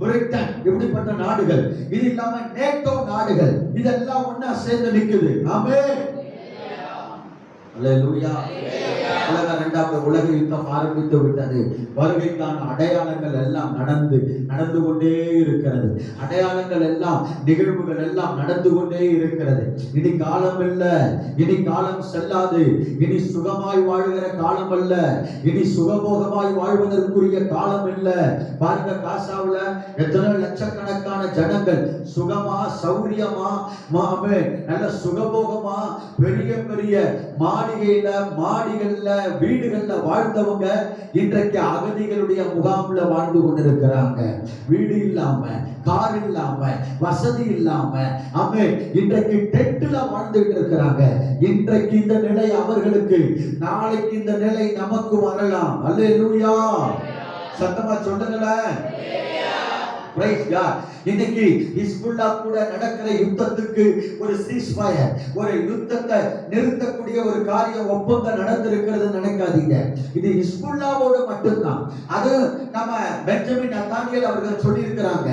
பிரிட்டன், இப்படிப்பட்ட நாடுகள், இது இல்லாம நேட்டோ நாடுகள், இதெல்லாம் ஒண்ணா சேர்ந்து நிக்குது. ஆமென். அல்லேலூயா. உலகம் இரண்டாவது உலக யுத்தம் ஆரம்பித்து விட்டது. வருகைக்கான அடையாளங்கள் எல்லாம் நடந்து கொண்டே இருக்கிறது. அடையாளங்கள் எல்லாம், நிகழ்வுகள் எல்லாம் நடந்து கொண்டே இருக்கிறது. இனி காலம் இல்ல, இனி காலம் செல்லாது. இனி சுகமாய் வாழ்கிற காலம் அல்ல, இனி சுகபோகமாய் வாழ்வதற்குரிய காலம் இல்ல. பாருங்க, காசாவுல எத்தனை லட்சக்கணக்கான ஜனங்கள் சுகமா, சௌரியமா, நல்ல சுகபோகமா, பெரிய பெரிய மாடிகள்ல வீடுகள்ல வாழ்ந்தவங்க இன்றைக்கு அகதிகளுடைய முகாம்ல வாழ்ந்து கொண்டிருக்கிறாங்க. வீடு இல்லாம, கார் இல்லாம, வசதி இல்லாம, இன்றைக்கு டென்ட்ல வாழ்ந்துட்டு இருக்கிறாங்க. இன்றைக்கு இந்த நிலை அவர்களுக்கு, நாளைக்கு இந்த நிலை நமக்கு வரலாம். அல்லேலூயா, சத்தமா சொல்லுங்களேன். Praise God. இன்னைக்கு ஹிஸ்புல்லா கூட நடக்கிற யுத்தத்துக்கு ஒரு சீஸ்ஃபயர், ஒரு யுத்தத்தை நிறுத்தக்கூடிய ஒரு காரியம், ஒப்பந்தம் நடந்திருக்கிறது நினைக்காதீங்க. இது ஹிஸ்புல்லாவோட மட்டும்தான். அது நம்ம பெஞ்சமின் நத்தானியேல் அவர்கள் சொல்லி இருக்கிறாங்க,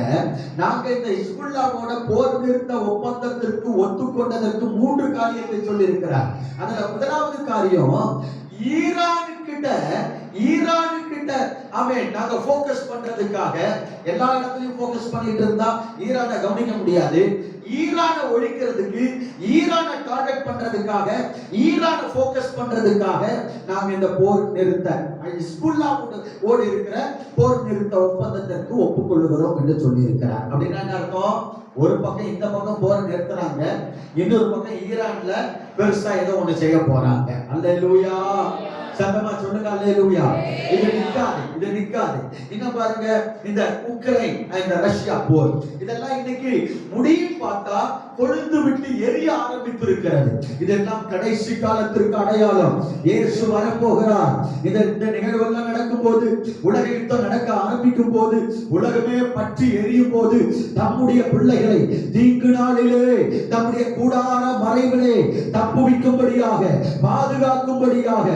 நாங்க இந்த ஹிஸ்புல்லாவோட போர் நிறுத்த ஒப்பந்தத்திற்கு ஒத்துக்கொண்டதற்கு 3 காரியத்தை சொல்லி இருக்கிறார். அதுல முதலாவது காரியம், ஈரானுக்கிட்ட நாங்க போக்கஸ் பண்றதுக்காக, எல்லா இடத்துலயும் போக்கஸ் பண்ணிட்டு இருந்தா ஈரானை கவனிக்க முடியாது. ஈரானை ஒழிக்கிறதுக்கு, ஈரானை டார்கெட் பண்றதுக்காக, ஈரானை போக்கஸ் பண்றதுக்காக நாங்க இந்த போர் நிறுத்த ஹிஸ்புல்லாவோடு இருக்கிற போர் நிறுத்த ஒப்பந்தத்திற்கு ஒப்புக்கொள்ளுகிறோம் என்று சொல்லி இருக்கிறார். அப்படின்னா என்ன அர்த்தம்? ஒரு பக்கம் இந்த பக்கம் போர் நிறுத்துறாங்க, இன்னொரு பக்கம் ஈரான்ல பெருசா ஏதோ ஒண்ணு செய்ய போறாங்க. அல்லேலூயா, சத்தமா சொல்லுங்க அல்லேலூயா. இது நிக்காது. இன்னும் பாருங்க, இந்த உக்ரைன், இந்த ரஷ்யா போர், இதெல்லாம் இன்னைக்கு முடியும் பார்த்தா கொழுந்து விட்டு எரிய ஆரம்பித்து இருக்கிறது. இதெல்லாம் கடைசி காலத்திற்கு அடையாளம். இயேசு வரப்போகிறார். இந்த நிகழ்வெல்லாம் நடக்கும் போது, உலக யுத்தம் நடக்க ஆரம்பிக்கும் போது, உலகமே பற்றி எரியும் போது, நம்முடைய பிள்ளைகளை தீங்கு நாளிலே நம்முடைய கூடார மறைவிலே தப்புவிக்கும்படியாக, பாதுகாக்கும்படியாக,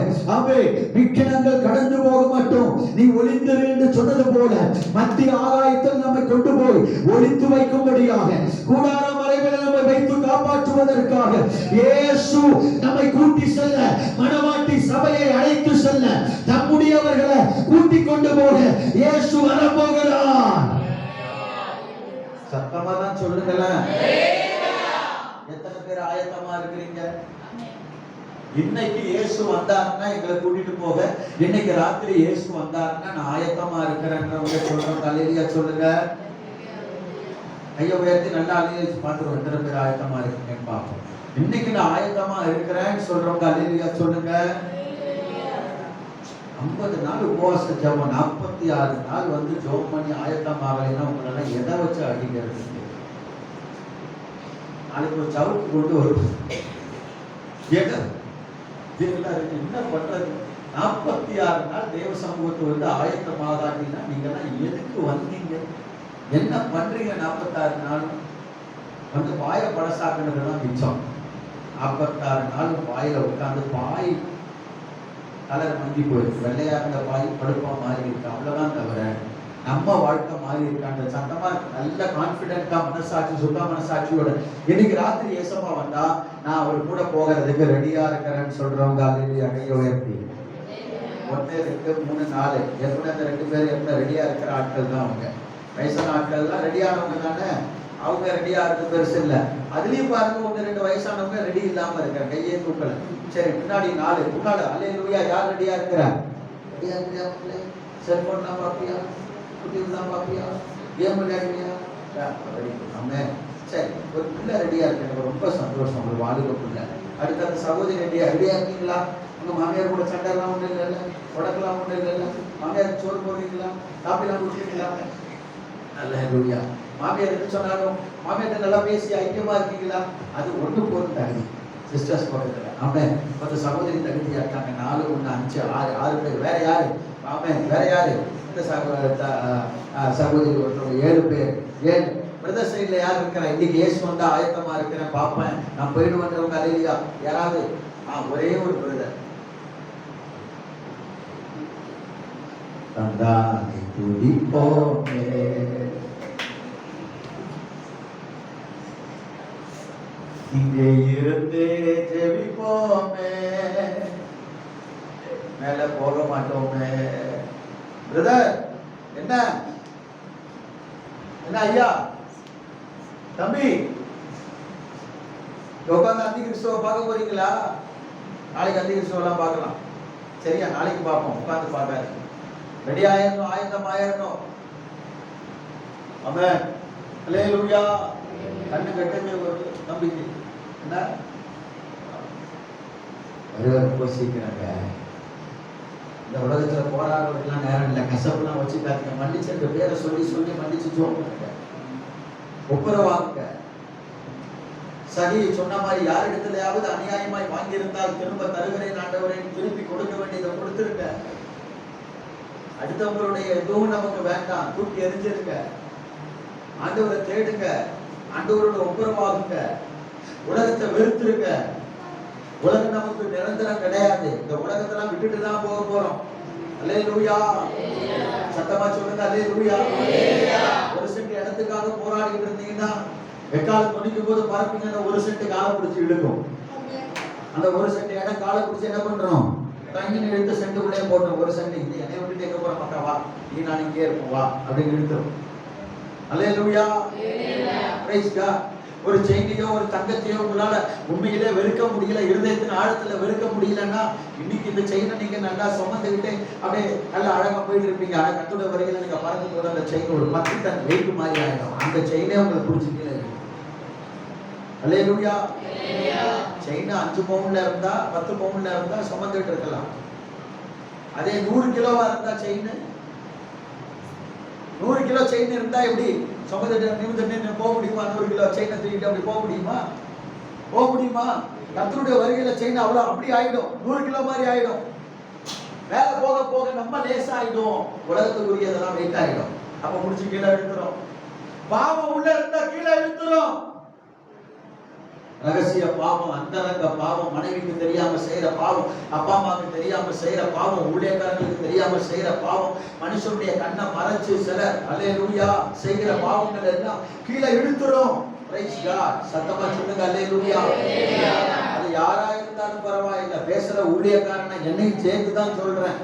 விக்கினங்கள் கடந்து போக மாட்டோம், நீ ஒளிந்திரு என்று சொன்னது போல மத்திய ஆகாயத்தில் நம்மை கொண்டு போய் ஒளித்து வைக்கும்படியாக, கூடார மறைவில் நம்மை வைத்து காப்பாற்றுவதற்காக இயேசு நம்மை கூட்டி செல்ல, மணவாட்டி சபையை அழைத்து செல்ல, தம்முடையவர்களை கூட்டி கொண்டு போக இயேசு வரப்போகிறார். சத்தமா தான் சொல்லுங்களேன். எத்தனை பேர் ஆயத்தமா இருக்கிறீங்க? இன்னைக்கு இயேசு வந்தாருன்னா எங்களை கூட்டிட்டு போக, இன்னைக்கு ராத்திரி இயேசு வந்தாருன்னா நான் ஆயத்தமா இருக்கிறேன்றவங்க சொல்றோம். அல்லேலூயா சொல்லுங்க. கையை உயர்த்தி நல்லா அல்லேலூயா பார்த்துருவோம். எத்தனை பேர் ஆயத்தமா இருக்கீங்கன்னு பார்ப்போம். இன்னைக்கு நான் ஆயத்தமா இருக்கிறேன்னு சொல்றவங்க அல்லேலூயா சொல்லுங்க. 50 நாள் உபவாச ஜெபம், 46 நாள் வந்து ஜெபம் பண்ணி ஆயத்தமாகலைன்னா உங்களெல்லாம் எதை வச்சு அடிக்கிறது? நாளைக்கு ஒரு சவுக்கு கொண்டு வரும். என்ன பண்றது? 46 நாள் தேவ சமூகத்தை வந்து ஆயத்தமாகாட்டினா நீங்க எல்லாம் எதுக்கு வந்தீங்க? என்ன பண்றீங்க? 46 நாள் வந்து வாய படசாக்குனதுதான் மிச்சம். 46 நாள் வாயில உட்கார்ந்து பாய் கலர் மங்கி போயிருக்கு, வெள்ளையாகிற பாய் படுப்பா மாறி இருக்கு, அவ்வளவுதான். தவிர நம்ம வாழ்க்கை மாறி இருக்காங்க. சத்தமா நல்ல கான்பிடென்டா, மனசாட்சி, சுத்த மனசாட்சியோட இன்னைக்கு ராத்திரி ஏசப்பா வந்தா நான் அவர் கூட போகிறதுக்கு ரெடியா இருக்கிறேன்னு சொல்றவங்க அல்லேலூயா கையை உயர்த்தி. 1 2 3 4 எப்படி அந்த 2 பேர் எப்படி ரெடியா இருக்கிற ஆட்கள் தான் அவங்க. வயசான ஆட்கள் தான் ரெடியானவங்க தானே. அவங்க ரெடியா இருக்கு பெருசு இல்ல. அதுலயும் பாருங்க, 1 2 வயசானவங்க ரெடி இல்லாம இருக்காங்க, கையே தூக்கல. சரி, முன்னாடி 4 முன்னாடி அல்லேலூயா யார் ரெடியா இருக்கிறா? ரெடியா இருக்கிறாங்களே. செல்போன்லாம் பாப்பியா, குட்டிலாம் பாப்பியா, கேம் விளையாடுவியா? சரி, ஒரு பிள்ளை ரெடியா இருக்கு, எனக்கு ரொம்ப சந்தோஷம். ஒரு வாலிப பிள்ளை. அடுத்த அந்த சகோதரி ரெடியா இருக்கீங்களா? உங்க மாமியார் கூட சண்டைலாம் ஒண்ணு இல்லைல்ல, உடக்கலாம் ஒண்ணு இல்லைல்ல, மாமியார் சோறு போடுறீங்களா, காப்பிலாம் குடிக்கிறீங்களா? அல்லேலூயா. மாமியார் சொன்னாலும் மாமியார் நல்லா பேசி ஐக்கியமா இருக்கீங்களா? அது ஒண்ணு போதும் தகுதி. சிஸ்டர்ஸ் பக்கத்துல ஆமென். 10 சகோதரி தகுதியா இருக்காங்க. 4 1 5 6 பேர். வேற யாரு? ஆமென். வேற யாரு? இந்த சகோதரி ஒருத்தவங்க 7 பேர். 7 பிரதர் சைட்ல யார் இருக்கிறா? இன்னைக்கு இயேசு வந்தா ஆயத்தமா இருக்கிறேன், பாப்பேன், நான் போயிட்டு வந்தவங்க அல்லேலூயா யாராவது? ஒரே ஒரு பிரதர். தந்தானை துதிப்போமே, இங்கே இருந்தே ஜெபிப்போமே, மேல போக மாட்டோமே. பிரதர் என்ன என்ன ஐயா தம்பி உட்காந்து அந்தி கிறிஸ்துவ பார்க்க போறீங்களா? நாளைக்கு அந்தி கிறிஸ்துவெல்லாம் பார்க்கலாம். சரியா? நாளைக்கு பார்ப்போம். உட்காந்து பார்க்காது. ரெடி ஆயிரணும், ஆயத்தம் ஆயிரணும். ஆமென். அல்லேலூயா. கண்ணு கட்டுங்க ஒரு நம்பிக்கை. என்ன ரொம்ப சீக்கிரங்க இந்த உலகத்துல போராடுறதுலாம் நேரம் இல்லை. கசப்புலாம் வச்சுக்காதீங்க. மன்னிச்ச பேரை சொல்லி சொல்லி மன்னிச்சு ஜோங்க. ஒப்புரவாங்க. சரி சொன்ன மாதிரி யார் இடத்துலயாவது அநியாயமாய் வாங்கியிருந்தால் திரும்ப தருகிறேன் ஆண்டவரே, திருப்பி கொடுக்க வேண்டியதை கொடுத்துருங்க. அடுத்தவங்களுடைய எதுவும் நமக்கு வேண்டாம், தூக்கி எரிஞ்சிருங்க. ஆண்டவரை தேடுங்க, ஆண்டவரோட ஒப்புரவாகுங்க. உலகத்தை வெறுத்துருங்க. உலகம் நமக்கு நிரந்தரம் கிடையாது. இந்த உலகத்தெல்லாம் விட்டுட்டு தான் போக போறோம். அல்லேலூயா. சத்தமா சொல்லுங்க அல்லேலூயா. ஒரு சென்ட் இடத்துக்காக போராடிட்டு இருந்தீங்கன்னா வெக்காலம் துணிக்கும் போது பார்ப்பீங்கன்னா ஒரு சென்ட் காலை பிடிச்சி இழுக்கும். அந்த ஒரு சென்ட் இடம் காலை பிடிச்சி என்ன பண்றோம்? தங்கி இழுத்து சென்ட்டுக்குள்ளே போட்டோம். ஒரு சென்ட் இது என்னை விட்டுட்டு எங்க போற மக்கா வா, நீ நான் இங்கே இருப்போம் வா அப்படின்னு இழுத்துரும். அல்லேலூயா. Praise God. ஒரு செயினையோ ஒரு தங்கத்தையோ உங்களால உண்மையிலே வெறுக்க முடியல, இருதயத்தின் ஆழத்துல வெறுக்க முடியலன்னா இன்னைக்கு இந்த செயினை நீங்க நல்லா சுமந்துக்கிட்டு அப்படியே நல்லா அழகா போயிட்டு இருப்பீங்க. ஆனா கத்தோட வரையில நீங்க பறந்து போது அந்த செயின் ஒரு 10 டன் வெயிட் மாதிரி ஆயிடும். அந்த செயினே உங்களை பிடிச்சிக்கல. அல்லேலூயா. செயின் 5 பவுன்ல இருந்தா 10 பவுன்ல இருந்தா சுமந்துட்டு இருக்கலாம். அதே 100 கிலோவா இருந்தா செயின், 100 கிலோ செயின் இருந்தா எப்படி சுமந்துட்டு நிமிந்து போக முடியுமா? 100 கிலோ செயினை தூக்கிட்டு அப்படி போக முடியுமா? போக முடியுமா? கர்த்தருடைய வருகையில செயின் அவ்வளவு அப்படி ஆயிடும். 100 கிலோ மாதிரி ஆயிடும். மேல போக போக நம்ம லேசா ஆயிடும். உலகத்துக்குரியதெல்லாம் வெயிட் ஆயிடும். அப்ப முடிச்சு கீழே இழுத்துரும். பாவம் உள்ள இருந்தா கீழே இழுத்துரும். ரகசிய பாவம், அந்தரங்க பாவம், மனைவிக்கு தெரியாம செய்யற பாவம், அப்பா அம்மாவுக்கு தெரியாம செய்யற பாவம், ஊழியக்காரங்களுக்கு தெரியாம செய்யற பாவம், மனுஷனுடைய கண்ணை மறைச்சு சிலர் அல்லேலூயா செய்கிற பாவங்கள் எல்லாம் கீழே இழுத்துரும். Price God. சத்தமா சொல்லுங்க அல்லேலூயா. அது யாரா இருந்தாலும் பரவாயில்லை. பேசுற ஊழியக்காரனை என்னையும் சேர்த்து தான் சொல்றேன்.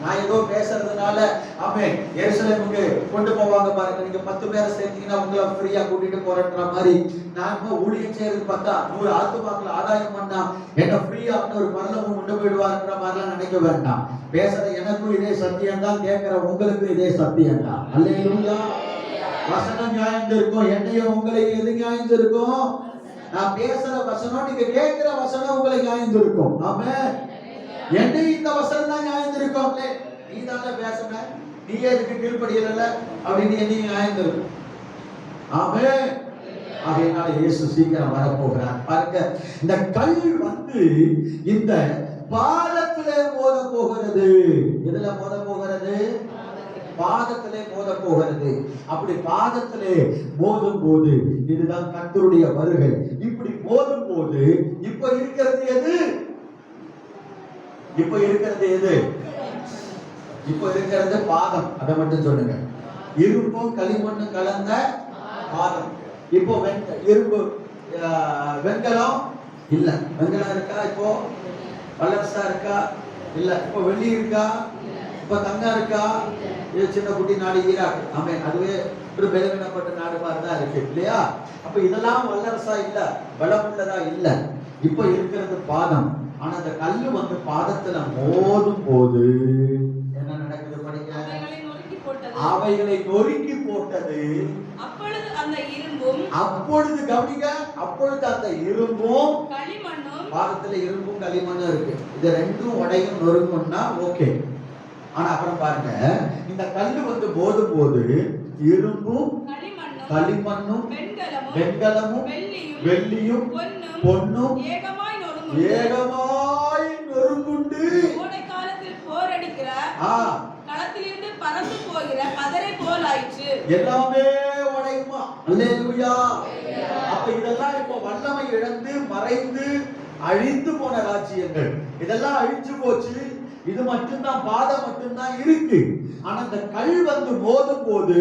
நான் ஏதோ பேசுறதுனால ஆமென் எருசலேமுக்கு கொண்டு போவாங்க பாருங்க. நீங்க 10 பேரை சேர்த்தீங்கன்னா உங்களை ஃப்ரீயா கூட்டிட்டு போறன்ற மாதிரி நான் ஊழியம் செய்யறது பார்த்தா 100 ஆத்துமாக்களை ஆதாயம் பண்ணா என்ன ஃப்ரீயா ஒரு பரலோகம் கொண்டு போயிடுவாருன்ற மாதிரிலாம் நினைக்க வேண்டாம். பேசுற எனக்கும் இதே சத்தியம் தான், கேட்கிற உங்களுக்கு இதே சத்தியம் தான். அல்லேலூயா. வசனம் நியாயந்திருக்கும். என்னையும் உங்களையும் எது நியாயந்திருக்கும்? நான் பேசுற வசனம் நீங்க கேட்கிற வசனம் உங்களை நியாயந்திருக்கும். ஆமென். என்னை இந்த வசனம் தான் நியாயந்திருக்கும். நீ தானே பேசுன, நீ எதுக்கு கீழ்ப்படியல அப்படின்னு என்னையும் நியாயந்திருக்கும். ஆமென். ஆகையினால இயேசு சீக்கிரம் வரப்போகிறார். பாருங்க, இந்த கல் வந்து இந்த பாதத்திலே மோத போகிறது. எதுல மோத போகிறது? பாதத்திலே மோத போகிறது. அப்படி பாதத்திலே மோதும் போது இதுதான் கர்த்தருடைய வருகை. இப்படி மோதும் போது இப்ப இருக்கிறது எது? இப்ப இருக்கிறது எது? இப்ப இருக்கிறது பாதம். அதை மட்டும் சொல்லுங்க. இரும்பும் களிமண்ணும் கலந்த பாதம். இப்போ இரும்பு வெண்கலம் இல்ல. வெண்கலம் இருக்கா? இப்போ வல்லரசா இருக்கா? இல்ல. இப்போ வெள்ளி இருக்கா? இப்ப தங்கம் இருக்கா? இது சின்ன குட்டி நாடு ஈராக். ஆமென். அதுவே ஒரு பலவீனப்பட்ட நாடு மாதிரி தான் இருக்கு இல்லையா? அப்ப இதெல்லாம் வல்லரசா இல்ல, பலமுள்ளதா இல்ல. இப்ப இருக்கிறது பாதம். ஆனா அந்த கல்லு வந்து பாதத்துல மோதும் போது என்ன நடக்குது? படிங்க. அவைகளை நொறுக்கி போட்டது. அப்பொழுது அந்த இரும்பும், அப்பொழுது கவனிங்க, அப்பொழுது அந்த இரும்பும் களிமண்ணும், பாதத்துல இரும்பும் களிமண்ணும் இருக்கு. இது ரெண்டும் உடையும் நொறுக்கும்னா ஓகே. ஆனா அப்புறம் பாருங்க, இந்த கல்லு வந்து மோதும் போது இரும்பும் களிமண்ணும் வெண்கலமும் வெள்ளியும் பொன்னும் ஏகமாய் நொறுங்குண்டு கோடை காலத்தில் போரடிக்கிற களத்திலிருந்து பறந்து போகிற பதரை போல் ஆயிற்று. எல்லாமே உடையுமா? அல்லேலூயா. அப்ப இதெல்லாம் இப்ப வல்லமை இழந்து மறைந்து அழிந்து போன ராஜ்யங்கள் இதெல்லாம் அழிஞ்சு போச்சு. இது மட்டும்தான், பாதை மட்டும்தான் இருக்கு. ஆனா இந்த கல் வந்து மோதும் போது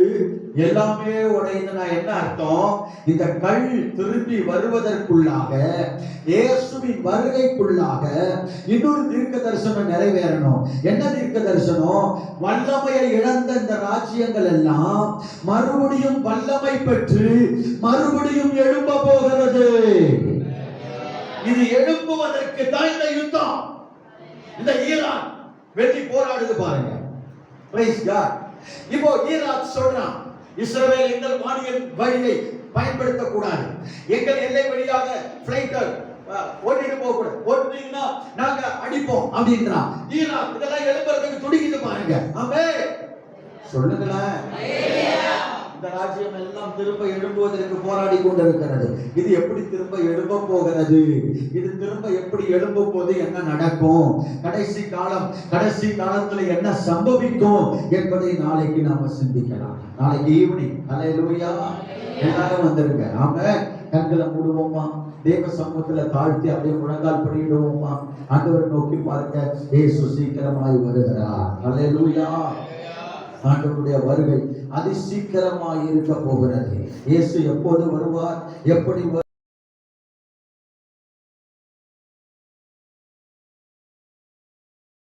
எல்லாமே உடையுதுன்னா என்ன அர்த்தம்? இந்த கல் திரும்பி வருவதற்குள்ளாக, இயேசுவின் வருகைக்குள்ளாக இன்னொரு தீர்க்க தரிசனம் நிறைவேறணும். என்ன தீர்க்க தரிசனம்? வல்லமையை இழந்த இந்த ராஜ்யங்கள் எல்லாம் மறுபடியும் வல்லமை பெற்று மறுபடியும் எழும்ப போகிறது. இது எழும்புவதற்கு தான் இந்த யுத்தம். இந்த ஈரான் வெற்றி போராடுது பாருங்க. Praise God. இப்போ ஈரான் சொல்றான், இஸ்ரவேல் எங்கள் வானியல் வழியை பயன்படுத்த கூடாது, எங்கள் எல்லை வழியாக பிளைட்டர் ஓட்டிட்டு போக கூடாது, ஓட்டுனீங்கன்னா நாங்க அடிப்போம் அப்படின்றான். ஈரான் இதெல்லாம் எழுப்புறதுக்கு துடிக்குது பாருங்க. ஆமென் சொல்லுங்களேன். இந்த ராஜ்யம் எல்லாம் திரும்ப எழும்புவதற்கு போராடி கொண்டிருக்கிறது. இது எப்படி திரும்ப எழும்ப போகிறது? இது திரும்ப எப்படி எழும்பும் போது என்ன நடக்கும்? கடைசி காலத்துல என்ன சம்பவிக்கும் என்பதை நாளைக்கு நாம சிந்திக்கலாம். நாளைக்கு ஈவினிங் ஹல்லேலூயா எல்லாரும் வந்துருங்க. ஆமென். கண்களை மூடுவோமா, தேவ சமூகத்துல தாழ்த்தி அப்படியே முழங்கால் படியிடுவோமா. ஆண்டவரை நோக்கி பார்க்க, இயேசு சீக்கிரமாய் வருகிறார். ஹல்லேலூயா. ஆண்டவருடைய வருகை அதி சீக்கிரமாய் இருக்க போகிறது. இயேசு எப்போது வருவார், எப்படி